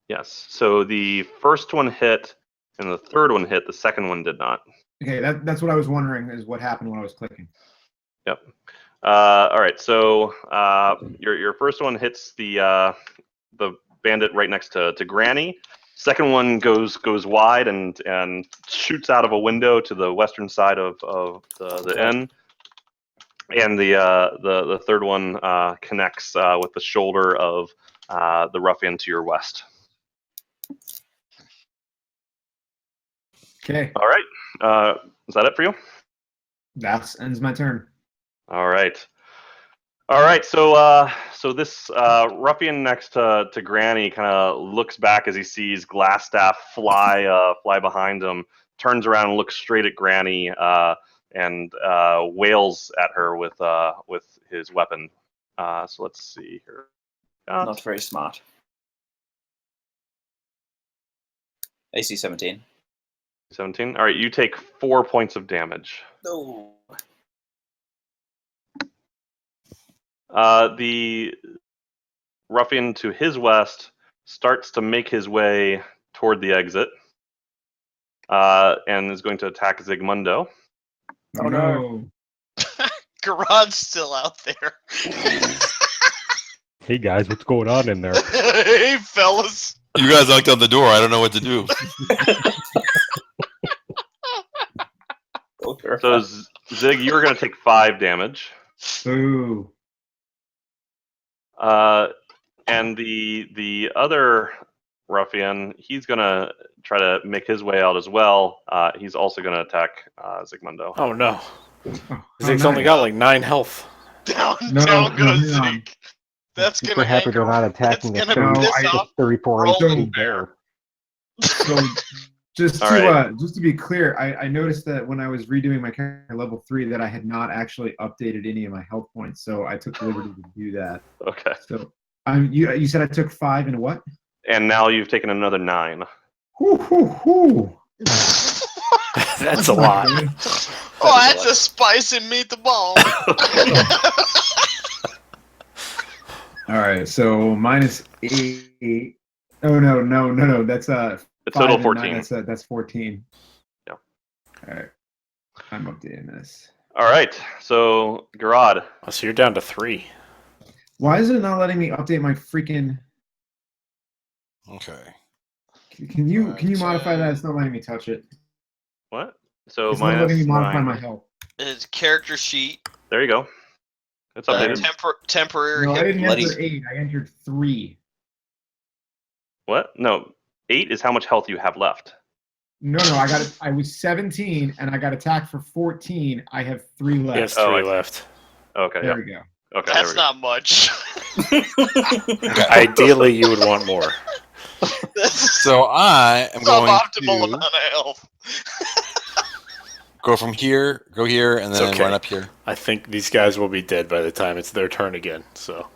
Yes. So the first one hit, and the third one hit. The second one did not. Okay, that's what I was wondering is what happened when I was clicking. Yep. All right. So your first one hits the bandit right next to Granny. Second one goes wide and shoots out of a window to the western side of the inn. And the third one connects with the shoulder of the ruffian to your west. Okay, All right. Is that it for you? that ends my turn. All right. All right. So this ruffian next to Granny kind of looks back as he sees Glassstaff fly behind him, turns around and looks straight at Granny, and wails at her with his weapon. So let's see here. Not very smart. AC 17. 17. All right. You take 4 points of damage. No. The ruffian to his west starts to make his way toward the exit, and is going to attack Zigmundo. Oh, no. Garad's still out there. Hey guys, what's going on in there? Hey, fellas. You guys knocked on the door. I don't know what to do. So Zig, you're going to take 5 damage. Ooh. And the other ruffian, he's going to try to make his way out as well. He's also going to attack Zigmundo. Oh no. Oh, Zig's nice. only got like 9 health. Down No, goes hang on. Zeke. That's Super gonna happy anger. they're not attacking That's the gonna No, piss off 34 Rolen HP bear. So just All to right. just to be clear, I noticed that when I was redoing my character level 3 that I had not actually updated any of my health points, so I took the liberty to do that. Okay. So you said I took 5 and what? And now you've taken another 9. Whoo, whoo, whoo. That's a lot. Oh, that's a spicy meatball. All right, so -8. Oh no. That's The 5 total and 14. 9, that's 14. Yeah. All right, I'm updating this. All right. So Garad. Oh, so you're down to 3. Why is it not letting me update my freaking? Okay. Can you Alright, modify that? It's not letting me touch it. What? So It's not letting me modify -9. my health. His character sheet. There you go. It's updated. Temporary No, I hit didn't bloody- enter 8. I entered 3. What? No. 8 is how much health you have left. No, I was 17 and I got attacked for 14. I have 3 He has left. 3 I see. left. Okay. There Yeah. we go. Okay. There That's we go. not much. Ideally, you would want more. That's So I am going suboptimal to amount of health. go from here, go here, and It's then okay. run up here. I think these guys will be dead by the time it's their turn again. So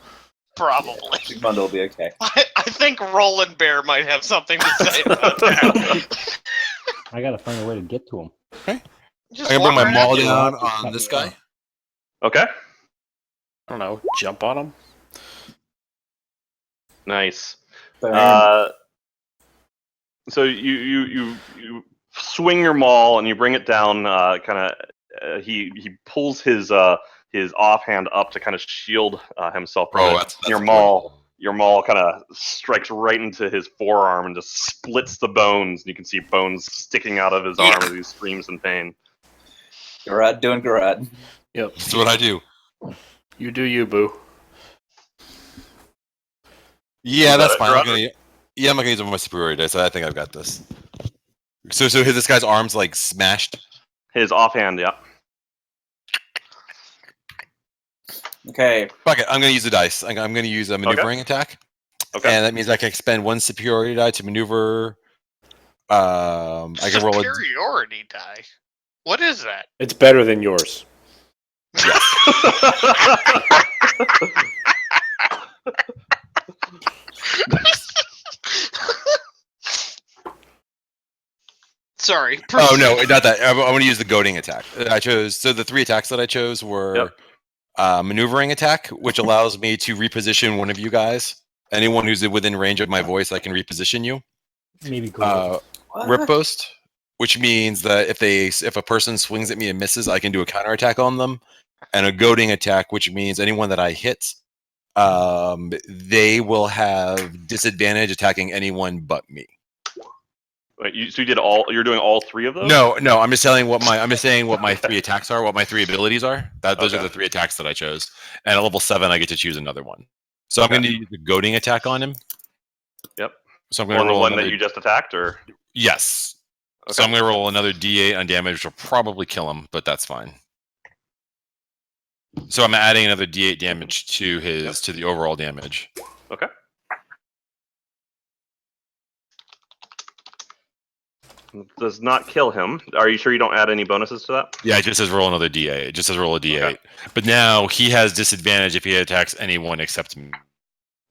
Probably. Bundle will be okay. I think Roland Bear might have something to say about that. I gotta find a way to get to him. Just I can bring walk my right maul at you. down Just on cut this me guy. off. Okay. I don't know. Jump on them. Nice. Boom. So you swing your maul and you bring it down. He pulls his offhand up to kind of shield himself from it. That's Your maul kind of strikes right into his forearm and just splits the bones. You can see bones sticking out of his arm as he screams in pain. Garad doing Garad. Yep. That's what I do. You do you, boo. Yeah, Is that's that fine. it, I'm gonna use my superiority dice. I think I've got this. So this guy's arms like smashed. His offhand, yeah. Okay. Fuck it. I'm gonna use the dice. I'm gonna use a maneuvering attack. Okay. And that means I can expend 1 superiority die to maneuver. I can roll a. Superiority die. What is that? It's better than yours. Sorry. Oh no, not that. I want to use the goading attack. I chose. So the 3 attacks that I chose were maneuvering attack, which allows me to reposition one of you guys Anyone who's within range of my voice, I can reposition you. Maybe great. Riposte, which means that if a person swings at me and misses, I can do a counterattack on them, and a goading attack, which means anyone that I hit, they will have disadvantage attacking anyone but me. Wait, so you did all? You're doing all 3 of those? No, I'm just saying what my 3 attacks are, what my 3 abilities are. Those are the 3 attacks that I chose. And at level 7, I get to choose another one. So I'm going to use the goading attack on him. Yep. So I'm going to roll the one another... that you just attacked, or yes. Okay. So I'm going to roll another D8 on damage, which will probably kill him, but that's fine. So I'm adding another D8 damage to to the overall damage. Okay. Does not kill him. Are you sure you don't add any bonuses to that? Yeah, it just says roll another D8. It just says roll a D8. Okay. But now he has disadvantage if he attacks anyone except me.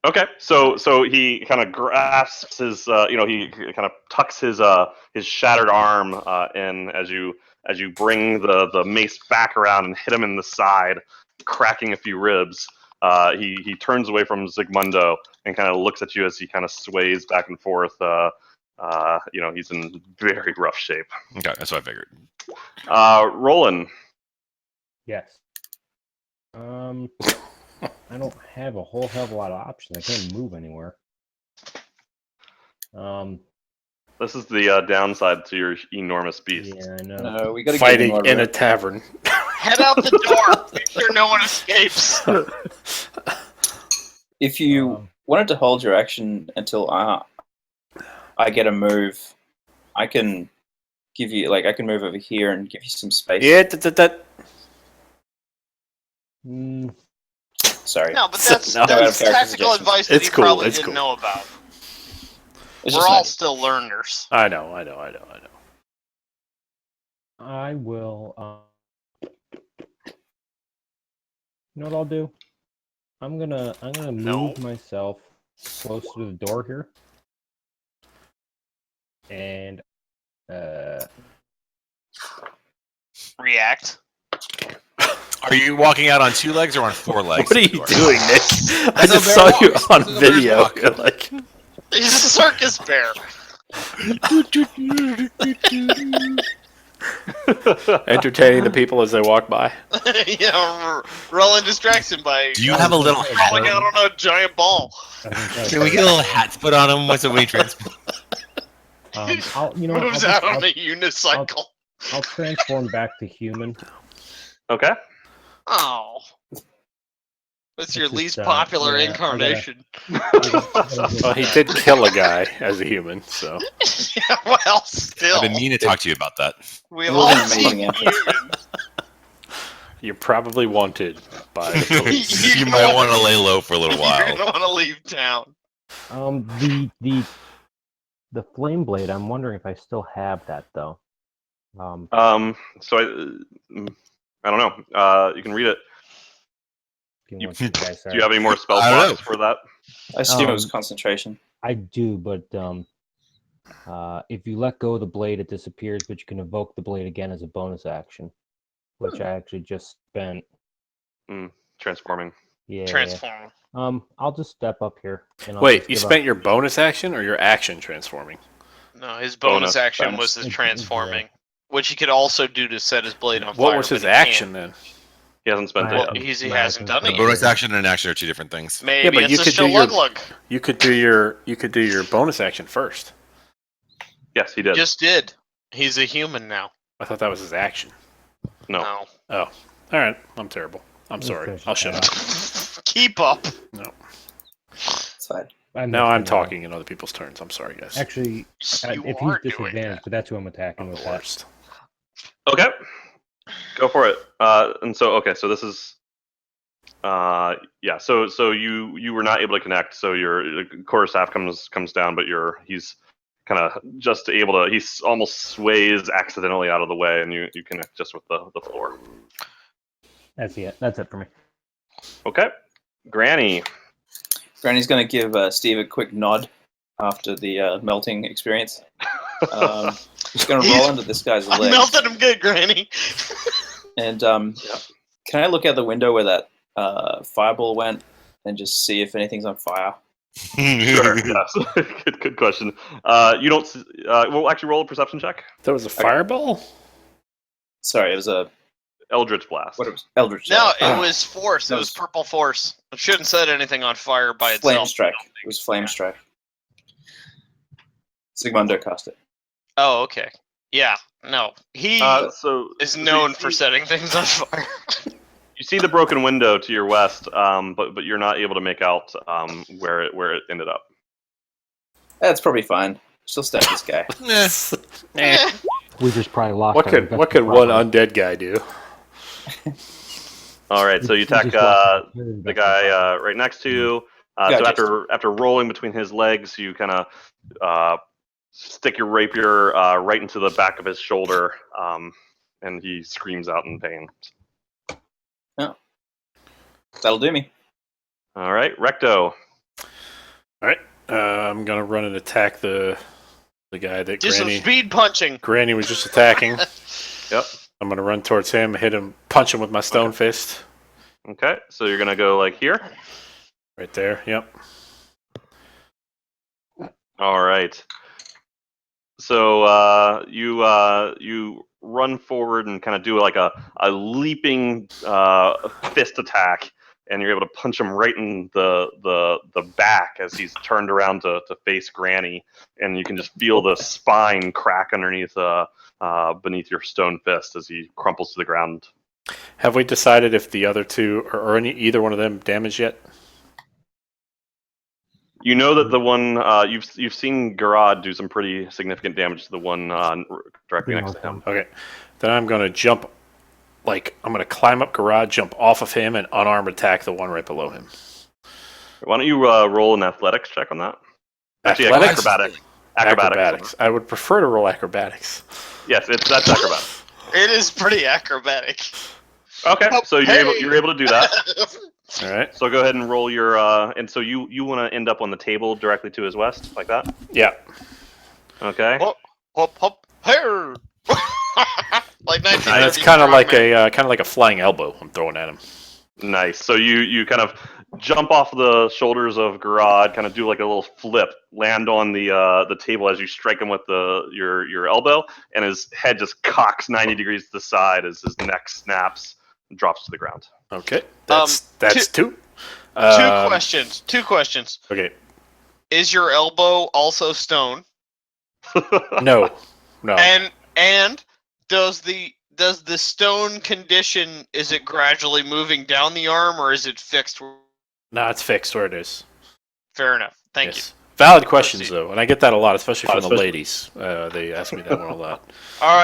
Okay, so he kind of grasps his, he kind of tucks his shattered arm in as you bring the mace back around and hit him in the side, cracking a few ribs. He turns away from Zygmundo and kind of looks at you as he kind of sways back and forth. He's in very rough shape. Okay, that's what I figured. Rolen. Yes. I don't have a whole hell of a lot of options. I can't move anywhere. This is the downside to your enormous beast. Yeah, I know. No, we gotta Fighting get in a tavern. Head out the door. Make sure no one escapes. If you wanted to hold your action until I get a move, I can give you I can move over here and give you some space. Yeah, Sorry. No, but that's No, that's character tactical suggestions. advice that It's you cool, probably it's didn't cool. know about. It's We're just all nice. still learners. I know. I will. You know what I'll do? I'm gonna move myself close to the door here, and React. Are you walking out on 2 legs or on 4 legs? What are you doing, Nick? I That's just a saw bear you walk. on That's a bear's video. walk. You're like, He's a circus bear. entertaining the people as they walk by. Roland distracts him by Do you have a little hat? crawling out on a giant ball. Can we get a little hats put on him once a week? Moves out on a unicycle. I'll transform back to human. Okay. Oh. That's your It's just, least popular yeah, incarnation. Well, he did kill a guy as a human, so. Yeah, well, still. I've been meaning to talk to you about that. We've It all was an seen amazing humans. You're probably wanted by the police. You might want to lay low for a little You're while. gonna want to leave town. The flame blade. I'm wondering if I still have that though. So I don't know. You can read it. Give me one second, guys, Do you have any more spell I don't slots for that? I assume it was concentration. I do, but if you let go of the blade, it disappears, but you can evoke the blade again as a bonus action, which I actually just spent. Transforming. Yeah. Transform. I'll just step up here. And I'll Wait, just you give spent your bonus action or your action transforming? No, his bonus action bonus. was his transforming, which he could also do to set his blade on fire. What was his but he action can't. then? He hasn't spent Well, it yet. he hasn't done The it bonus yet. action and action are 2 different things. Maybe Yeah, but it's you a could do your- shalug. You could do your bonus action first. Yes, he did. Just did. He's a human now. I thought that was his action. No. Oh, all right. I'm terrible. I'm Let's sorry. finish I'll it shut out. up. Keep up. No. It's fine. Now I'm talking in other people's turns. I'm sorry, guys. Actually, You if are he's doing disadvantaged, that. but that's who I'm attacking I'm with the that. worst. Okay. Go for it. So this is. So you were not able to connect. So your quarterstaff comes down, but he's kind of just able to. He almost sways accidentally out of the way, and you connect just with the floor. That's it. That's it for me. Okay. Granny. Granny's going to give Steve a quick nod after the melting experience. She's going to roll into this guy's I leg. melted him good, Granny. And can I look out the window where that fireball went and just see if anything's on fire? Sure. Yes. Good question. You don't. Well, actually, roll a perception check. That was a fireball? Sorry, it was a Eldritch blast. what? It was Eldritch. No, Blast. it was force. It No, was it's- purple force. It shouldn't set anything on fire by Flame itself. strike. It was flame strike. Sigmundo cast it. Oh, okay. Yeah. No, he So is so known you for see- setting things on fire. You see the broken window to your west, but you're not able to make out where it ended up. That's probably fine. Still stab this guy. Eh. We just probably lost. What our could investment one property. undead guy do? All right, so you We attack just lost our the investment guy property. right next to you. Gotcha. So after rolling between his legs, you kind of stick your rapier right into the back of his shoulder, and he screams out in pain. That'll do me. All right, Recto. I'm gonna run and attack the guy that Do some Granny speed punching. was just attacking. Yep. I'm gonna run towards him, hit him, punch him with my stone fist. Okay, so you're gonna go like here. Right there. Yep. All right. So you run forward and kind of do like a leaping fist attack, and you're able to punch him right in the back as he's turned around to face Granny, and you can just feel the spine crack underneath beneath your stone fist as he crumples to the ground. Have we decided if the other two or either one of them damaged yet? You know that the one you've seen Garad do some pretty significant damage to the one directly next to him. Okay. Then I'm gonna jump. I'm gonna climb up Garad, jump off of him, and unarmed attack the one right below him. Why don't you roll an athletics check on that? Actually, Athletics? acrobatics. I would prefer to roll acrobatics. Yes, that's acrobatics. It is pretty acrobatic. Okay, so Hey! you're able to do that. All right. So go ahead and roll your and so you want to end up on the table directly to his west, like that. Yeah. Okay. Hop, hop, hop, here. Like 19. And it's kind of like a flying elbow I'm throwing at him. Nice. So you kind of jump off the shoulders of Garad, kind of do like a little flip, land on the table as you strike him with your elbow, and his head just cocks 90 degrees to the side as his neck snaps and drops to the ground. Okay. That's two. Two questions. Okay. Is your elbow also stone? No. And does the stone condition, is it gradually moving down the arm or is it fixed? No, it's fixed where it is. Fair enough. Thank you. Valid questions, Proceed. though, and I get that a lot, especially from the ladies. They ask me that one a lot.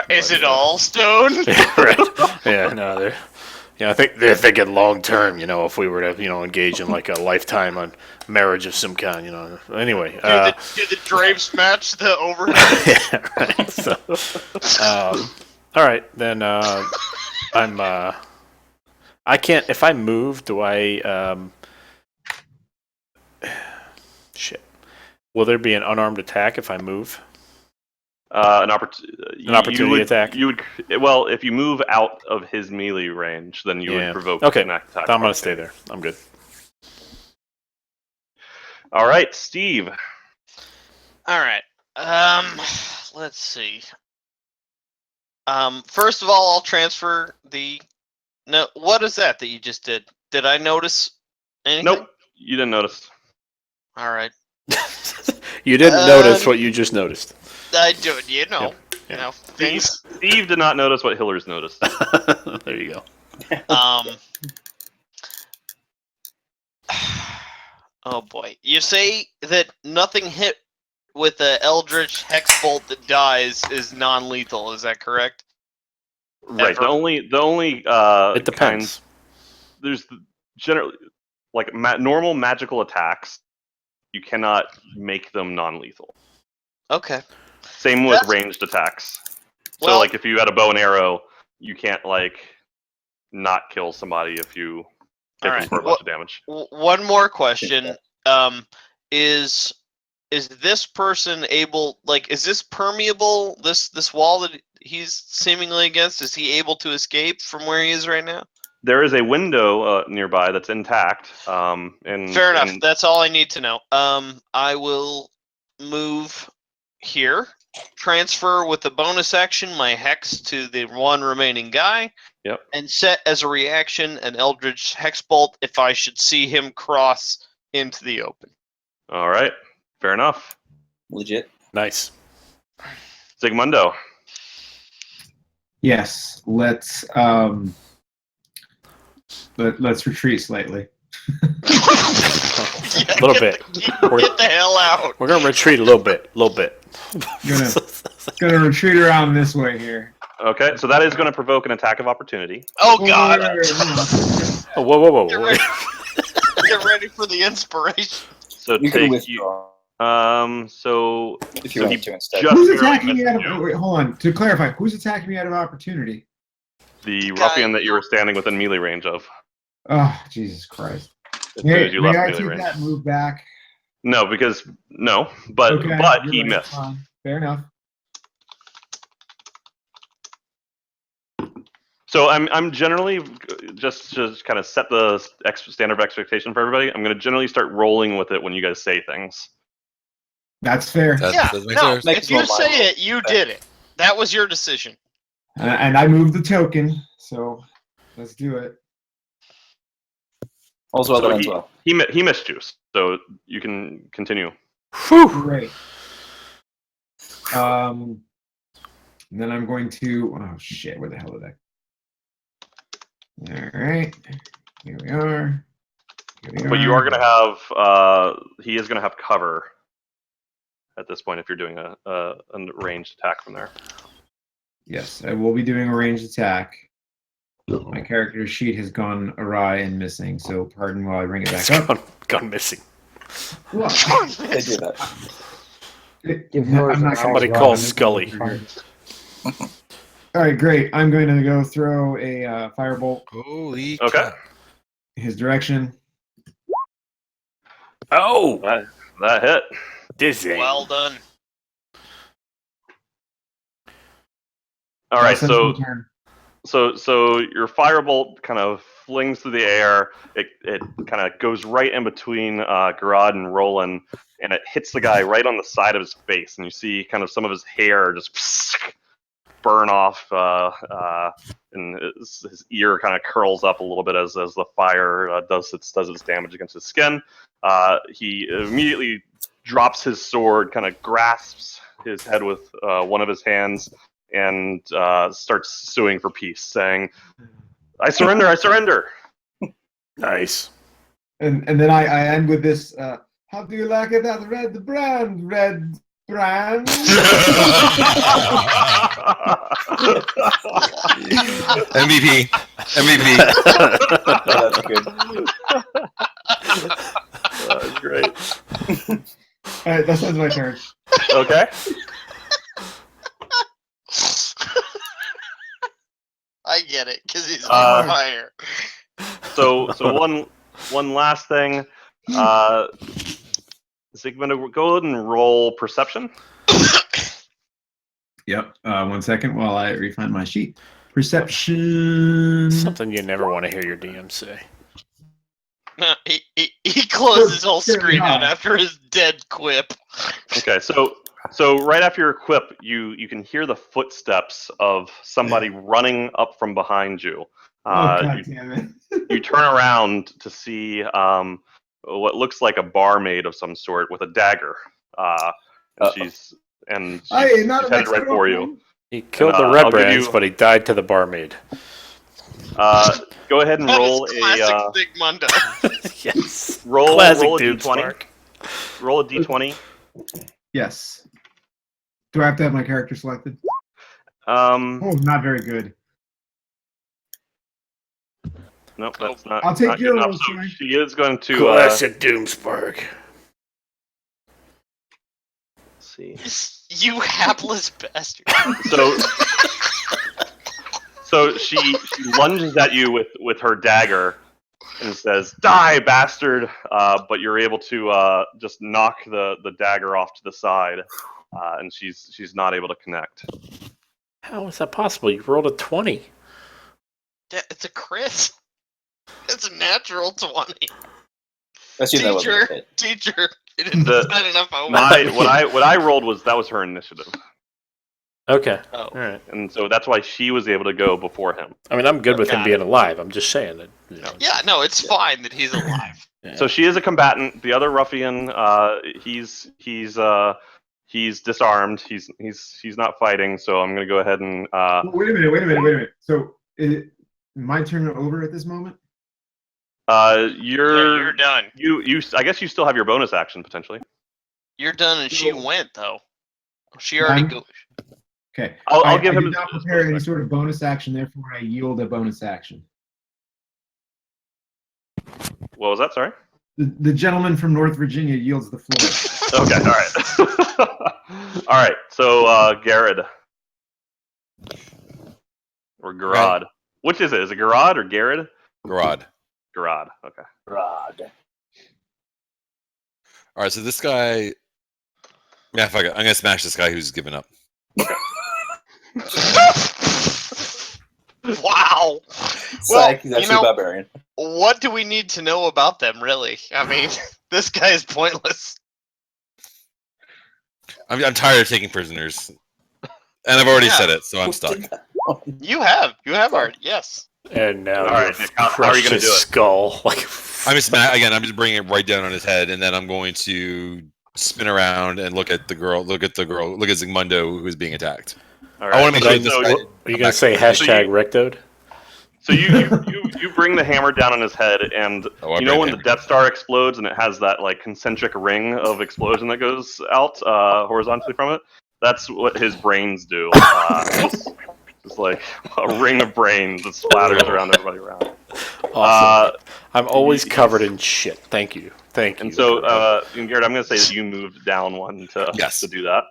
Is it all stone? Right. Yeah, no, they're. I think they're thinking long term. If we were to, engage in like a lifetime on marriage of some kind. Anyway. Do the drapes match the overhead? Yeah. Right. So, all right, then. I can't. If I move, do I? Shit. Will there be an unarmed attack if I move? An opportunity attack? You would. Well, if you move out of his melee range, then you would provoke an attack. I'm gonna stay there. I'm good. All right, Steve. All right. Let's see. First of all, I'll transfer the. No, what is that you just did? Did I notice anything? Nope, you didn't notice. All right. You didn't notice what you just noticed. I do it, you know. Yep. Things. Steve did not notice what Hiller's noticed. There you go. Oh boy. You say that nothing hit with the Eldritch Hex Bolt that dies is non-lethal, is that correct? Right. Ever? The only It depends. There's generally like normal magical attacks. You cannot make them non-lethal. Okay. Same with ranged attacks. So, Well- like, if you had a bow and arrow, you can't, like, not kill somebody if you hit them Alright, for a bunch of damage. One more question. Is this person able, like, is this permeable, this wall that he's seemingly against, is he able to escape from where he is right now? There is a window nearby that's intact. And Fair enough. That's all I need to know. I will move here, transfer with a bonus action my hex to the one remaining guy. Yep. And set as a reaction an Eldritch Hex Bolt if I should see him cross into the open. All right. Fair enough. Legit. Nice. Zygmundo. Yes, let's retreat slightly. A little bit. Get the hell out. We're gonna retreat a little bit. Gonna retreat around this way here. Okay, so that is going to provoke an attack of opportunity. Oh God! Oh, whoa. Get ready for the inspiration. So You can take withdraw so if you so want he to instead. just Who's barely attacking me missed out of? you. Wait, hold on. To clarify, who's attacking me out of opportunity? The ruffian that you were standing within melee range of. Oh, Jesus Christ! As soon as you May left I melee take range. that move back? No, but Okay, but you're he right, missed. fine. Fair enough. So I'm generally just kind of set the standard of expectation for everybody. I'm going to generally start rolling with it when you guys say things. That's fair. Yeah, That makes no. sense. Makes If you more say mind. it, you did it. That was your decision. And I moved the token, so let's do it. All's well So that ends well. he missed you, so you can continue. Great. And then I'm going to. Oh shit! Where the hell did I? All right. Here we are. But you are going to have he is going to have cover at this point if you're doing a ranged attack from there. Yes, I will be doing a ranged attack. My character sheet has gone awry and missing, so pardon while I bring it back up. Gone missing. What? They do that. Give yours I'm not an Somebody hour, call Rob. Scully. All right, great. I'm going to go throw a firebolt Holy Okay. cow. his direction. Oh, That hit. dizzy. Well done. All right, That's so my turn. So your firebolt kind of flings through the air. It kind of goes right in between Garad and Rolen, and it hits the guy right on the side of his face, and you see kind of some of his hair just burn off, and his ear kind of curls up a little bit as the fire does its damage against his skin. He immediately drops his sword, kind of grasps his head with one of his hands, and starts suing for peace, saying, "I surrender! I surrender!" Nice. And then I end with this. How do you like it at Redbrand? Redbrand? MVP. Yeah, that's good. That's great. All right, that ends my turn. Okay. I get it, because he's Uh, on fire. So one last thing. Zygmunt, go ahead and roll perception. Yep. 1 second while I refine my sheet. Perception. Something you never want to hear your DM say. He closed his whole Sure, screen out yeah. after his dead quip. Okay, so right after your quip, you can hear the footsteps of somebody running up from behind you. God damn it. You turn around to see what looks like a barmaid of some sort with a dagger, and she's Hey, not headed right for you. He killed the I'll red give brands, you- but he died to the barmaid. Go ahead and That roll is classic a Zygmundo. Yes. roll Classic a dude, d20. Spark. Roll a d20. Yes. Do I have to have my character selected? Um, Oh, not very good. nope, that's not. I'll take not your good enough. roll, So sorry. she is going to. Classic Doomspark. Let's see. You hapless bastard. So she lunges at you with her dagger and says, "Die, bastard!" But you're able to just knock the dagger off to the side, and she's not able to connect. How is that possible? You rolled a 20. It's a crit. It's a natural 20. Assume that wasn't a Teacher, hit. teacher, you didn't The- spend enough homework. What I rolled was that was her initiative, Okay. Oh. All right. and so that's why she was able to go before him. I mean, I'm good with him Got being alive. I'm just saying that. You know, Yeah, no, it's fine that he's alive. yeah. So she is a combatant. The other ruffian, he's disarmed. He's not fighting. So I'm gonna go ahead and. Well, wait a minute. So, is it my turn over at this moment? You're done. You. I guess you still have your bonus action potentially. You're done, and she went though. She already go. Okay. I'll give him I did not prepare any sort of bonus action, therefore I yield a bonus action. What was that? Sorry. The gentleman from North Virginia yields the floor. Okay. All right. All right. So Garad or Garad. Right. Which is it? Is it Garad or Garad? Garad. Garad. Okay. Rod. All right, so this guy. Yeah, fuck it. I'm gonna smash this guy who's given up. Wow. Psych, he's actually a barbarian. What do we need to know about them, really? I mean, this guy is pointless. I'm tired of taking prisoners, and I've already said it, so I'm stuck. You have already, yes. And now All right, you've Nick, how are you crushed gonna his do it? skull. Like, I'm just bringing it right down on his head, and then I'm going to spin around and look at Zygmundo who is being attacked. All I want to make sure So- this so- guy. are you gonna say hashtag rectoed? So you bring the hammer down on his head, and Oh, I you know bring when the the Death Star explodes and it has that like concentric ring of explosion that goes out horizontally from it? That's what his brains do. Just like a ring of brains that splatters around everybody around. Awesome. I'm always covered in shit. Thank you. Thank you. And so, Garrett, I'm going to say that you moved down one to do that.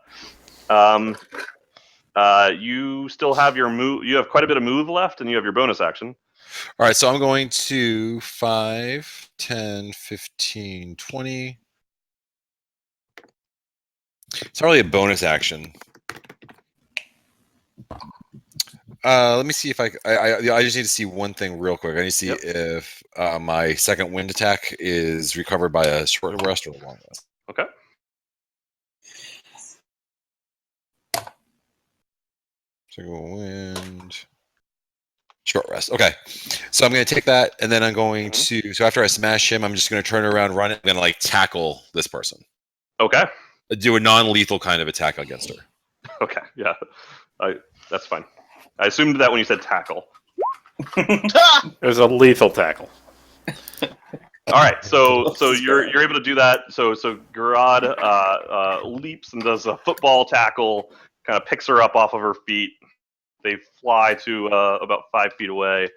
You still have your move. You have quite a bit of move left, and you have your bonus action. All right, so I'm going to 5, 10, 15, 20. It's not really a bonus action. Let me see if I just need to see one thing real quick. I need to see if my second wind attack is recovered by a short rest or a long rest. Okay. Second wind. Short rest. Okay. So I'm going to take that, and then I'm going to... So after I smash him, I'm just going to turn around, run it. I'm going to, tackle this person. Okay. Do a non-lethal kind of attack against her. Okay, yeah. That's fine. I assumed that when you said tackle. It was a lethal tackle. All right, so you're able to do that. So Garad leaps and does a football tackle, kind of picks her up off of her feet. They fly to about 5 feet away.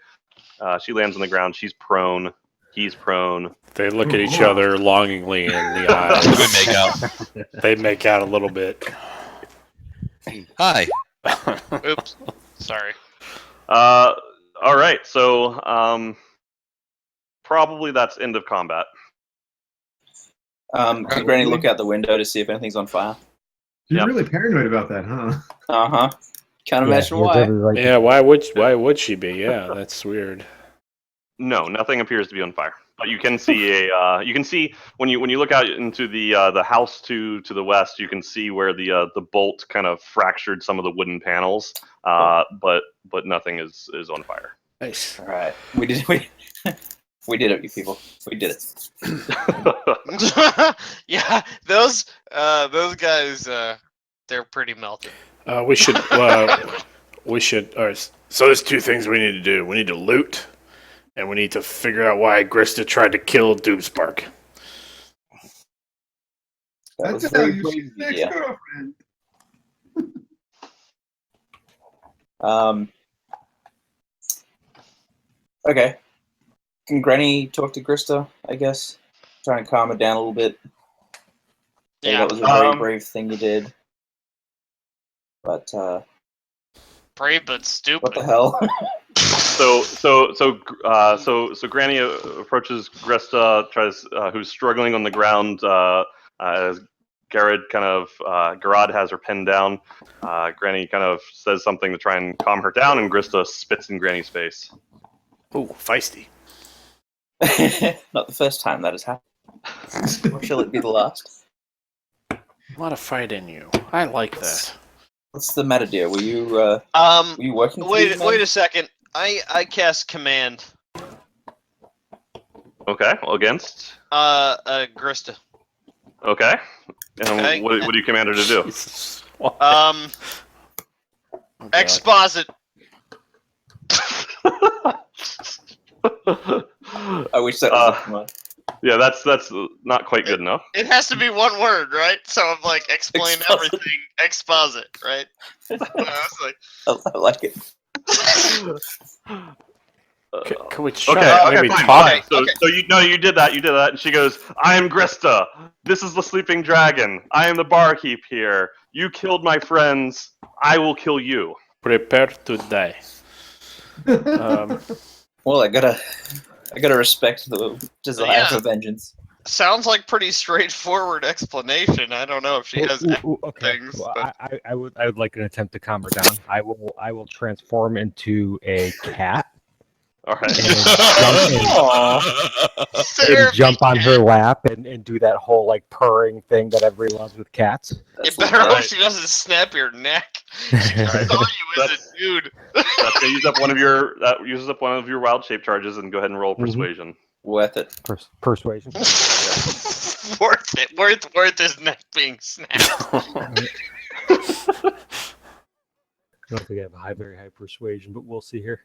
She lands on the ground. She's prone. He's prone. They look at each other longingly in the eyes. Good make out. They make out a little bit. Hi. Oops. Sorry. All right, so probably that's end of combat. Can Granny look out the window to see if anything's on fire? You're Yep. really paranoid about that, huh? Uh-huh. Can't imagine he has why. every right to- Yeah, why would she be? Yeah, that's weird. No, nothing appears to be on fire. But you can see when you look out into the house to the west, you can see where the bolt kind of fractured some of the wooden panels. But nothing is on fire. Nice. All right, we did it, you people. We did it. Yeah, those guys, they're pretty melted. We should. All right. So there's 2 things we need to do. We need to loot, and we need to figure out why Grista tried to kill Doomspark. That was That's a how very you brave shoot your next idea. girlfriend. Okay. Can Granny talk to Grista, I guess? Try and calm her down a little bit. Yeah, That was a very brave thing you did. But, brave but stupid. what the hell? So Granny approaches Grista, who's struggling on the ground as Garad has her pinned down. Granny kind of says something to try and calm her down, and Grista spits in Granny's face. Ooh, feisty. Not the first time that has happened. Or shall it be the last? A lot of fight in you. I like that. What's the matter, dear? Were you working for these men? Wait a second. I cast command. Okay, against. Grista. Okay. And Okay. what do you command her to do? Jesus. What? Um, Oh, God. exposit. I wish that was a command. Yeah, that's not quite good enough. It has to be one word, right? So I'm like, explain Exposit. everything. Exposit, right? I was like, I like it. Can we shut Okay, up? okay, Maybe fine, talk. fine. So you did that, and she goes, I am Grista. This is the sleeping dragon. I am the barkeep here. You killed my friends. I will kill you. Prepare to die. Well, I gotta respect the desire Yeah. for vengeance. sounds like pretty straightforward explanation. I don't know if she has Okay. things. Well, But... I would like an attempt to calm her down. I will transform into a cat All right. and jump on her lap and do that whole like purring thing that everybody loves with cats. You better hope she doesn't snap your neck. She saw you as a dude. That's gonna use up one of your wild shape charges, and go ahead and roll persuasion. Worth it. Persuasion. Worth it. Worth his neck being snapped. I don't think I have a very high persuasion, but we'll see here.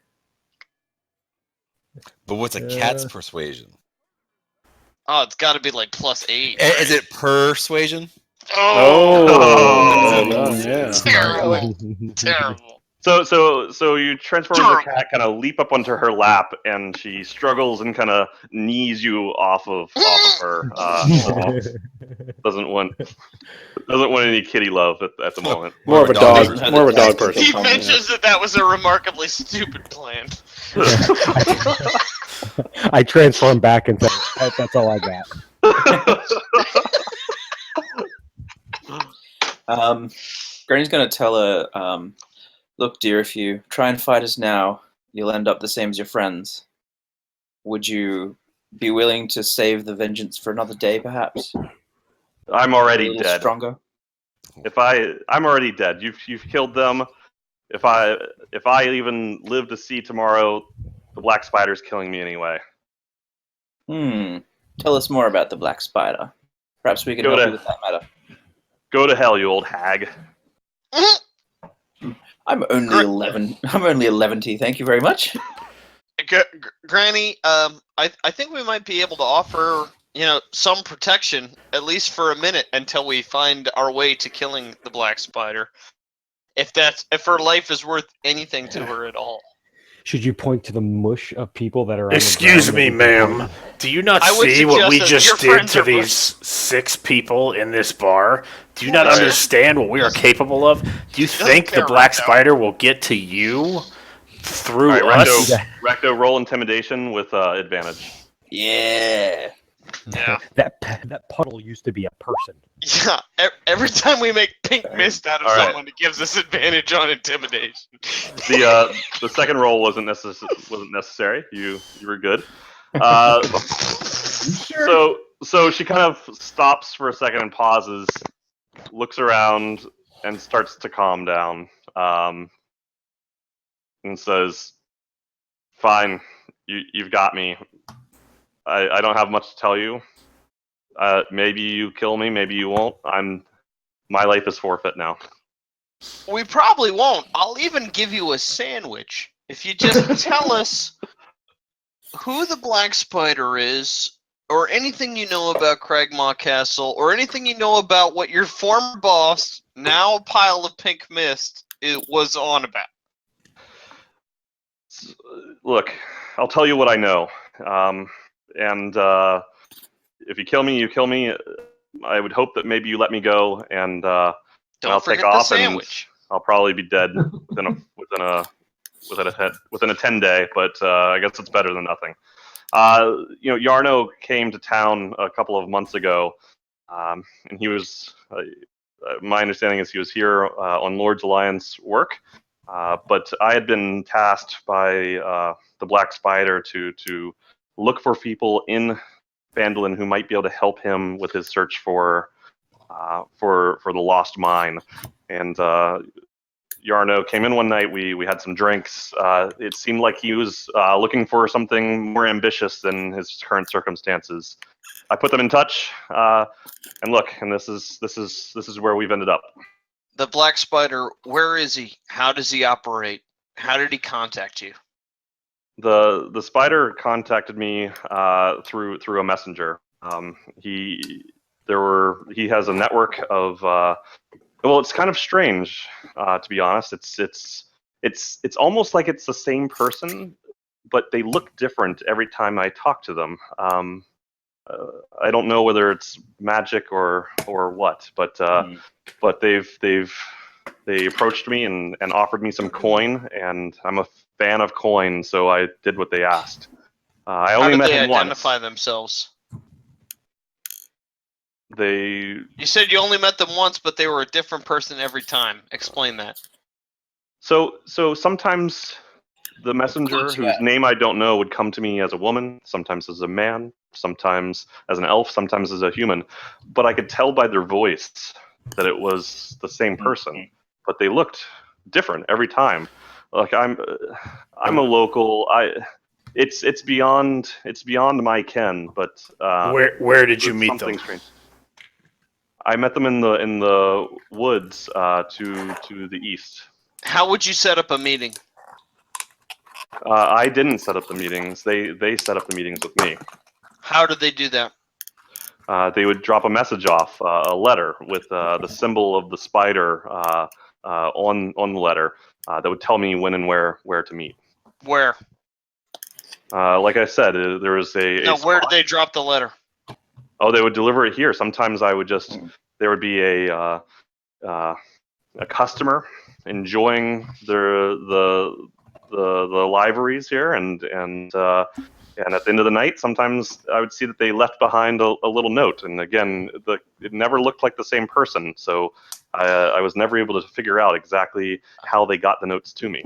But what's a cat's persuasion? Oh, it's got to be like +8. Is it persuasion? Oh, yeah. Terrible. Terrible. So you transform the cat, kind of leap up onto her lap, and she struggles and kind of knees you off of her. Doesn't want any kitty love at the moment. More of a dog. More of a dog person. He mentions that was a remarkably stupid plan. I transform back and say, that's all I got. Granny's gonna tell her, look, dear, if you try and fight us now, you'll end up the same as your friends. Would you be willing to save the vengeance for another day, perhaps? I'm A already little dead. stronger. I'm already dead. You've killed them. If I even live to see tomorrow, the black spider's killing me anyway. Tell us more about the black spider. Perhaps we can help you with that matter. Go to hell, you old hag. I'm only 11. I'm only 11. Thank you very much. Granny, I think we might be able to offer, some protection, at least for a minute, until we find our way to killing the black spider. If her life is worth anything to her at all. Should you point to the mush of people that are on Excuse the me, ground ma'am. Do you not I would see what we suggest that just your did friends to are these 6 people in this bar? Do you not Right. understand what we are capable of? Do you think the care, black Recto. spider will get to you through All right, us? Recto, roll intimidation with advantage. Yeah. Yeah. that puddle used to be a person. Yeah. Every time we make pink mist out of All right. someone, it gives us advantage on intimidation. The second roll wasn't necessary. You were good. Sure. So she kind of stops for a second and pauses, looks around, and starts to calm down. And says, "Fine, you've got me. I don't have much to tell you. Maybe you kill me, maybe you won't. My life is forfeit now." We probably won't. I'll even give you a sandwich if you just tell us who the black spider is, or anything you know about Cragmaw Castle, or anything you know about what your former boss, now a pile of pink mist, was on about. Look, I'll tell you what I know. And if you kill me, you kill me. I would hope that maybe you let me go, and I'll Don't take forget off, the and sandwich. I'll probably be dead within a 10-day. But I guess it's better than nothing. Yarno came to town a couple of months ago, and he was. My understanding is he was here on Lord's Alliance work. But I had been tasked by the Black Spider to look for people in Phandalin who might be able to help him with his search for the lost mine. And Yarno came in one night. We had some drinks. It seemed like he was looking for something more ambitious than his current circumstances. I put them in touch, and look, and this is where we've ended up. The Black Spider, where is he? How does he operate? How did he contact you? The spider contacted me through a messenger. He has a network of. Well, it's kind of strange, to be honest. It's almost like it's the same person, but they look different every time I talk to them. I don't know whether it's magic or what, but they approached me and offered me some coin, and I'm a fan of coin, so I did what they asked. I only met him once. How did they identify themselves? You said you only met them once, but they were a different person every time. Explain that. So sometimes the messenger, whose name I don't know, would come to me as a woman, sometimes as a man, sometimes as an elf, sometimes as a human. But I could tell by their voice that it was the same person, but they looked different every time. Like I'm a local. It's beyond my ken. But where did you meet them? Strange. I met them in the woods to the east. How would you set up a meeting? I didn't set up the meetings. They set up the meetings with me. How did they do that? They would drop a message off, a letter with the symbol of the spider on the letter that would tell me when and where to meet. Where? Like I said, there was a. No, where did they drop the letter? Oh, they would deliver it here. Sometimes I would there would be a customer enjoying the liveries here, and at the end of the night, sometimes I would see that they left behind a little note. And again, it never looked like the same person, so I was never able to figure out exactly how they got the notes to me.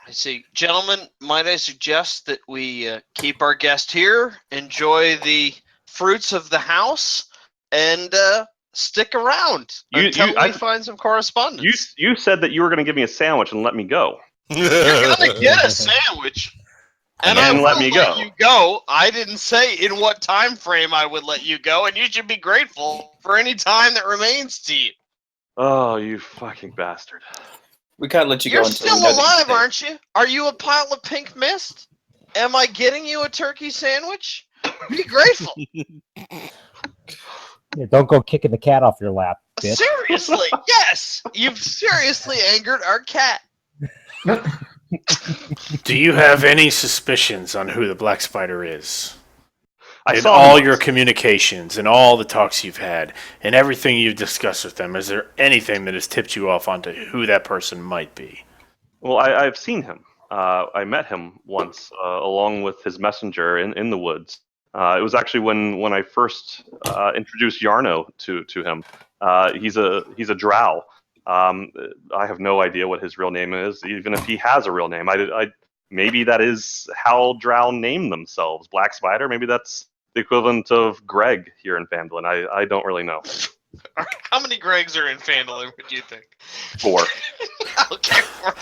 I see. Gentlemen, might I suggest that we keep our guest here, enjoy the fruits of the house, and stick around until we find some correspondence. You said that you were going to give me a sandwich and let me go. You're going to get a sandwich. And I will let you go. I didn't say in what time frame I would let you go, and you should be grateful for any time that remains to you. Oh, you fucking bastard. We can't let you go until You're still alive, aren't you? Are you a pile of pink mist? Am I getting you a turkey sandwich? Be grateful. Yeah, don't go kicking the cat off your lap, bitch. Seriously, yes. You've seriously angered our cat. Do you have any suspicions on who the Black Spider is? I saw all your communications and all the talks you've had and everything you've discussed with them, is there anything that has tipped you off onto who that person might be? Well, I've seen him. I met him once along with his messenger in the woods. It was actually when I first introduced Yarno to him. He's a drow. I have no idea what his real name is, even if he has a real name. Maybe that is how drow name themselves. Black Spider. Maybe that's the equivalent of Greg here in Phandalin. I don't really know. How many Gregs are in Phandalin, would you think? 4. Okay, 4.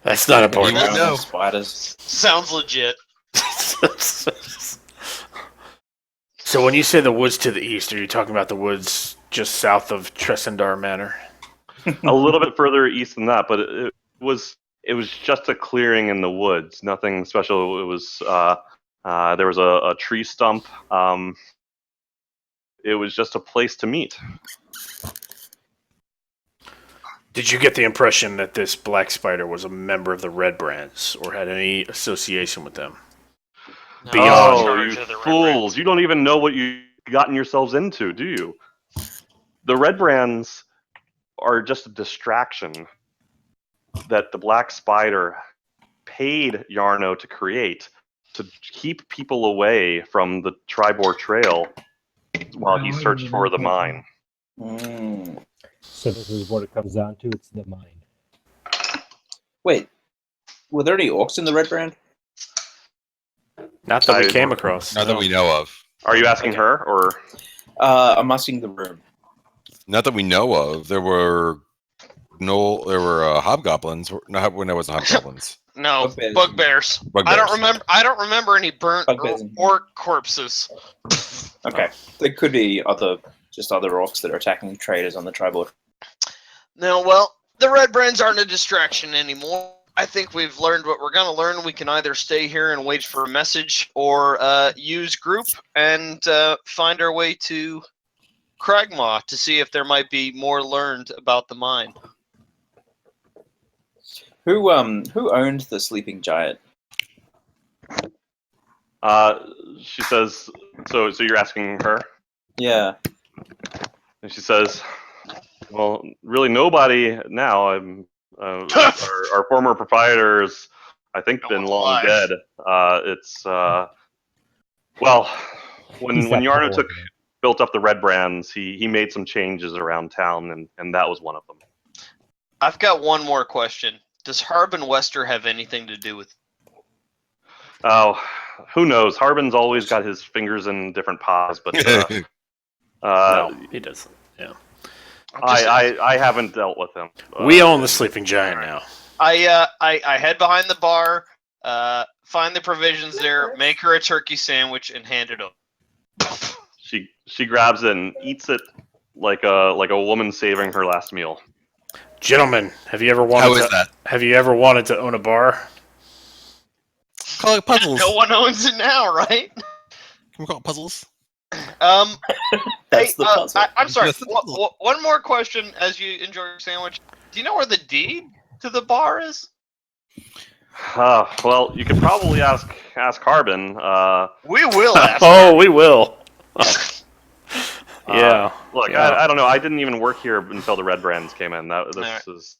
That's not important. You would know. Spiders. Sounds legit. So when you say the woods to the east, are you talking about the woods just south of Tresendar Manor? A little bit further east than that, but it was just a clearing in the woods. Nothing special. It was there was a tree stump. It was just a place to meet. Did you get the impression that this Black Spider was a member of the Redbrands or had any association with them? No, Beyond. Oh, you fools! You don't even know what you've gotten yourselves into, do you? The Redbrands are just a distraction that the Black Spider paid Yarno to create to keep people away from the Tribor Trail while he searched for the mine. So this is what it comes down to, it's the mine. Wait, were there any orcs in the Redbrand? Not that we came across. Not that we know of. Are you asking her or? I'm asking the room. Not that we know of. There were hobgoblins. No, when there wasn't hobgoblins. No, Bugbears. bugbears. I don't remember any burnt Bugbears. orc corpses. Okay, there could be other orcs that are attacking traders on the triboard. No, well, the Redbrands aren't a distraction anymore. I think we've learned what we're going to learn. We can either stay here and wait for a message or use group and find our way to Cragmaw to see if there might be more learned about the mine. Who owned the sleeping giant? She says. So you're asking her? Yeah. And she says, "Well, really, nobody now. I'm our former proprietors. I think No been one's long alive. dead. It's well, when He's that Yarna tall. built up the Redbrands, he made some changes around town, and that was one of them. I've got one more question. Does Harbin Wester have anything to do with? Oh, who knows? Harbin's always got his fingers in different pies, but No, he doesn't. Yeah. I haven't dealt with him. We own the sleeping giant now. I head behind the bar, find the provisions there, make her a turkey sandwich, and hand it over. She grabs it and eats it like a woman saving her last meal. Gentlemen, have you ever How is that? Have you ever wanted to own a bar? Call it puzzles. No one owns it now, right? Can we call it puzzles? That's Hey, the puzzle. I'm sorry. That's the puzzle. One more question as you enjoy your sandwich. Do you know where the deed to the bar is? Well, you could probably ask Harbin. We will ask. Oh, we will. Yeah. Look, Yeah. I don't know. I didn't even work here until the Redbrands came in. This is.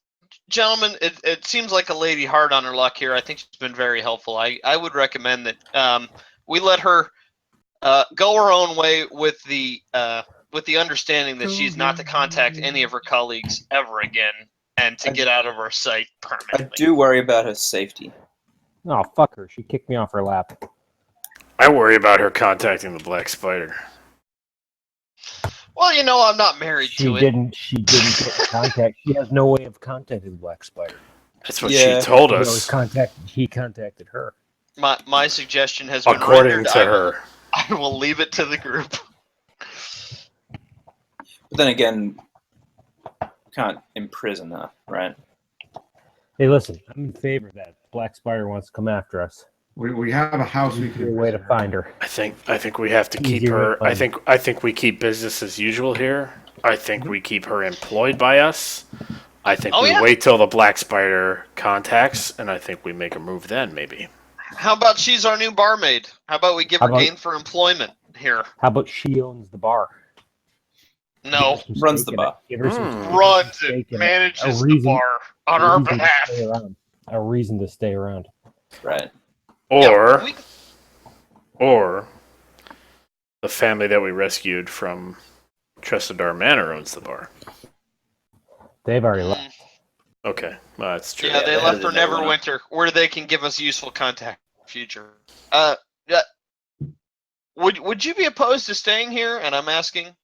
Gentlemen, it seems like a lady hard on her luck here. I think she's been very helpful. I would recommend that we let her go her own way with the understanding that she's not to contact any of her colleagues ever again and to get out of our sight I permanently. do worry about her safety. Oh, fuck her. She kicked me off her lap. I worry about her contacting the Black Spider. Well, you know, I'm not married She to it. didn't get contact. She has no way of contacting the Black Spider. That's what Yeah. she told He always us. he contacted her. My suggestion has been According rendered. to her. I will leave it to the group. But then again, can't imprison her, right? Hey, listen, I'm in favor of that. Black Spider wants to come after us. We have a house we Easier can way to find her. I think we have to keep Easier her. to find. I think we keep business as usual here. I think we keep her employed by us. I think Oh, we yeah. wait till the Black Spider contacts, and I think we make a move then, maybe. How about she's our new barmaid? How about we give How her about- gainful employment here? How about she owns the bar? No, Give her some Runs stake the in bar. Give her some Hmm. runs stake it, in manages A the reason- bar on a our reason to behalf. stay around. A reason to stay around. Right. Or Yeah, or the family that we rescued from Tresidar Manor owns the bar. They've already left. Okay, well, that's true. yeah, Yeah, they they left had for to know when Neverwinter, where they can give us useful contact in the future. Yeah. Would you be opposed to staying here? And I'm asking,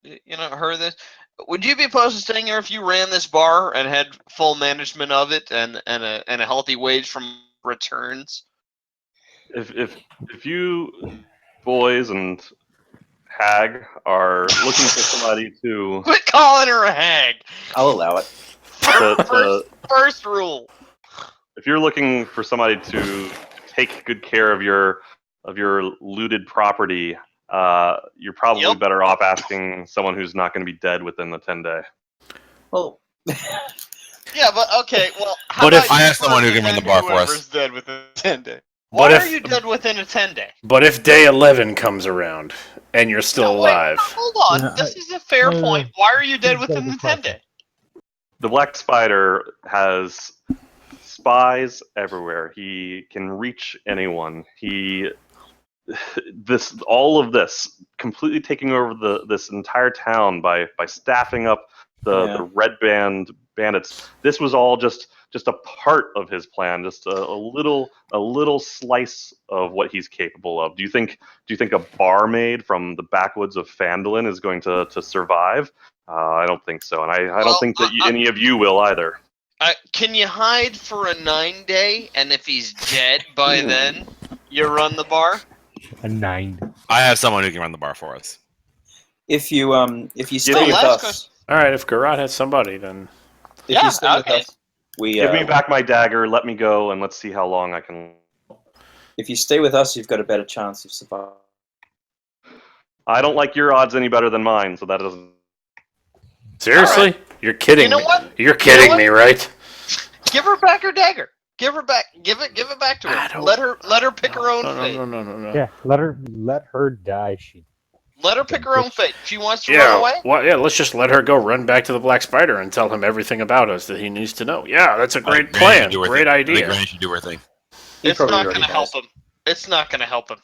her this. Would you be opposed to staying here if you ran this bar and had full management of it and a healthy wage from returns? If you boys and Hag are looking for somebody to Quit calling her a hag. I'll allow it. First rule. if you're looking for somebody to take good care of your looted property, you're probably Yep. better off asking someone who's not going to be dead within the 10-day. Well, Yeah, but okay. Well, how But about if- you I asked someone who first can run and the bar then for us. whoever's dead within 10 days. But Why if- are you dead within a 10-day? But if day 11 comes around and you're still alive, Hold on. Yeah, This is a fair no, point. Why are you dead He's got a within the good question. 10-day? The Black Spider has spies everywhere. He can reach anyone. All of this completely taking over this entire town by staffing up the Yeah. Red Band bandits. This was all just just a part of his plan, just a little slice of what he's capable of. Do you think a barmaid from the backwoods of Phandalin is going to survive? I don't think so, and I don't think that any of you will either. Can you hide for a 9-day, and if he's dead by then, you run the bar? A 9. I have someone who can run the bar for us. If you stay me- with last us, All right, if Garad has somebody, then if Yeah, you stay with okay. us, we Give me back my dagger, let me go, and let's see how long I can. if you stay with us, you've got a better chance of surviving. I don't like your odds any better than mine, so that doesn't. seriously, All right. you're kidding You know me. what? You're kidding me, right? Give her back her dagger. Give her back. Give it back to I her. don't- Let her pick her own fate. No. Yeah, let her die. Let her pick her own fate. She wants to run away. Yeah, well, yeah. Let's just let her go run back to the Black Spider and tell him everything about us that he needs to know. Yeah, that's a great plan. Great I think idea. Granny should do her thing. It's probably not already going to help has. him. It's not going to help him.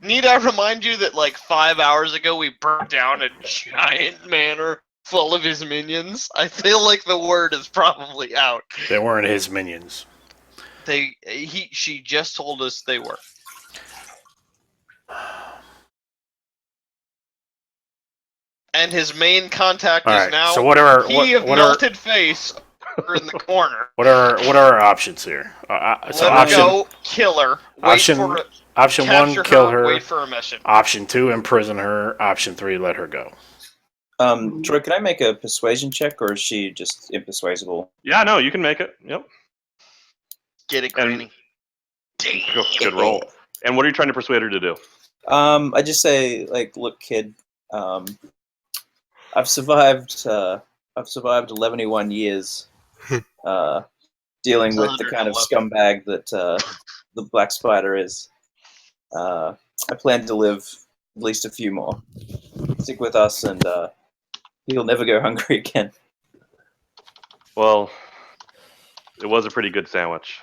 Need I remind you that like 5 hours ago we burnt down a giant manor full of his minions? I feel like the word is probably out. They weren't his minions. She just told us they were. And his main contact All is right. now So what are he of what are melted face over in the corner. what are our options here? So Let her go, kill her, wait option- for it, option one, capture kill her, her. wait for a mission. Option 2, imprison her. Option 3, let her go. Troy, can I make a persuasion check, or is she just impersuasible? Yeah, no, you can make it. Yep. Get it, And- Granny. Damn. Good roll. And what are you trying to persuade her to do? I just say, like, look, kid, I've survived 11 years dealing with the kind of 111. scumbag that the Black Spider is. I plan to live at least a few more. Stick with us, and he'll never go hungry again. Well, it was a pretty good sandwich.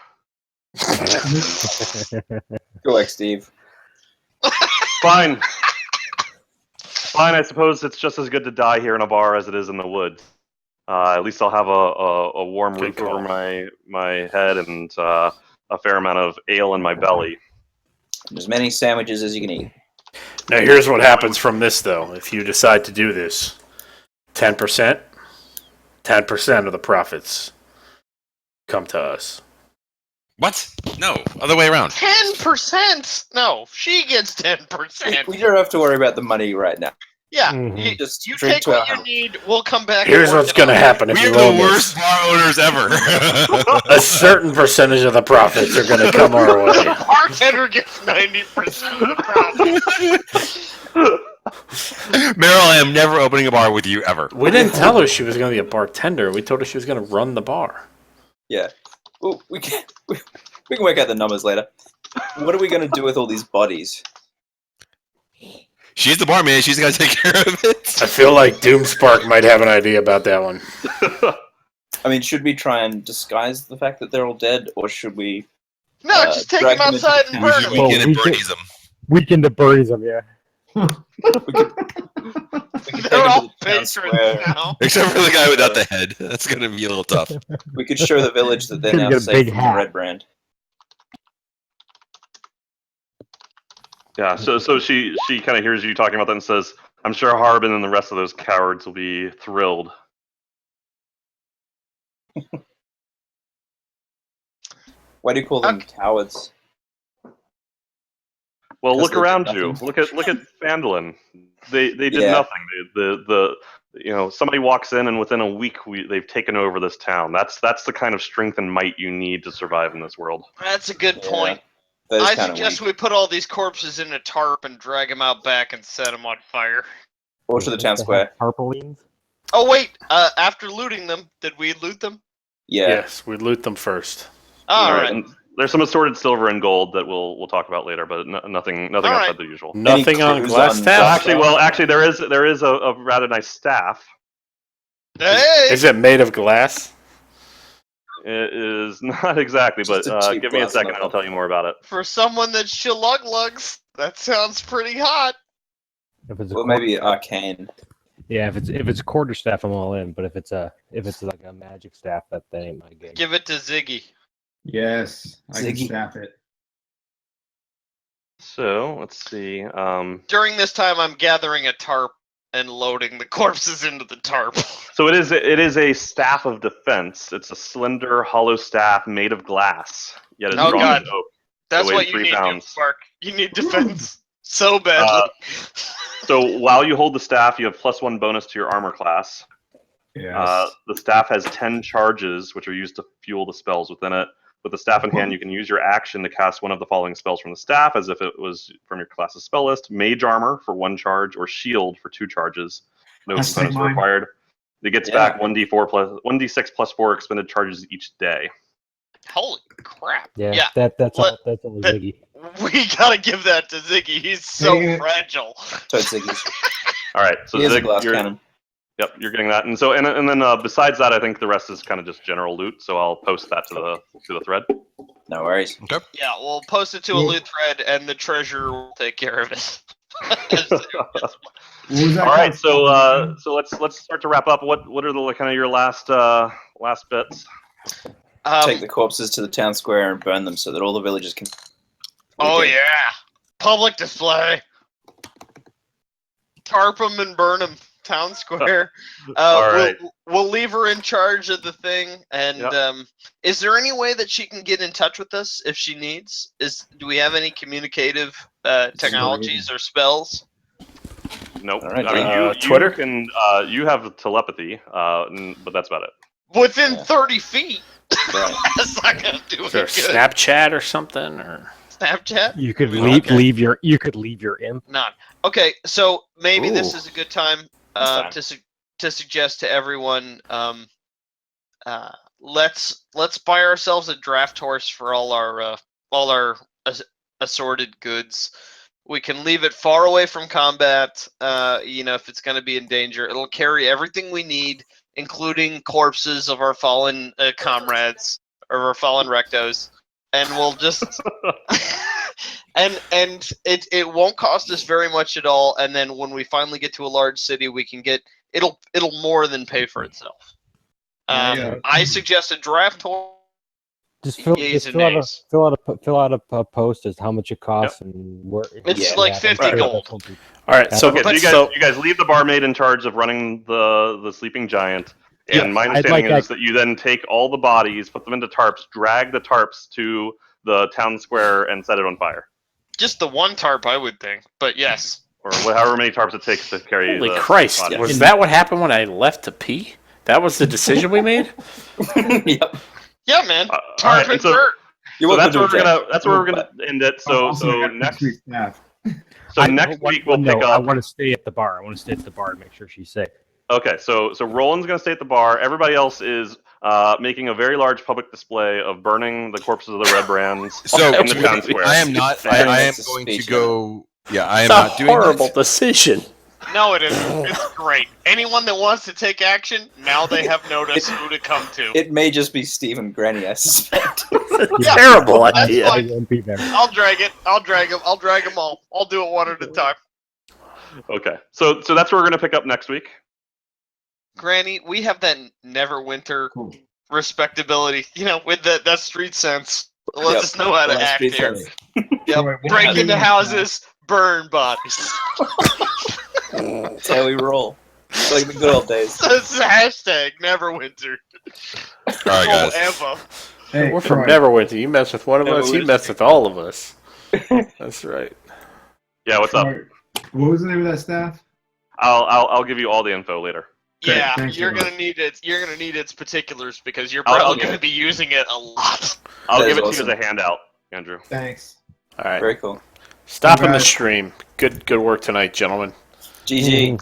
Go, like Steve. Fine. Fine, I suppose it's just as good to die here in a bar as it is in the woods. At least I'll have a warm Good roof call. over my head and a fair amount of ale in my belly. And as many sandwiches as you can eat. Now here's what happens from this, though. If you decide to do this, 10% of the profits come to us. What? No, other way around. 10%? No, she gets 10%. We don't have to worry about the money right now. Yeah, Mhm. Just you drink take to our what you health. need. We'll come back. Here's and work what's it going to out. happen if We're you the roll worst this. bar owners ever. A certain percentage of the profits are going to come our way. The bartender gets 90% of the profit. Meryl, I am never opening a bar with you ever. We didn't tell her she was going to be a bartender. We told her she was going to run the bar. Yeah. Well, we can work out the numbers later. What are we going to do with all these bodies? She's the barmaid. She's got to take care of it. I feel like Doomspark might have an idea about that one. I mean, should we try and disguise the fact that they're all dead, or should we... No, just take drag him them into outside town. and We burn should him. weekend and Bernie's them. Weekend at Burry's, yeah. We could take They're them all to the town patrons square. now. Except for the guy without the head. That's going to be a little tough. We could show the village that they're Could now get a safe big from hat. the Redbrand. Yeah, so she kind of hears you talking about that and says, I'm sure Harbin and the rest of those cowards will be thrilled. Why do you call them Okay. cowards? Well, 'Cause look they did around nothing. you. Look at Phandalin. They did Yeah. nothing. Somebody walks in and within a week they've taken over this town. That's the kind of strength and might you need to survive in this world. That's a good Yeah. point. That is I kind of suggest weak. we put all these corpses in a tarp and drag them out back and set them on fire. Or to the town square. Tarpaulines? Oh wait, after looting them, did we loot them? Yeah. Yes, we loot them first. All right. And there's some assorted silver and gold that we'll talk about later, but nothing All outside right. the usual. Nothing on clues glass on staff. Actually, there is a rather nice staff. Hey, Is it made of glass? It is not exactly, but Just a cheap give me a glass second and I'll knockoff. tell you more about it. for someone that shiluglugs, that sounds pretty hot. If it's a Well, cork- maybe arcane. Yeah, if it's quarterstaff, I'm all in. But if it's like a magic staff, that ain't my gig. Give it to Ziggy. Yes, I can Ziggy. staff it. So let's see. During this time, I'm gathering a tarp and loading the corpses into the tarp. So it is a staff of defense. It's a slender, hollow staff made of glass. Yet it's Oh, drawn God. in oak. That's weighs what you 3 need, pounds. Mark. You need defense so badly. So while you hold the staff, you have +1 bonus to your armor class. Yes. The staff has 10 charges, which are used to fuel the spells within it. With the staff in hand, you can use your action to cast one of the following spells from the staff, as if it was from your class's spell list: Mage Armor for 1 charge, or Shield for 2 charges. No That's components like mine. required. It gets Yeah. back 1d6 plus 4 expended charges each day. Holy crap. Yeah, that's all that- Ziggy. We gotta give that to Ziggy. He's so Hey, fragile. Toad Ziggy's. All right, so He is a Zig, glass you're, cannon. yep, you're getting that, and so and then besides that, I think the rest is kind of just general loot. So I'll post that to the thread. No worries. Yeah, we'll post it to a Well- loot thread, and the treasurer will take care of it. What was that All right, called? so let's start to wrap up. What are the kind of your last bits? Take the corpses to the town square and burn them so that all the villagers can. Oh yeah, public display. Tarp them and burn them. Town square. All right. We'll leave her in charge of the thing. And is there any way that she can get in touch with us if she needs? Do we have any communicative technologies or spells? Nope. All right, I mean, you Twitter? can you have telepathy, but that's about it. Within Yeah. 30 feet. Right. That's not gonna do Is there any good. Snapchat or something? Or Snapchat? You could Okay. leave your imp. None. Okay, so maybe this Ooh. is a good time It's to suggest to everyone. Let's buy ourselves a draft horse for all our assorted goods. We can leave it far away from combat. If it's going to be in danger, it'll carry everything we need, including corpses of our fallen comrades or our fallen rectos, and we'll just and it won't cost us very much at all. And then when we finally get to a large city, we can get it'll more than pay for itself. Yeah. I suggest a draft horse. Just Yeas and nays. fill out a post as how much it costs and where. It's Yeah. like 50 gold. all right, so Okay, so so you guys leave the barmaid in charge of running the sleeping giant. And Yeah, my I'd understanding like is that you then take all the bodies, put them into tarps, drag the tarps to the town square, and set it on fire. Just the one tarp, I would think. But yes. Or however many tarps it takes to carry holy the Christ, body. was that what happened when I left to pee? That was the decision we made. Yep. Yeah, man. All Tarp right, and so- dirt. You're So welcome that's where we're gonna end it. So Also, I got next week's staff. next week we'll pick I up. want to stay at the bar. I want to stay at the bar and make sure she's safe. Okay, so Roland's going to stay at the bar. Everybody else is making a very large public display of burning the corpses of the Redbrands So in the town square. I am not. Fair I am enough, it's a going to speech, go. Yeah, I am It's a not doing horrible this. decision. No, it isn't. It's great. Anyone that wants to take action, now they have notice who to come to. It may just be Steve and Granny, I suspect. Yeah, Terrible that's idea. fine. I won't be there. I'll drag it. I'll drag them. I'll drag them all. I'll do it one at a time. Okay, so that's where we're going to pick up next week. Granny, we have that Neverwinter Cool. respectability, with that street sense. Let Yep. us know how to Well, act street here. sense. Yep. Alright, what Break do into you- houses, burn bodies. That's how we roll. It's like the good old days. That's the hashtag Neverwinter. All right, guys. Forever. Hey, We're from Troy, Neverwinter. You mess with one of us, you mess with all of us. That's right. Yeah, what's up? Troy, what was the name of that staff? I'll give you all the info later. Great, Yeah, thanks you're very gonna need it. You're gonna need its particulars because you're I'll probably get gonna it. be using it a lot. I'll That give is it to awesome. you as a handout, Andrew. Thanks. All right. Very cool. Stopping the Guys. stream. Good work tonight, gentlemen. GG.